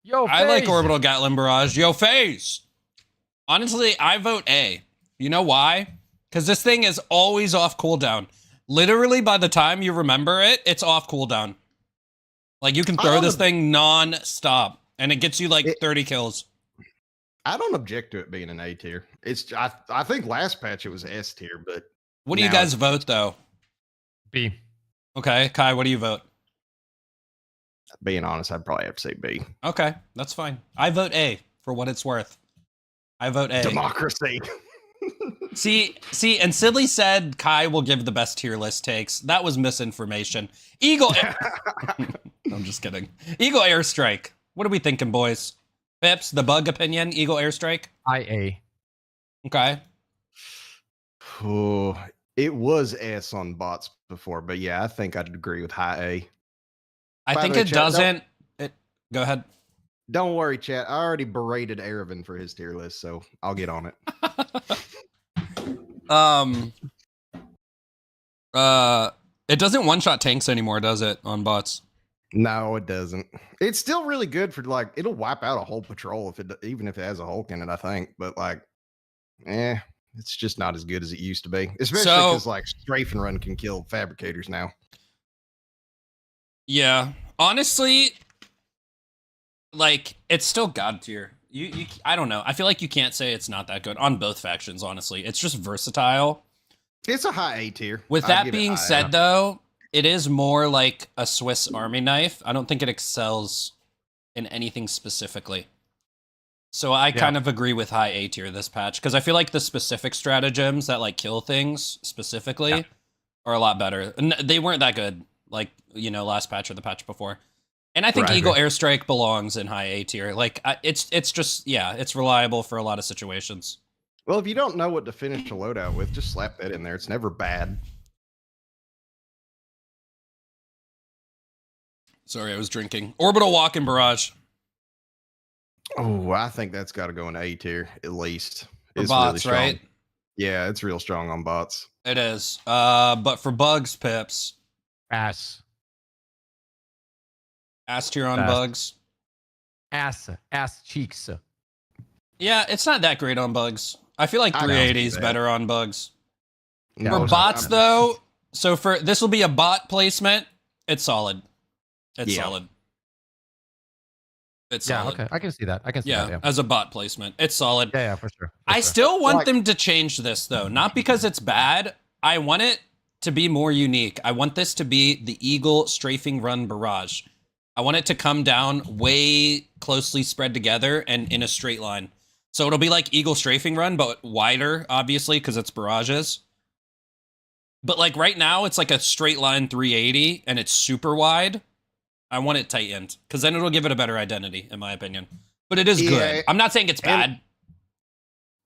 Yo, I like FaZe! Orbital Gatling Barrage. Yo, FaZe. Honestly, I vote A. You know why? Because this thing is always off cooldown. Literally, by the time you remember it, it's off cooldown. Like, you can throw this thing non-stop, and it gets you, like, 30 kills. I don't object to it being an A tier. It's I think last patch it was S tier, but What do you now guys vote, though? B. Okay, Kai, what do you vote? being honest, I'd probably have to say B. Okay, that's fine. I vote A for what it's worth. I vote A. Democracy. See, and Sidley said Kai will give the best tier list takes. That was misinformation. Eagle. I'm just kidding. Eagle Airstrike. What are we thinking, boys? Pips, the bug opinion. Eagle Airstrike. IA. Okay. Oh, it was S on bots before, but yeah, I think I'd agree with high A. I By think the way, it chat, doesn't. Go ahead. Don't worry, chat. I already berated Aravan for his tier list, so I'll get on it. It doesn't one-shot tanks anymore, does it, on bots? No, it doesn't. It's still really good for like it'll wipe out a whole patrol if it even if it has a Hulk in it, I think. But like, it's just not as good as it used to be. Especially because like strafe and run can kill fabricators now. Yeah, honestly, like it's still god tier. You I don't know. I feel like you can't say it's not that good on both factions. Honestly, it's just versatile. It's a high A tier. With that being said, though, it is more like a Swiss Army knife. I don't think it excels in anything specifically. So I kind of agree with high A tier this patch because I feel like the specific stratagems that like kill things specifically are a lot better. And they weren't that good, like, you know, last patch or the patch before. And I think Eagle Airstrike belongs in high A tier. Like, it's just, yeah, it's reliable for a lot of situations. Well, if you don't know what to finish a loadout with, just slap that in there. It's never bad. Sorry, I was drinking. Orbital Walk and Barrage. Oh, I think that's got to go in A tier at least. For it's bots, really strong. right? Yeah, it's real strong on bots. It is. But for bugs, Pips. Ass tier on bugs. Ass cheeks. Yeah, it's not that great on bugs. I feel like 380 is better on bugs. No, For bots, though, so for this will be a bot placement. It's solid. It's solid. It's solid. Okay, I can see that. I can see that. Yeah, as a bot placement, it's solid. Yeah, for sure. I still want them to change this, though. Not because it's bad. I want it to be more unique. I want this to be the Eagle Strafing Run Barrage. I want it to come down way closely spread together and in a straight line. So it'll be like Eagle Strafing Run, but wider, obviously, because it's barrages. But like right now, it's like a straight line 380, and it's super wide. I want it tightened, because then it'll give it a better identity, in my opinion. But it is good. I'm not saying it's bad.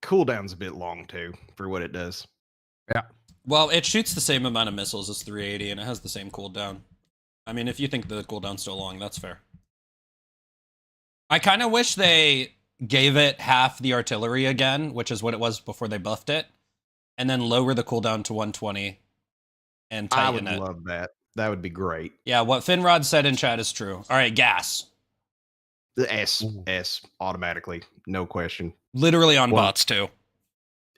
Cooldown's a bit long, too, for what it does. Yeah. Well, it shoots the same amount of missiles as 380, and it has the same cooldown. I mean, if you think the cooldown's still long, that's fair. I kind of wish they gave it half the artillery again, which is what it was before they buffed it, and then lower the cooldown to 120 and tighten it. I would love that. That would be great. Yeah, what Finrod said in chat is true. All right, gas. The S automatically, no question. Literally on bots, too.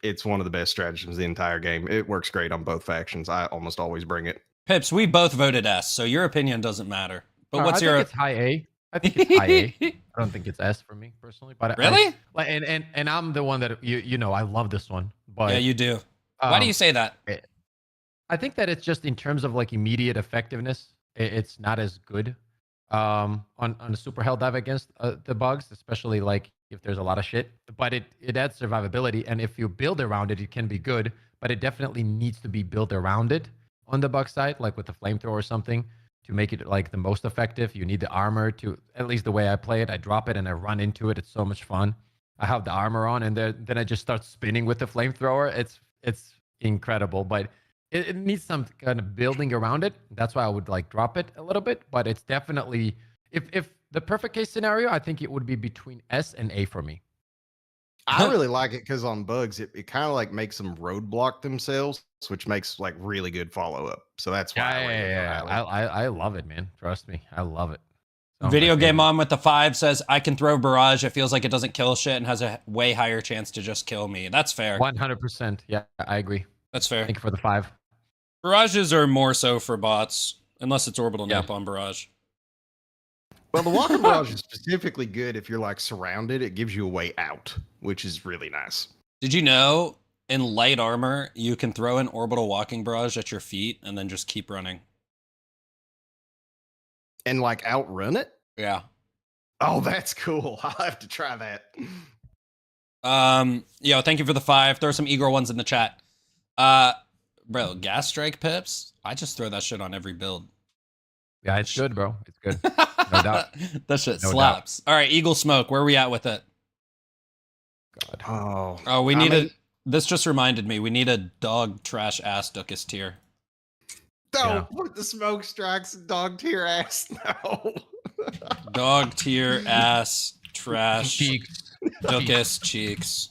It's one of the best stratagems in the entire game. It works great on both factions. I almost always bring it. Pips, we both voted S, so your opinion doesn't matter. But what's your... I think it's high A. I think it's high A. I don't think it's S for me, personally. But really? And I'm the one that, you know, I love this one. But yeah, you do. Why do you say that? I think that it's just in terms of like immediate effectiveness, it's not as good on a super Helldive against the bugs, especially like if there's a lot of shit. But it adds survivability, and if you build around it, it can be good. But it definitely needs to be built around it on the bug side, like with the flamethrower or something, to make it like the most effective. You need the armor to, at least the way I play it, I drop it and I run into it. It's so much fun. I have the armor on, and then I just start spinning with the flamethrower. It's incredible, but it needs some kind of building around it. That's why I would like drop it a little bit. But it's definitely if the perfect case scenario, I think it would be between S and A for me. I really like it because on bugs, it kind of like makes them roadblock themselves, which makes like really good follow up. So that's why I love it, man. Trust me, I love it. So Video Game On with the 5 says, I can throw Barrage. It feels like it doesn't kill shit and has a way higher chance to just kill me. That's fair. 100%. Yeah, I agree. That's fair. Thank you for the 5. Barrages are more so for bots, unless it's Orbital Nap on Barrage. Well, the walking barrage is specifically good if you're like surrounded. It gives you a way out, which is really nice. Did you know in light armor, you can throw an orbital walking barrage at your feet and then just keep running? And like outrun it? Yeah. Oh, that's cool. I'll have to try that. Yo, thank you for the 5. Throw some Igor ones in the chat. Bro, gas strike pips? I just throw that shit on every build. Yeah, it's good, bro. It's good. No doubt. That shit No slaps. All right, Eagle Smoke, where are we at with it? God. Oh, we need this just reminded me, we need a dog trash ass Duckus tier. Don't put the smoke strikes dog tier ass. No. Dog tier ass trash Cheeks. Duckus cheeks.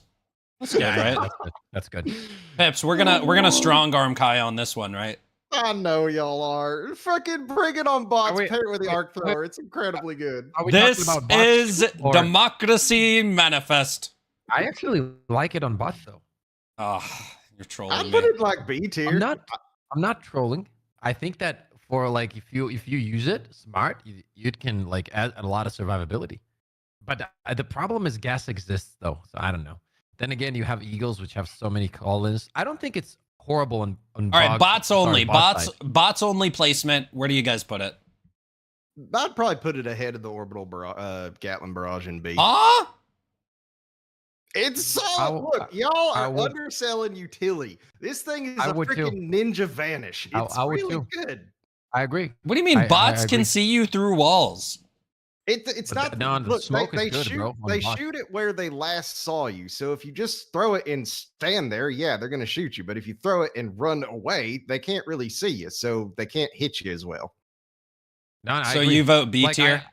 That's good, right? That's good. Pips, we're gonna strong arm Kai on this one, right? I know y'all are. Fucking bring it on bots. Pair it with the arc thrower. It's incredibly good. This is Democracy Manifest. I actually like it on bots though. Oh, you're trolling I me. put it like B tier. I'm not trolling. I think that for like if you use it smart, you can like add a lot of survivability. But the problem is gas exists though, so I don't know. Then again, you have Eagles which have so many call-ins. I don't think it's horrible on all right, bots only. Bot side. Bots only placement. Where do you guys put it? I'd probably put it ahead of the orbital Gatling barrage in B. Ah? It's solid. Look, y'all are underselling utility. This thing is a freaking ninja vanish. It's really good. I agree. What do you mean bots can see you through walls? It's not. Look, they shoot it where they last saw you. So if you just throw it and stand there, yeah, they're going to shoot you. But if you throw it and run away, they can't really see you, so they can't hit you as well. No, so you vote B tier.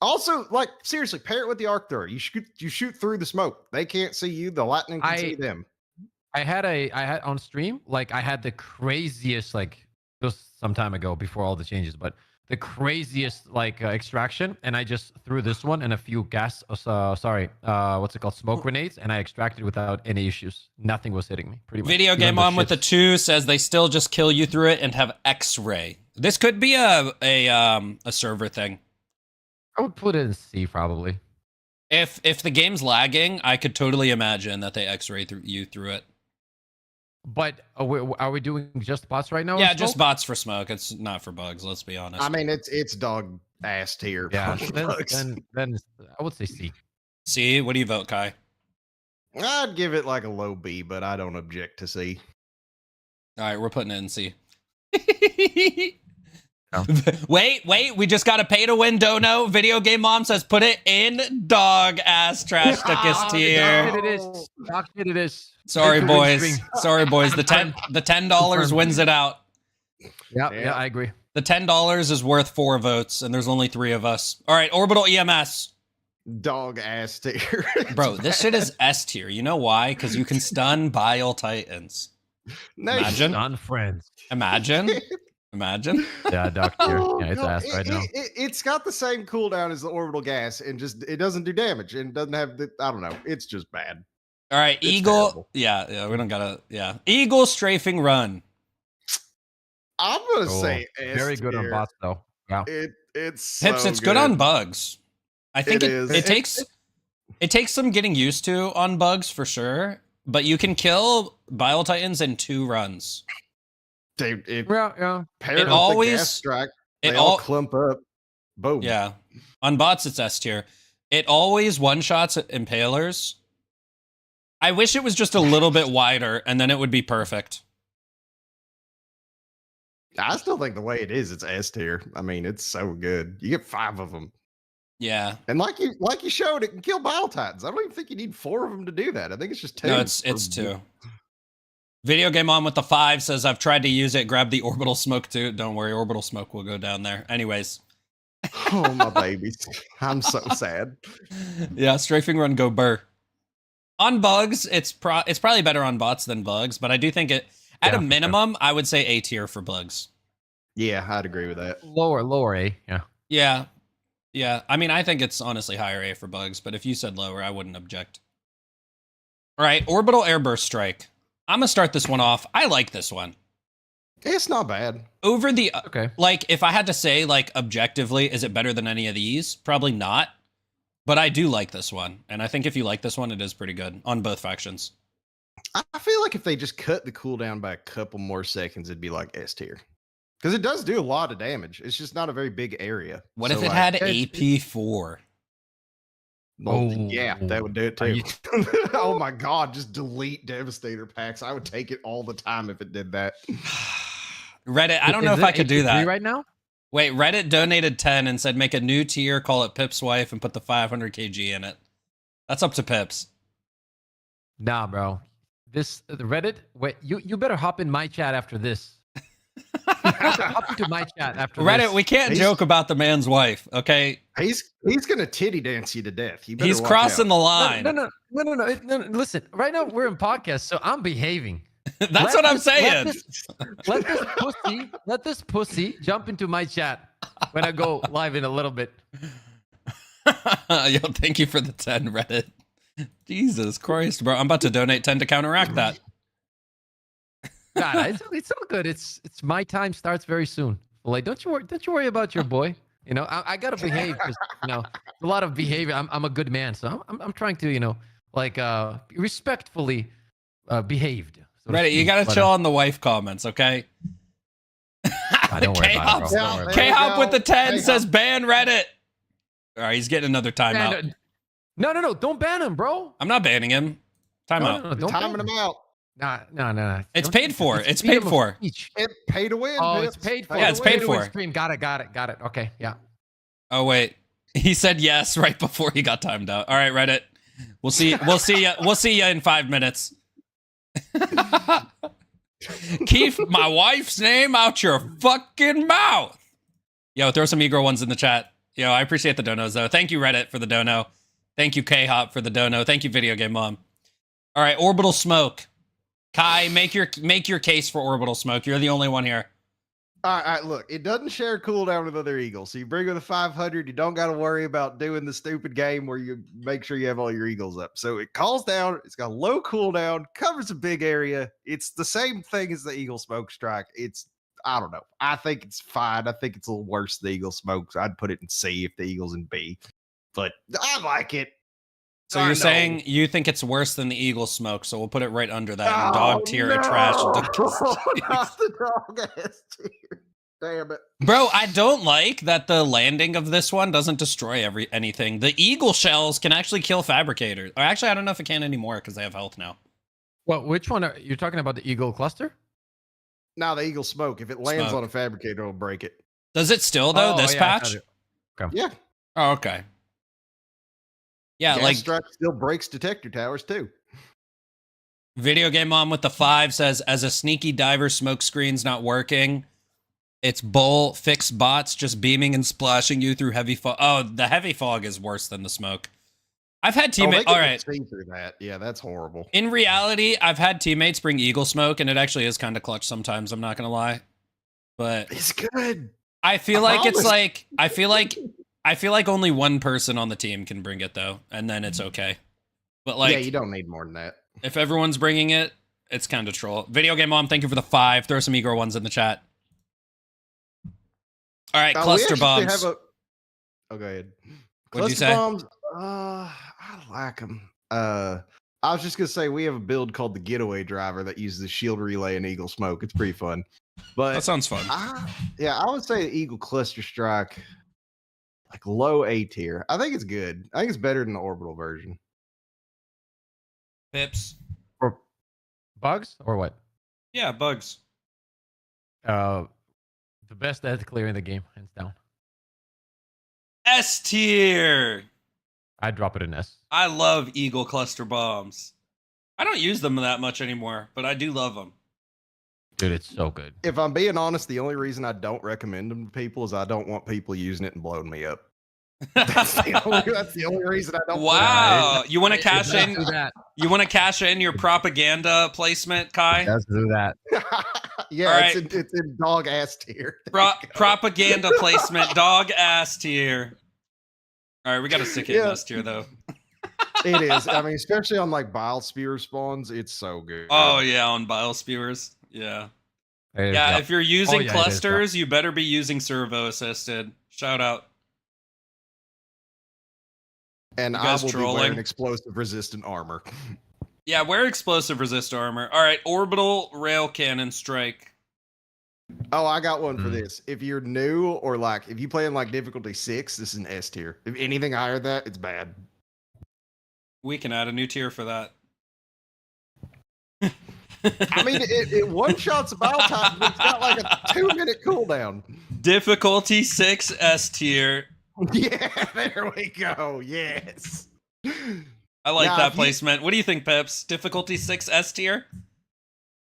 Also, like seriously, pair it with the arc thrower. You shoot through the smoke. They can't see you. The lightning can see them. I had on stream, like I had the craziest, like just some time ago before all the changes, but the craziest like extraction, and I just threw this one and a few what's it called, smoke grenades, and I extracted without any issues. Nothing was hitting me. Pretty much. Video Game On with the 2 says they still just kill you through it and have X-ray. This could be a server thing. I would put it in C probably. If the game's lagging, I could totally imagine that they X-ray you through it. But are we doing just bots right now? Yeah, just bots for smoke. It's not for bugs. Let's be honest. I mean, it's dog ass tier. Yeah, then I would say C. C. What do you vote, Kai? I'd give it like a low B, but I don't object to C. All right, we're putting it in C. Oh. Wait, we just got a pay to win dono. Video Game Mom says put it in dog ass trash Duckus tier. It is. Sorry boys. Sorry boys. The $10 wins it out. Yeah, I agree. The $10 is worth 4 votes, and there's only 3 of us. All right, Orbital EMS. Dog ass tier. Bro, this shit is S tier. You know why? Because you can stun Bile Titans. Imagine. Stun friends. Imagine. Yeah, dog tier. Yeah, it's ass right now. It's got the same cooldown as the orbital gas, and just it doesn't do damage and doesn't have the. I don't know. It's just bad. All right, Eagle. Terrible. Yeah, we don't gotta. Yeah, Eagle strafing run. I'm gonna say S very good tier. On bots though. Yeah, it's Pips. So it's good on bugs. I think it takes some getting used to on bugs for sure, but you can kill Bile Titans in 2 runs. Dude, yeah. It always strike. They all clump up. Boom. Yeah, on bots it's S tier. It always one shots impalers. I wish it was just a little bit wider, and then it would be perfect. I still think the way it is, it's S tier. I mean, it's so good. You get 5 of them. Yeah, and like you showed, it can kill Bile Titans. I don't even think you need 4 of them to do that. I think it's just 2. No, it's 2. Video Game On with the 5 says, I've tried to use it. Grab the orbital smoke too. Don't worry, orbital smoke will go down there. Anyways. Oh, my babies. I'm so sad. Yeah, strafing run, go burr. On bugs, it's probably better on bots than bugs, but I do think it, at a minimum, I would say A tier for bugs. Yeah, I'd agree with that. Lower A. Yeah. Yeah. Yeah. I mean, I think it's honestly higher A for bugs, but if you said lower, I wouldn't object. All right, orbital airburst strike. I'm going to start this one off. I like this one. It's not bad. Over the, Okay. like, if I had to say, like, objectively, is it better than any of these? Probably not. But I do like this one. And I think if you like this one, it is pretty good on both factions. I feel like if they just cut the cooldown by a couple more seconds, it'd be like S tier. Because it does do a lot of damage. It's just not a very big area. What So, if it like, had AP4? well, yeah, that would do it too. you- Oh my god, just delete Devastator packs. I would take it all the time if it did that. Reddit, I don't know Is if it I could do AP3 that. right now. Wait, Reddit donated 10 and said make a new tier, call it Pip's wife, and put the 500 kg in it. That's up to Pips. Nah, bro. This the Reddit. Wait, you better hop in my chat after this. Hop into my chat after Reddit, this. we can't He's- joke about the man's wife, okay? He's gonna titty dance you to death. You better He's watch crossing out. the line. No. Listen, right now we're in podcast, so I'm behaving. That's what I'm saying. Let this pussy jump into my chat when I go live in a little bit. Yo, thank you for the 10, Reddit. Jesus Christ, bro. I'm about to donate 10 to counteract that. Nah, it's all good. It's my time starts very soon. Like, don't you worry about your boy. You know, I gotta behave because a lot of behavior. I'm a good man, so I'm trying to respectfully behaved. So to Reddit, you speak, gotta but, chill on the wife comments, okay? don't worry about it, bro. Yeah, there you K-Hop go. with the 10 K-Hop. says ban Reddit. All right, he's getting another timeout. No, don't ban him, bro. I'm not banning him. Timeout. No, don't ban Timing him out. No. It's Don't- paid for. It's freedom paid of for. speech. It pay to win. Oh, Pips. it's paid for. Yeah, it's Pay paid to win for. Stream. Got it. Okay, yeah. Oh wait, he said yes right before he got timed out. All right, Reddit. We'll see you in 5 minutes. Keep my wife's name out your fucking mouth. Yo, throw some Negro ones in the chat. Yo, I appreciate the donos though. Thank you, Reddit, for the dono. Thank you, K-Hop, for the dono. Thank you, Video Game Mom. All right, orbital smoke. Kai, make your case for orbital smoke. You're the only one here. All right, look, it doesn't share cooldown with other Eagles. So you bring with a 500, you don't got to worry about doing the stupid game where you make sure you have all your Eagles up. So it calls down, it's got low cooldown, covers a big area. It's the same thing as the Eagle Smoke Strike. I don't know. I think it's fine. I think it's a little worse than the Eagle Smoke. So I'd put it in C if the Eagle's in B. But I like it. So I you're know. saying you think it's worse than the Eagle smoke, so we'll put it right under that in Oh, dog tier of trash. no. Not the dog ass tier. Damn it. Bro, I don't like that the landing of this one doesn't destroy anything. The Eagle shells can actually kill fabricators. Or actually, I don't know if it can anymore because they have health now. Well, which one are you talking about? The Eagle Cluster? Now the Eagle Smoke. If it lands Smoke. on a fabricator, it'll break it. Does it still though? Oh, This yeah, I patch? got it. Yeah. Oh, okay. Yeah, Gas like strike still breaks detector towers too. Video Game Mom with the 5 says, as a sneaky diver, smoke screen's not working. It's bull, fix bots just beaming and splashing you through heavy fog. Oh, the heavy fog is worse than the smoke. I've had teammates. They All can right. see through that. Yeah, that's horrible. In reality, I've had teammates bring Eagle Smoke, and it actually is kind of clutch sometimes. I'm not gonna lie, but It's good. I feel I like it's promise. like I feel like only one person on the team can bring it though, and then it's okay. But like, Yeah, you don't need more than that. if everyone's bringing it, it's kind of troll. Video Game Mom, thank you for the 5. Throw some Eagle ones in the chat. All right, We cluster actually bombs. Oh, go ahead. What'd you Cluster say? bombs. I like them. I was just gonna say we have a build called the Getaway Driver that uses the shield relay and Eagle Smoke. It's pretty fun. But That sounds fun. I would say the Eagle Cluster Strike, like low A tier. I think it's good. I think it's better than the orbital version. Pips. Bugs or what? Yeah, bugs. The best death clear in the game, hands down. S tier. I'd drop it in S. I love Eagle cluster bombs. I don't use them that much anymore, but I do love them. Dude, it's so good. If I'm being honest, the only reason I don't recommend them to people is I don't want people using it and blowing me up. That's the only reason I don't. Wow, you want to cash in? Do that. You want to cash in your propaganda placement, Kai? Let's do that. Yeah, All right. it's in dog ass tier. Propaganda placement, dog ass tier. All right, we got to stick it in S tier though. It is. I mean, especially on like bile spear spawns, it's so good. Oh yeah, on bile spewers. Yeah. There you Yeah, go. if you're using Oh, yeah, it is, clusters, you better be using servo assisted. Shout out. And You I guys will be trolling? wearing explosive resistant armor. Yeah, wear explosive resist armor. All right, orbital rail cannon strike. Oh, I got one for Mm. this. If you're new or like if you play in like difficulty 6, this is an S tier. If anything higher than that, it's bad. We can add a new tier for that. I mean, it one shots about time, but it's got like a 2-minute cooldown. Difficulty 6 S tier. Yeah, there we go. Yes. I like Now, that if you- placement. What do you think, Pips? Difficulty 6 S tier?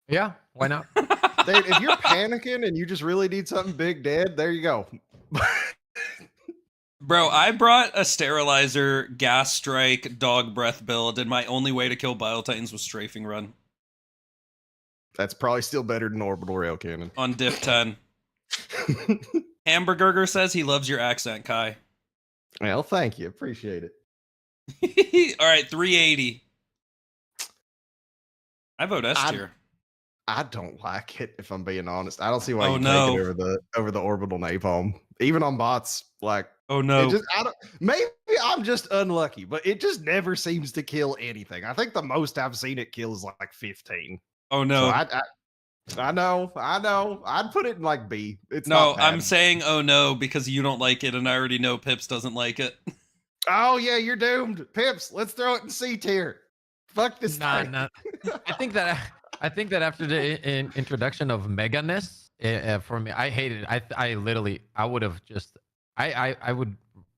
Yeah, why not? Dude, if you're panicking and you just really need something big dead, there you go. Bro, I brought a sterilizer, gas strike, dog breath build, and my only way to kill Bile Titans was strafing run That's probably still better than orbital rail cannon. on diff 10. Hamburger says he loves your accent, Kai. Well, thank you. Appreciate it. All right, 380. I vote S tier. I don't like it, if I'm being honest. I don't see why Oh, you no. take it over the orbital napalm. Even on bots, like Oh it no. just maybe I'm just unlucky, but it just never seems to kill anything. I think the most I've seen it kill is like 15. Oh So no. I know. I'd put it in like B. It's No, not bad. I'm saying oh no because you don't like it, and I already know Pips doesn't like it. Oh yeah, you're doomed. Pips, let's throw it in C tier. Fuck this thing. Nah. I think that after the introduction of Meganess, for me, I hated it. I literally, I would have just, I would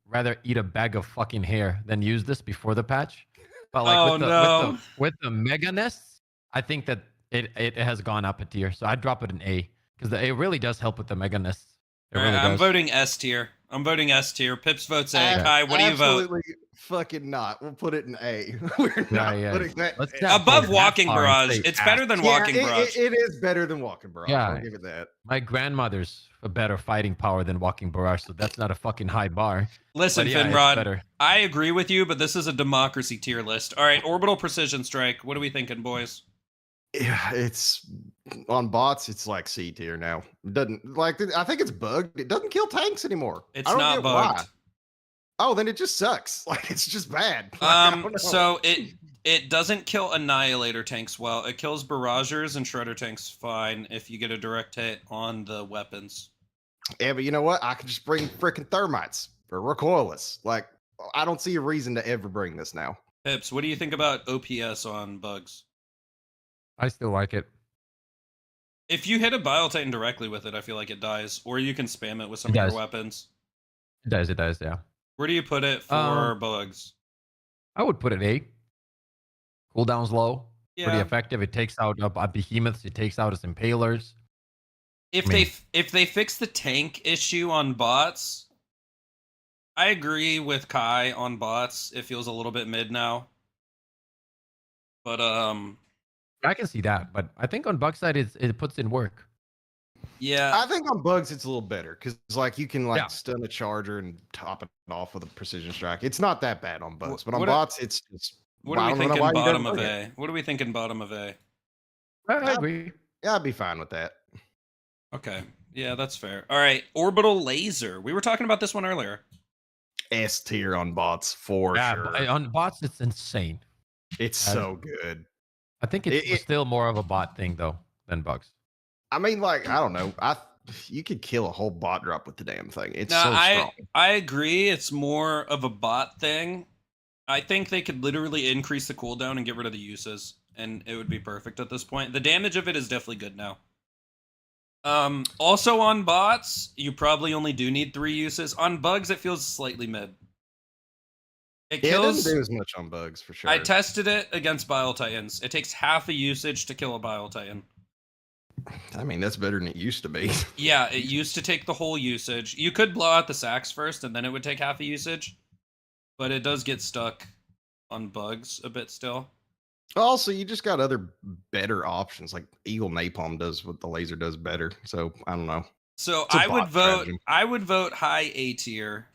rather eat a bag of fucking hair than use this before the patch. But like Oh, no. with the Meganess, I think that it has gone up a tier. So I'd drop it an A because it really does help with the Meganess. It All really right, I'm does. voting S tier. I'm voting S tier. Pips votes A. Ab- Kai, what do you vote? Absolutely fucking not. We'll put it in A. We're not Yeah. putting that. Let's in not Above that Walking far and Barrage. say It's ass. better than Yeah, Walking Barrage. it is better than Walking Barrage. Yeah. I'll give it that. My grandmother's a better fighting power than Walking Barrage, so that's not a fucking high bar. Listen, But yeah, it's Finrod, better. I agree with you, but this is a democracy tier list. All right, Orbital Precision Strike. What are we thinking, boys? Yeah, it's on bots. It's like C tier now. It doesn't like. I think it's bugged. It doesn't kill tanks anymore. It's I don't not get why. bugged. Oh, then it just sucks. Like it's just bad. Like, I don't know. So it doesn't kill Annihilator tanks well. It kills Barragers and Shredder tanks fine if you get a direct hit on the weapons. Yeah, but you know what? I can just bring freaking thermites or recoilless. Like I don't see a reason to ever bring this now. Pips, what do you think about OPS on bugs? I still like it. If you hit a Bile Titan directly with it, I feel like it dies. Or you can spam it with some It of does. your weapons. It does, yeah. Where do you put it for bugs? I would put it A. Cooldown's low. Pretty Yeah. effective. It takes out behemoths. It takes out its impalers. If they fix the tank issue on bots, I agree with Kai on bots. It feels a little bit mid now. But I can see that, but I think on bug side it puts in work. yeah. I think on bugs it's a little better because like you can like Yeah. stun a charger and top it off with a precision strike. It's not that bad on bugs, but on what- bots it's just. What are I we don't know thinking why you don't bottom of bring A? What are we thinking bottom of A? I agree. Yeah, I'd be fine with that. Okay. Yeah, that's fair. All right. Orbital Laser. We were talking about this one earlier. S tier on bots for Yeah, sure. but on bots it's insane. It's so good. I think it's It- still more of a bot thing though than bugs. I mean, like I don't know. You could kill a whole bot drop with the damn thing. It's No, so strong. I agree. It's more of a bot thing. I think they could literally increase the cooldown and get rid of the uses, and it would be perfect at this point. The damage of it is definitely good now. Also on bots, you probably only do need 3 uses. On bugs, it feels slightly mid. It Yeah, it kills. doesn't do as much on bugs for sure. I tested it against Bile Titans. It takes half a usage to kill a Bile Titan. I mean, that's better than it used to be. Yeah, it used to take the whole usage. You could blow out the sacks first, and then it would take half a usage. But it does get stuck on bugs a bit still. Also, you just got other better options. Like Eagle Napalm does what the laser does better. So I don't know. So It's a I would bot vote. stratagem. I would vote high A tier.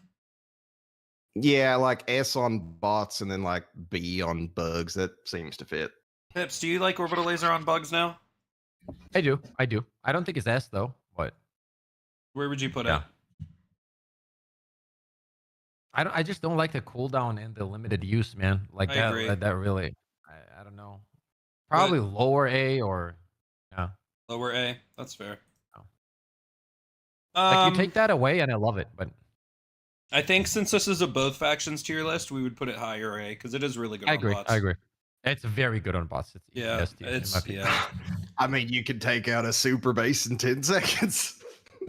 Yeah, like S on bots and then like B on bugs. That seems to fit. Pips, do you like orbital laser on bugs now? I do. I don't think it's S though. But Where would you put Yeah. it? I just don't like the cooldown and the limited use, man. Like I that. agree. That really. I don't know. Probably lower A or. Yeah. Lower A. That's fair. Oh. Like you take that away and I love it, but I think since this is a both factions tier list, we would put it higher A because it is really good. I on agree. bots. I agree. It's very good on bots. It's Yeah, S tier, in my it's opinion. yeah. I mean, you can take out a super base in 10 seconds.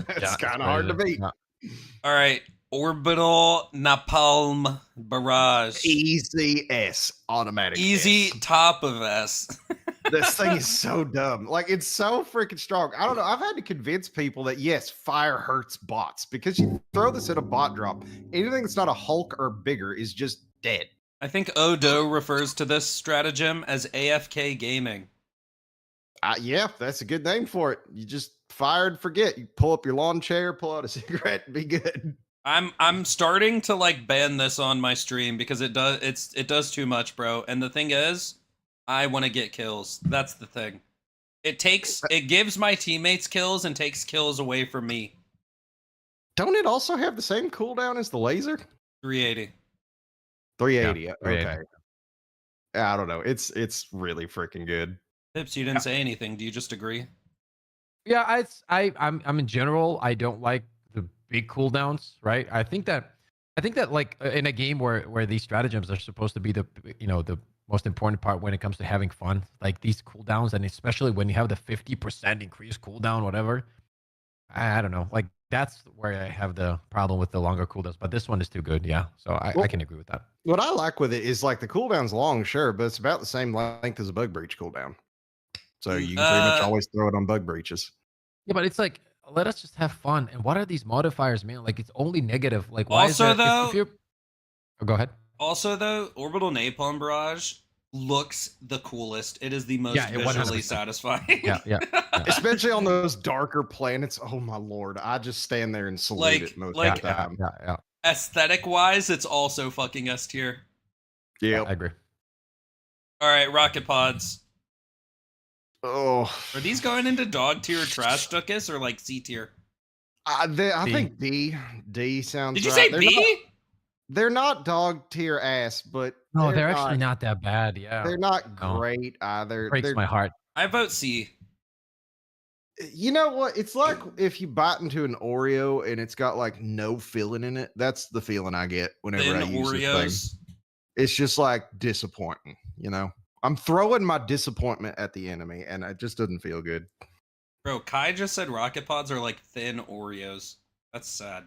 That's Yeah, kind of hard to crazy. beat. Yeah. All right, orbital napalm barrage. Easy S, automatic. Easy S. top of S. This thing is so dumb. Like, it's so freaking strong. I don't know. I've had to convince people that yes, fire hurts bots because you throw this at a bot drop. Anything that's not a Hulk or bigger is just dead. I think Odo refers to this stratagem as AFK gaming. Yeah, that's a good name for it. You just fire and forget. You pull up your lawn chair, pull out a cigarette, and be good. I'm starting to like ban this on my stream because it does too much, bro. And the thing is, I want to get kills. That's the thing. It gives my teammates kills and takes kills away from me. Don't it also have the same cooldown as the laser? 380. 380. Yeah, Okay. 380. I don't know. It's really freaking good. Pips, you didn't say anything. Do you just agree? Yeah, I'm in general. I don't like the big cooldowns, right? I think that like in a game where these stratagems are supposed to be the most important part when it comes to having fun, like these cooldowns, and especially when you have the 50% increased cooldown, whatever. I don't know. Like that's where I have the problem with the longer cooldowns. But this one is too good. Yeah, so I can agree with that. What I like with it is like the cooldown's long, sure, but it's about the same length as a bug breach cooldown. So you can pretty much always throw it on bug breaches. Yeah, but it's like let us just have fun. And what are these modifiers, man? Like it's only negative. Like why Also, is that, if though- you're... Oh, go ahead. Also, though, orbital napalm barrage looks the coolest. It is the most Yeah, it visually 100%. satisfying. Yeah. Especially on those darker planets. Oh my lord. I just stand there and salute Like- it most like- of the time. Yeah. Aesthetic wise, it's also fucking S tier. Yeah. I agree. All right, rocket pods. Oh. Are these going into dog tier trash duckus or like C tier? I D. think D sounds Did you right. say B? They're not dog tier ass, but No, they're actually not that bad. Yeah, They're not No. great either. breaks They're, my heart. I vote C. you know what? It's like if you bite into an Oreo and it's got like no filling in it. That's the feeling I get whenever I Thin use this thing. Oreos. It's just like disappointing, you know? I'm throwing my disappointment at the enemy and it just doesn't feel good. Bro, Kai just said rocket pods are like thin Oreos. That's sad.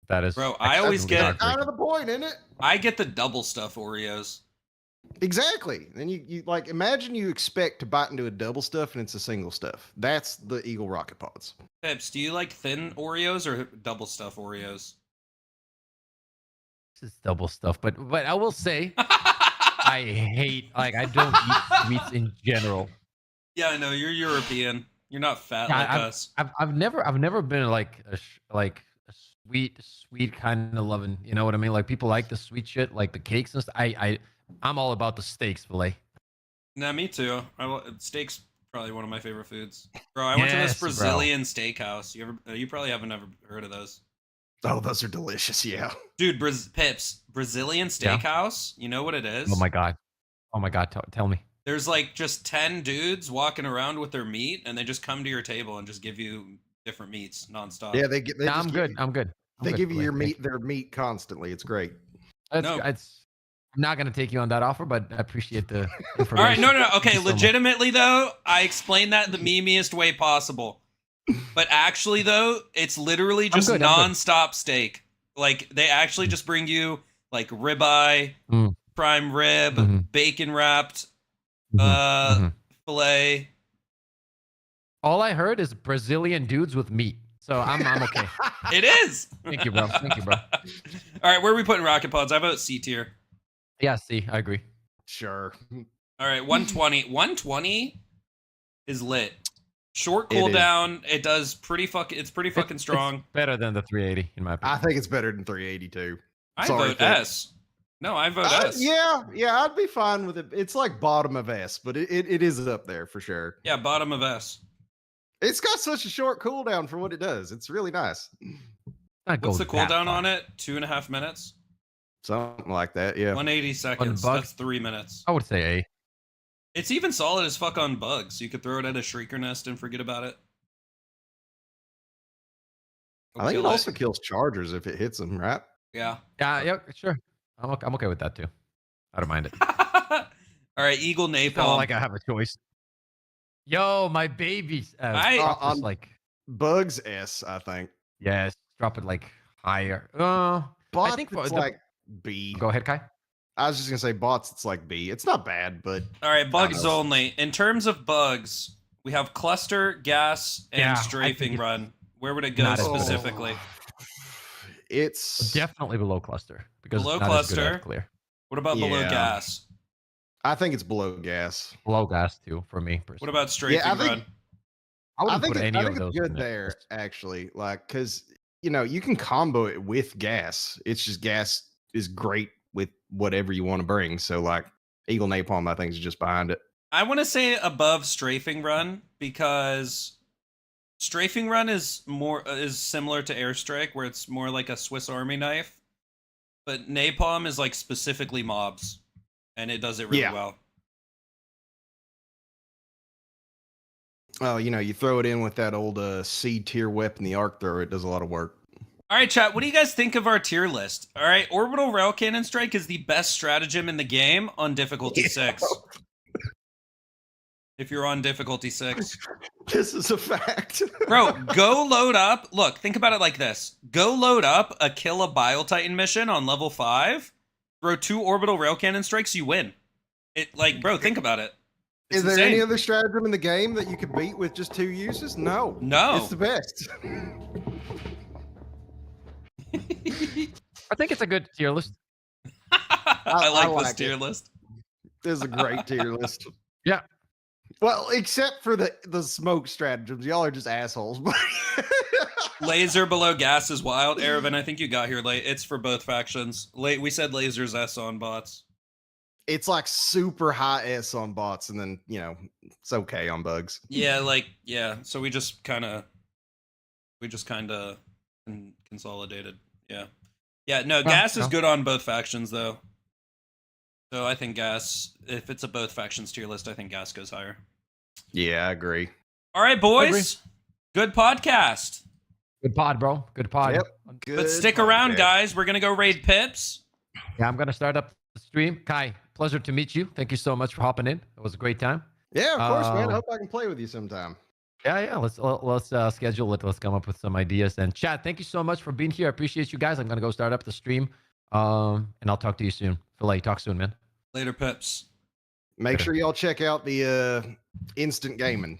That is. Bro, I always excessively get- Kind heartbreaking. of the point, isn't it? I get the double stuff Oreos. Exactly. And you like imagine you expect to bite into a double stuff and it's a single stuff. That's the Eagle rocket pods. Pips, do you like thin Oreos or double stuff Oreos? This is double stuff, but I will say I hate like I don't eat sweets in general. Yeah, I know you're European. You're not fat Yeah, like us. I've never been like a sweet kind of loving. You know what I mean? Like people like the sweet shit, like the cakes and stuff. I'm all about the steaks fillet. Nah, me too. Steak's probably one of my favorite foods. Bro, I went to this Yes, bro. Brazilian steakhouse. You probably haven't ever heard of those. Oh, those are delicious. Yeah. Dude, Pips, Brazilian Yeah. steakhouse. You know what it is? Oh my god. Tell me. There's like just 10 dudes walking around with their meat, and they just come to your table and just give you different meats nonstop. Yeah, Nah, I'm good. I'm good. They give you Fillet, your thank meat, their meat constantly. It's great. No. I'm not gonna take you on that offer, but I appreciate the All information. right, no. Okay, Thank you so much. legitimately though, I explained that the memeiest way possible. But actually though, it's literally just good, I'm good. nonstop steak. Like they actually just bring you like ribeye, prime rib, bacon wrapped, filet. All I heard is Brazilian dudes with meat. So I'm okay. It is. Thank you, bro. Thank you, bro. All right, where are we putting rocket pods? I vote C tier. Yeah, see, I agree. Sure. All right, 120. 120 is lit. Short It is. cooldown. It does pretty fucking. It's pretty fucking strong. It's better than the 380 in my opinion. I think it's better than 382. I Sorry, vote Phil. S. No, I vote S. Yeah, I'd be fine with it. It's like bottom of S, but it is up there for sure. Yeah, bottom of S. It's got such a short cooldown for what it does. It's really nice. What's the cooldown on it? 2.5 minutes. Something like that, yeah. 180 seconds. bug? That's 3 minutes. I would say A. It's even solid as fuck on bugs. You could throw it at a shrieker nest and forget about it. I think it also kills chargers if it hits them, right? Yeah. Yeah, sure. I'm okay with that too. I don't mind it. All right, Eagle It's Napalm. not like I have a choice. Yo, my babies. on like Bugs S, I think. yes, drop it like higher. Bots, I think it's like B. Go ahead, Kai. I was just gonna say bots, it's like B. It's not bad, but All right, bugs I don't know. only. In terms of bugs, we have cluster, gas, and Yeah, I strafing think run. Where would it go not as good. specifically? it's Definitely below cluster because Below it's not as good cluster? at clear. What about below Yeah. gas? I think it's below gas. Below gas too for me personally. What about strafing I think- run? I wouldn't put any I of think those it's in good the there list. actually, like because you can combo it with gas. It's just gas is great with whatever you want to bring. So like Eagle Napalm, I think is just behind it. I want to say above strafing run because strafing run is similar to airstrike, where it's more like a Swiss Army knife, but napalm is like specifically mobs, and it does it really Yeah. well. Oh, you throw it in with that old C tier weapon, the arc thrower. It does a lot of work. All right, chat. What do you guys think of our tier list? All right, orbital rail cannon strike is the best stratagem in the game on difficulty 6. If you're on difficulty 6. This is a fact. Bro, go load up. Look, think about it like this. Go load up a kill a Bile Titan mission on level 5. Throw 2 orbital rail cannon strikes, you win. Bro, think about it. It's Is there insane. any other stratagem in the game that you could beat with just 2 uses? No. No. It's the best. I think it's a good tier list. I like this like tier it. list. This is a great tier list. Yeah. Well, except for the smoke stratagems. Y'all are just assholes. Laser below gas is wild. Erevan, I think you got here late. It's for both factions. We said lasers S on bots. It's like super high S on bots, and then, it's okay on bugs. Yeah, so we just kind of consolidated. Yeah, no, gas is good on both factions though. So I think gas, if it's a both factions tier list, I think gas goes higher. Yeah, I agree. All right, boys. Good podcast. Good pod, bro. Good pod. Yep. But Good stick around, podcast. guys. We're gonna go raid Pips. Yeah, I'm gonna start up the stream. Kai, pleasure to meet you. Thank you so much for hopping in. It was a great time. Yeah, of course, man. I Um, hope I can play with you sometime. Yeah. Let's schedule it. Let's come up with some ideas. And chat, thank you so much for being here. I appreciate you guys. I'm gonna go start up the stream. And I'll talk to you soon. Philet, talk soon, man. Later, Pips. Make sure y'all check out the instant gaming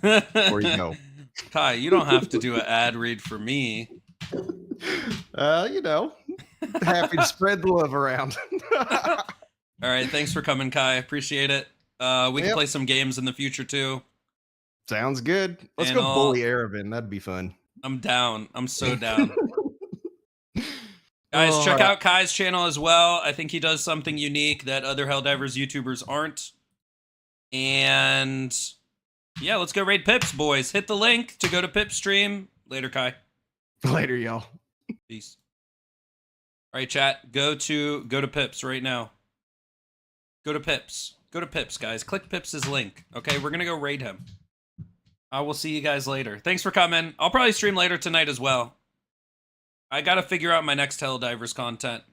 before you go. Kai, you don't have to do an ad read for me. Happy to spread the love around. All right, thanks for coming, Kai. Appreciate it. We can Yep. play some games in the future too. Sounds good. Let's And go I'll- bully Erevan. That'd be fun. I'm down. I'm so down. Guys, check Alright. out Kai's channel as well. I think he does something unique that other Helldivers YouTubers aren't. And yeah, let's go raid Pips, boys. Hit the link to go to Pips stream. Later, Kai. Later, y'all. Peace. All right, chat. Go to Pips right now. Go to Pips. Go to Pips, guys. Click Pips' link. Okay, we're gonna go raid him. I will see you guys later. Thanks for coming. I'll probably stream later tonight as well. I gotta figure out my next Helldivers content.